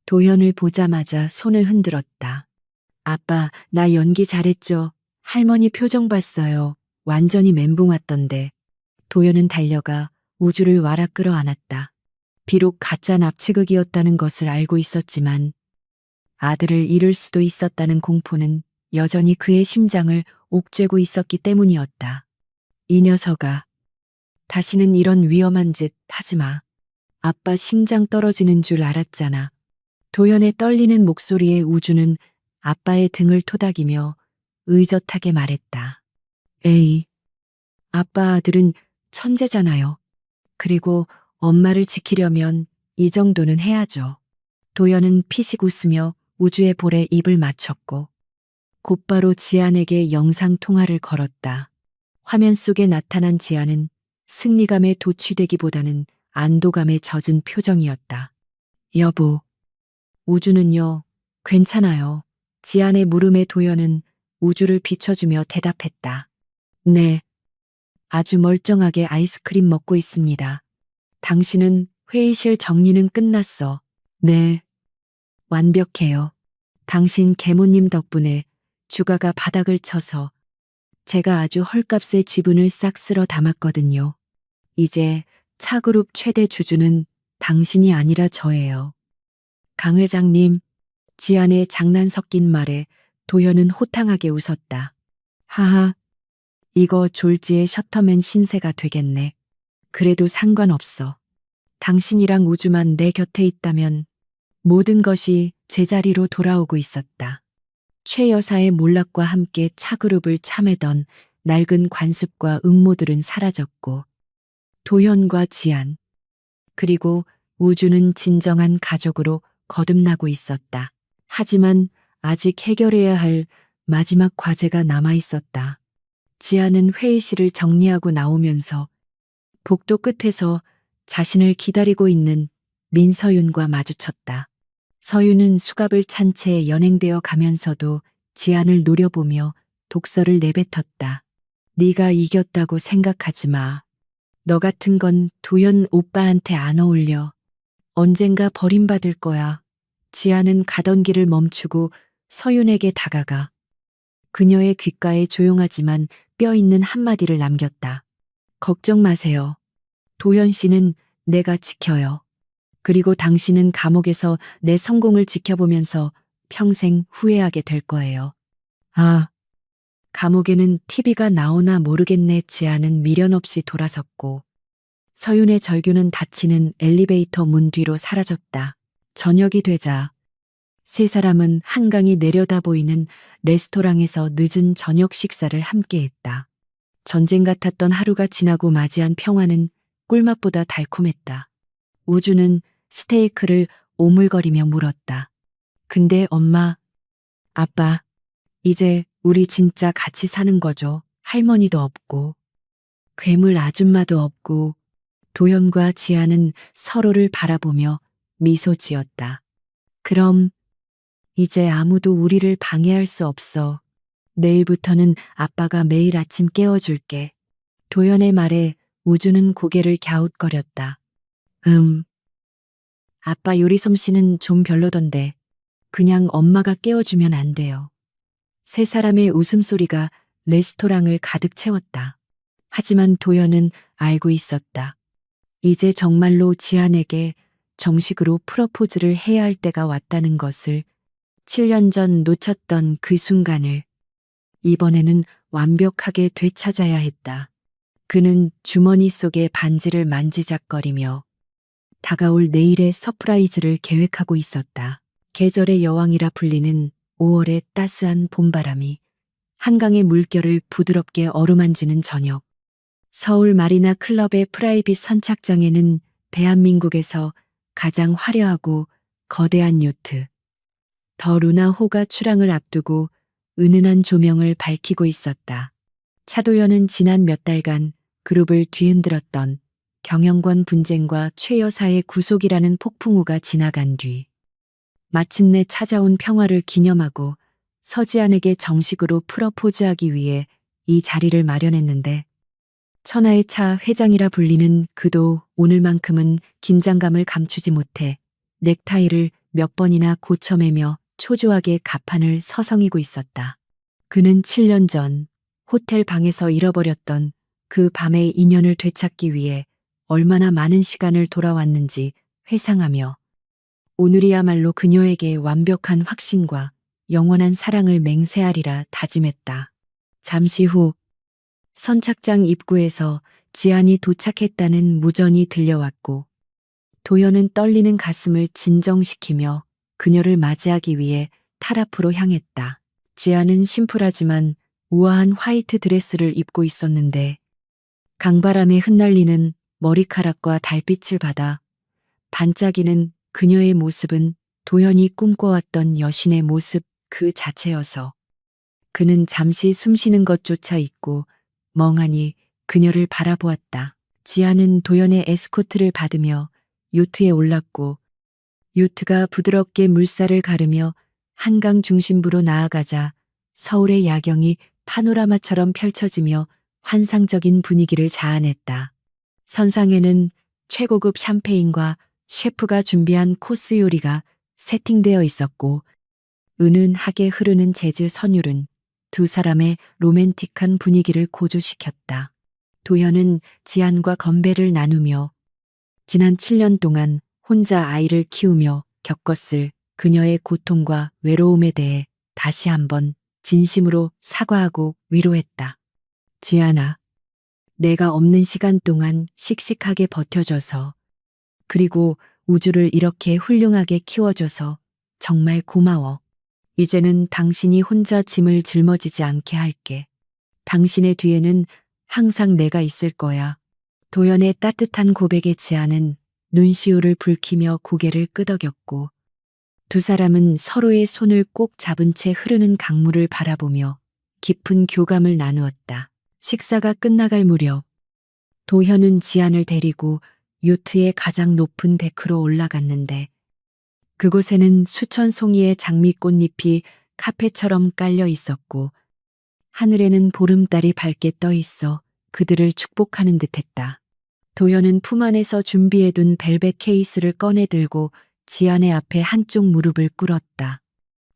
도연을 보자마자 손을 흔들었다. 아빠, 나 연기 잘했죠? 할머니 표정 봤어요. 완전히 멘붕 왔던데. 도연은 달려가 우주를 와라 끌어안았다. 비록 가짜 납치극이었다는 것을 알고 있었지만 아들을 잃을 수도 있었다는 공포는 여전히 그의 심장을 옥죄고 있었기 때문이었다. 이 녀석아, 다시는 이런 위험한 짓 하지 마. 아빠 심장 떨어지는 줄 알았잖아. 도연의 떨리는 목소리에 우주는 아빠의 등을 토닥이며 의젓하게 말했다. 에이, 아빠 아들은 천재잖아요. 그리고 엄마를 지키려면 이 정도는 해야죠. 도연은 피식 웃으며 우주의 볼에 입을 맞췄고 곧바로 지안에게 영상통화를 걸었다. 화면 속에 나타난 지안은 승리감에 도취되기보다는 안도감에 젖은 표정이었다. 여보, 우주는요, 괜찮아요. 지안의 물음에 도연은 우주를 비춰주며 대답했다. 네, 아주 멀쩡하게 아이스크림 먹고 있습니다. 당신은 회의실 정리는 끝났어. 네, 완벽해요. 당신 계모님 덕분에 주가가 바닥을 쳐서 제가 아주 헐값에 지분을 싹 쓸어 담았거든요. 이제 차그룹 최대 주주는 당신이 아니라 저예요. 강 회장님, 지안의 장난 섞인 말에 도연은 호탕하게 웃었다. 하하, 이거 졸지의 셔터맨 신세가 되겠네. 그래도 상관없어. 당신이랑 우주만 내 곁에 있다면 모든 것이 제자리로 돌아오고 있었다. 최 여사의 몰락과 함께 차그룹을 참애던 낡은 관습과 음모들은 사라졌고 도현과 지안 그리고 우주는 진정한 가족으로 거듭나고 있었다. 하지만 아직 해결해야 할 마지막 과제가 남아 있었다. 지안은 회의실을 정리하고 나오면서 복도 끝에서 자신을 기다리고 있는 민서윤과 마주쳤다. 서윤은 수갑을 찬 채 연행되어 가면서도 지안을 노려보며 독서를 내뱉었다. 네가 이겼다고 생각하지 마. 너 같은 건 도연 오빠한테 안 어울려. 언젠가 버림받을 거야. 지안은 가던 길을 멈추고 서윤에게 다가가 그녀의 귓가에 조용하지만 뼈 있는 한마디를 남겼다. 걱정 마세요. 도연 씨는 내가 지켜요. 그리고 당신은 감옥에서 내 성공을 지켜보면서 평생 후회하게 될 거예요. 아, 감옥에는 TV가 나오나 모르겠네. 지안은 미련 없이 돌아섰고 서윤의 절규는 닫히는 엘리베이터 문 뒤로 사라졌다. 저녁이 되자 세 사람은 한강이 내려다 보이는 레스토랑에서 늦은 저녁 식사를 함께 했다. 전쟁 같았던 하루가 지나고 맞이한 평화는 꿀맛보다 달콤했다. 우주는 스테이크를 오물거리며 물었다. 근데 엄마, 아빠, 이제 우리 진짜 같이 사는 거죠. 할머니도 없고, 괴물 아줌마도 없고, 도연과 지아는 서로를 바라보며 미소 지었다. 그럼 이제 아무도 우리를 방해할 수 없어. 내일부터는 아빠가 매일 아침 깨워줄게. 도연의 말에 우주는 고개를 갸웃거렸다. 아빠 요리 솜씨는 좀 별로던데 그냥 엄마가 깨워주면 안 돼요. 세 사람의 웃음소리가 레스토랑을 가득 채웠다. 하지만 도연은 알고 있었다. 이제 정말로 지안에게 정식으로 프러포즈를 해야 할 때가 왔다는 것을 7년 전 놓쳤던 그 순간을 이번에는 완벽하게 되찾아야 했다. 그는 주머니 속의 반지를 만지작거리며 다가올 내일의 서프라이즈를 계획하고 있었다. 계절의 여왕이라 불리는 5월의 따스한 봄바람이 한강의 물결을 부드럽게 어루만지는 저녁. 서울 마리나 클럽의 프라이빗 선착장에는 대한민국에서 가장 화려하고 거대한 요트 더 루나호가 출항을 앞두고 은은한 조명을 밝히고 있었다. 차도연은 지난 몇 달간 그룹을 뒤흔들었던 경영권 분쟁과 최 여사의 구속이라는 폭풍우가 지나간 뒤 마침내 찾아온 평화를 기념하고 서지안에게 정식으로 프러포즈하기 위해 이 자리를 마련했는데 천하의 차 회장이라 불리는 그도 오늘만큼은 긴장감을 감추지 못해 넥타이를 몇 번이나 고쳐매며 초조하게 가판을 서성이고 있었다. 그는 7년 전 호텔 방에서 잃어버렸던 그 밤의 인연을 되찾기 위해 얼마나 많은 시간을 돌아왔는지 회상하며 오늘이야말로 그녀에게 완벽한 확신과 영원한 사랑을 맹세하리라 다짐했다. 잠시 후 선착장 입구에서 지안이 도착했다는 무전이 들려왔고 도연은 떨리는 가슴을 진정시키며 그녀를 맞이하기 위해 탈 앞으로 향했다. 지안은 심플하지만 우아한 화이트 드레스를 입고 있었는데 강바람에 흩날리는 머리카락과 달빛을 받아 반짝이는 그녀의 모습은 도연이 꿈꿔왔던 여신의 모습 그 자체여서 그는 잠시 숨쉬는 것조차 잊고 멍하니 그녀를 바라보았다. 지아는 도연의 에스코트를 받으며 요트에 올랐고 요트가 부드럽게 물살을 가르며 한강 중심부로 나아가자 서울의 야경이 파노라마처럼 펼쳐지며 환상적인 분위기를 자아냈다. 선상에는 최고급 샴페인과 셰프가 준비한 코스 요리가 세팅되어 있었고 은은하게 흐르는 재즈 선율은 두 사람의 로맨틱한 분위기를 고조시켰다. 도현은 지안과 건배를 나누며 지난 7년 동안 혼자 아이를 키우며 겪었을 그녀의 고통과 외로움에 대해 다시 한번 진심으로 사과하고 위로했다. 지안아, 내가 없는 시간 동안 씩씩하게 버텨줘서, 그리고 우주를 이렇게 훌륭하게 키워줘서 정말 고마워. 이제는 당신이 혼자 짐을 짊어지지 않게 할게. 당신의 뒤에는 항상 내가 있을 거야. 도연의 따뜻한 고백에 지아는 눈시울을 붉히며 고개를 끄덕였고 두 사람은 서로의 손을 꼭 잡은 채 흐르는 강물을 바라보며 깊은 교감을 나누었다. 식사가 끝나갈 무렵 도현은 지안을 데리고 요트의 가장 높은 데크로 올라갔는데 그곳에는 수천 송이의 장미꽃잎이 카페처럼 깔려 있었고 하늘에는 보름달이 밝게 떠 있어 그들을 축복하는 듯했다. 도현은 품 안에서 준비해둔 벨벳 케이스를 꺼내 들고 지안의 앞에 한쪽 무릎을 꿇었다.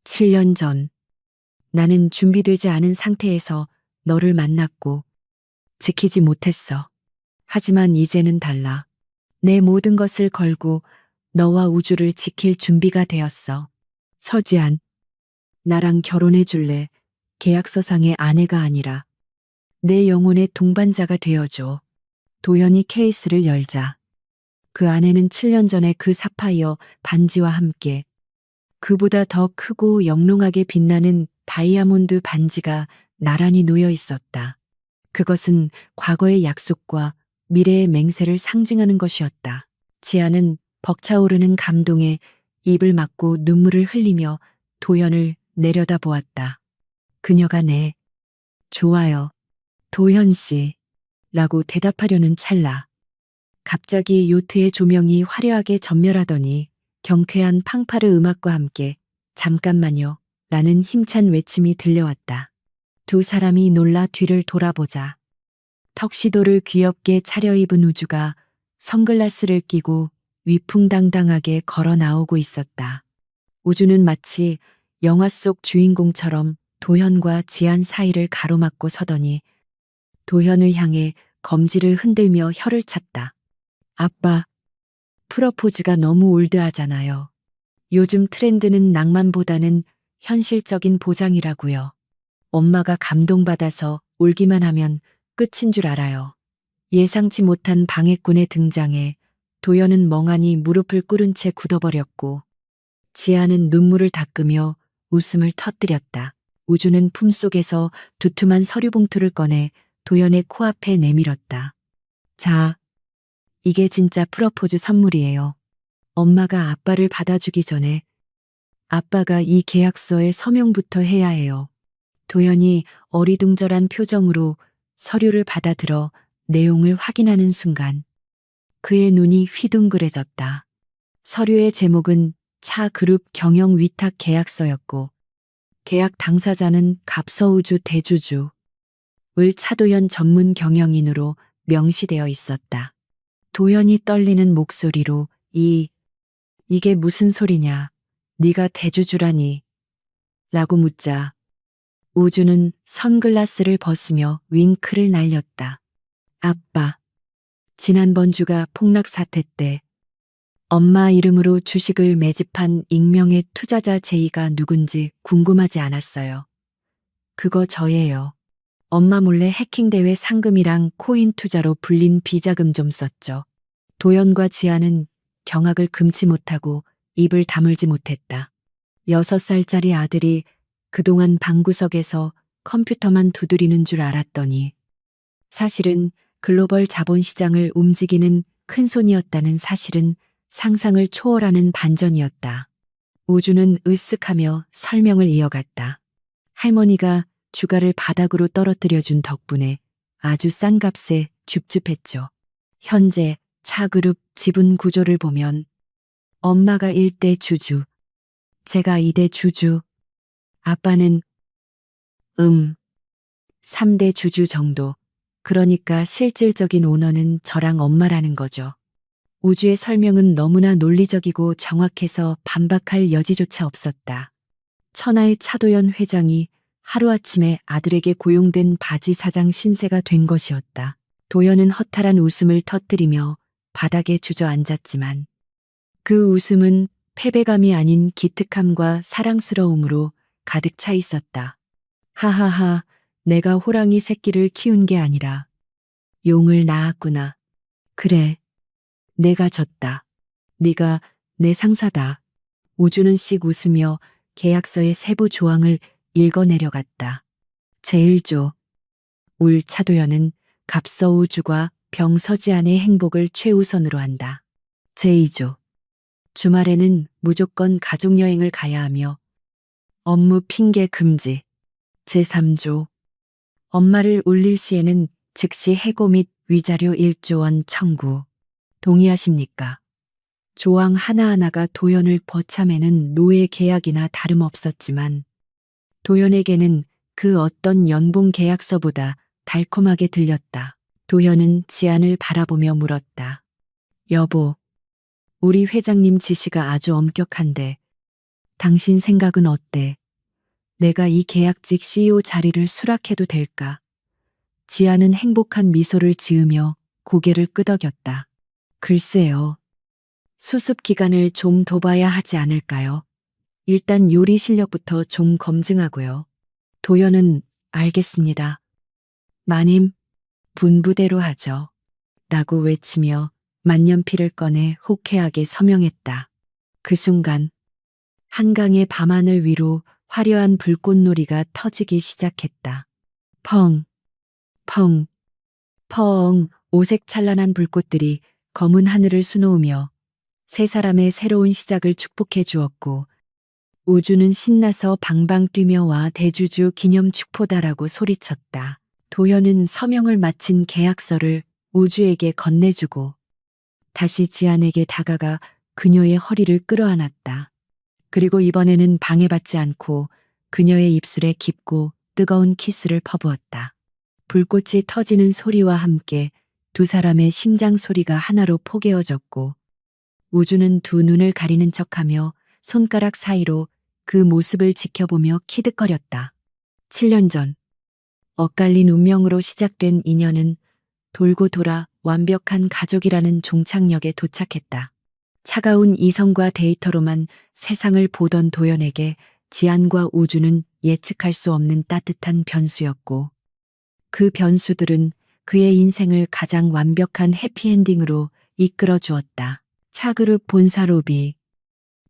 7년 전 나는 준비되지 않은 상태에서 너를 만났고 지키지 못했어. 하지만 이제는 달라. 내 모든 것을 걸고 너와 우주를 지킬 준비가 되었어. 서지안, 나랑 결혼해 줄래? 계약서상의 아내가 아니라 내 영혼의 동반자가 되어줘. 도연이 케이스를 열자 그 안에는 7년 전의 그 사파이어 반지와 함께 그보다 더 크고 영롱하게 빛나는 다이아몬드 반지가 나란히 놓여 있었다. 그것은 과거의 약속과 미래의 맹세를 상징하는 것이었다. 지아는 벅차오르는 감동에 입을 막고 눈물을 흘리며 도연을 내려다보았다. 그녀가 좋아요. 도현 씨. 라고 대답하려는 찰나. 갑자기 요트의 조명이 화려하게 전멸하더니 경쾌한 팡파르 음악과 함께 잠깐만요. 라는 힘찬 외침이 들려왔다. 두 사람이 놀라 뒤를 돌아보자 턱시도를 귀엽게 차려입은 우주가 선글라스를 끼고 위풍당당하게 걸어 나오고 있었다. 우주는 마치 영화 속 주인공처럼 도현과 지안 사이를 가로막고 서더니 도현을 향해 검지를 흔들며 혀를 찼다. 아빠, 프러포즈가 너무 올드하잖아요. 요즘 트렌드는 낭만보다는 현실적인 보장이라고요. 엄마가 감동받아서 울기만 하면 끝인 줄 알아요. 예상치 못한 방해꾼의 등장에 도연은 멍하니 무릎을 꿇은 채 굳어버렸고 지아는 눈물을 닦으며 웃음을 터뜨렸다. 우주는 품속에서 두툼한 서류 봉투를 꺼내 도연의 코앞에 내밀었다. 자, 이게 진짜 프러포즈 선물이에요. 엄마가 아빠를 받아주기 전에 아빠가 이 계약서에 서명부터 해야 해요. 도연이 어리둥절한 표정으로 서류를 받아들어 내용을 확인하는 순간 그의 눈이 휘둥그레졌다. 서류의 제목은 차그룹 경영 위탁 계약서였고 계약 당사자는 갑서우주 대주주 을 차도연 전문 경영인으로 명시되어 있었다. 도연이 떨리는 목소리로 이게 무슨 소리냐? 네가 대주주라니? 라고 묻자 우주는 선글라스를 벗으며 윙크를 날렸다. 아빠, 지난번 주가 폭락 사태 때 엄마 이름으로 주식을 매집한 익명의 투자자 제이가 누군지 궁금하지 않았어요. 그거 저예요. 엄마 몰래 해킹대회 상금이랑 코인 투자로 불린 비자금 좀 썼죠. 도연과 지아는 경악을 금치 못하고 입을 다물지 못했다. 6살짜리 아들이 그동안 방구석에서 컴퓨터만 두드리는 줄 알았더니 사실은 글로벌 자본시장을 움직이는 큰손이었다는 사실은 상상을 초월하는 반전이었다. 우주는 으쓱하며 설명을 이어갔다. 할머니가 주가를 바닥으로 떨어뜨려준 덕분에 아주 싼 값에 줍줍했죠. 현재 차그룹 지분 구조를 보면 엄마가 1대 주주, 제가 2대 주주, 아빠는 3대 주주 정도. 그러니까 실질적인 오너는 저랑 엄마라는 거죠. 우주의 설명은 너무나 논리적이고 정확해서 반박할 여지조차 없었다. 천하의 차도연 회장이 하루아침에 아들에게 고용된 바지 사장 신세가 된 것이었다. 도연은 허탈한 웃음을 터뜨리며 바닥에 주저앉았지만 그 웃음은 패배감이 아닌 기특함과 사랑스러움으로 가득 차 있었다. 하하하, 내가 호랑이 새끼를 키운 게 아니라 용을 낳았구나. 그래, 내가 졌다. 네가 내 상사다. 우주는 씩 웃으며 계약서의 세부 조항을 읽어내려갔다. 제1조. 울 차도연은 갑서 우주과 병서지안의 행복을 최우선으로 한다. 제2조. 주말에는 무조건 가족여행을 가야 하며 업무 핑계 금지. 제3조. 엄마를 울릴 시에는 즉시 해고 및 위자료 1조 원 청구. 동의하십니까? 조항 하나하나가 도연을 버참에는 노예 계약이나 다름없었지만 도연에게는 그 어떤 연봉 계약서보다 달콤하게 들렸다. 도연은 지안을 바라보며 물었다. 여보, 우리 회장님 지시가 아주 엄격한데 당신 생각은 어때? 내가 이 계약직 CEO 자리를 수락해도 될까? 지아는 행복한 미소를 지으며 고개를 끄덕였다. 글쎄요. 수습 기간을 좀 더 봐야 하지 않을까요? 일단 요리 실력부터 좀 검증하고요. 도연은 알겠습니다. 마님, 분부대로 하죠. 라고 외치며 만년필을 꺼내 호쾌하게 서명했다. 그 순간 한강의 밤하늘 위로 화려한 불꽃놀이가 터지기 시작했다. 펑, 펑, 펑, 오색 찬란한 불꽃들이 검은 하늘을 수놓으며 세 사람의 새로운 시작을 축복해 주었고 우주는 신나서 방방 뛰며 와 대주주 기념 축포다라고 소리쳤다. 도연은 서명을 마친 계약서를 우주에게 건네주고 다시 지안에게 다가가 그녀의 허리를 끌어안았다. 그리고 이번에는 방해받지 않고 그녀의 입술에 깊고 뜨거운 키스를 퍼부었다. 불꽃이 터지는 소리와 함께 두 사람의 심장 소리가 하나로 포개어졌고 우주는 두 눈을 가리는 척하며 손가락 사이로 그 모습을 지켜보며 키득거렸다. 7년 전 엇갈린 운명으로 시작된 인연은 돌고 돌아 완벽한 가족이라는 종착역에 도착했다. 차가운 이성과 데이터로만 세상을 보던 도연에게 지안과 우주는 예측할 수 없는 따뜻한 변수였고 그 변수들은 그의 인생을 가장 완벽한 해피엔딩으로 이끌어 주었다. 차그룹 본사 로비.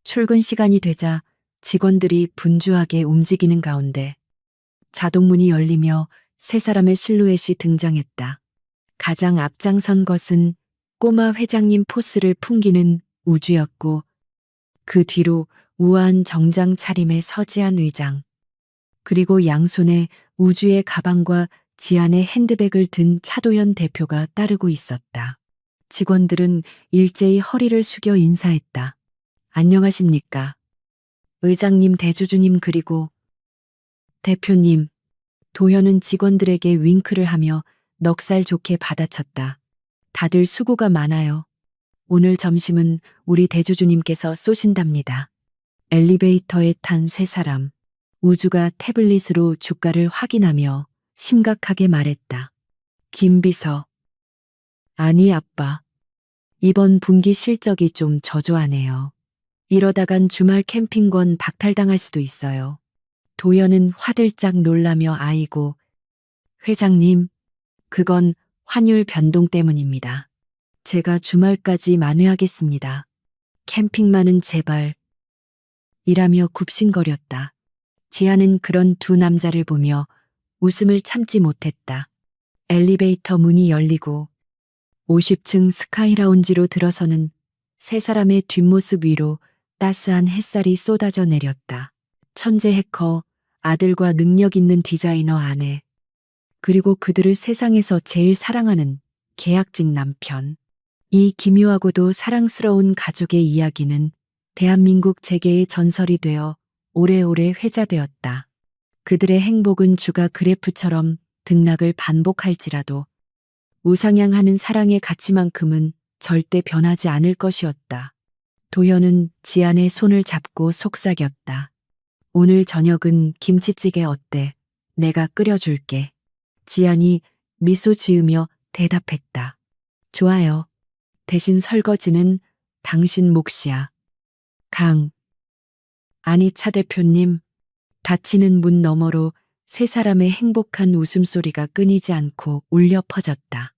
출근 시간이 되자 직원들이 분주하게 움직이는 가운데 자동문이 열리며 세 사람의 실루엣이 등장했다. 가장 앞장선 것은 꼬마 회장님 포스를 풍기는 우주였고 그 뒤로 우아한 정장 차림의 서지한 의장 그리고 양손에 우주의 가방과 지안의 핸드백을 든 차도연 대표가 따르고 있었다. 직원들은 일제히 허리를 숙여 인사했다. 안녕하십니까. 의장님, 대주주님 그리고 대표님. 도연은 직원들에게 윙크를 하며 넉살 좋게 받아쳤다. 다들 수고가 많아요. 오늘 점심은 우리 대주주님께서 쏘신답니다. 엘리베이터에 탄 세 사람. 우주가 태블릿으로 주가를 확인하며 심각하게 말했다. 김 비서. 아니 아빠. 이번 분기 실적이 좀 저조하네요. 이러다간 주말 캠핑권 박탈당할 수도 있어요. 도연은 화들짝 놀라며 아이고. 회장님, 그건 환율 변동 때문입니다. 제가 주말까지 만회하겠습니다. 캠핑만은 제발. 이라며 굽신거렸다. 지아는 그런 두 남자를 보며 웃음을 참지 못했다. 엘리베이터 문이 열리고 50층 스카이라운지로 들어서는 세 사람의 뒷모습 위로 따스한 햇살이 쏟아져 내렸다. 천재 해커 아들과 능력 있는 디자이너 아내, 그리고 그들을 세상에서 제일 사랑하는 계약직 남편. 이 기묘하고도 사랑스러운 가족의 이야기는 대한민국 재계의 전설이 되어 오래오래 회자되었다. 그들의 행복은 주가 그래프처럼 등락을 반복할지라도 우상향하는 사랑의 가치만큼은 절대 변하지 않을 것이었다. 도현은 지안의 손을 잡고 속삭였다. 오늘 저녁은 김치찌개 어때? 내가 끓여줄게. 지안이 미소 지으며 대답했다. 좋아요. 대신 설거지는 당신 몫이야. 아니 차 대표님. 닫히는 문 너머로 세 사람의 행복한 웃음소리가 끊이지 않고 울려 퍼졌다.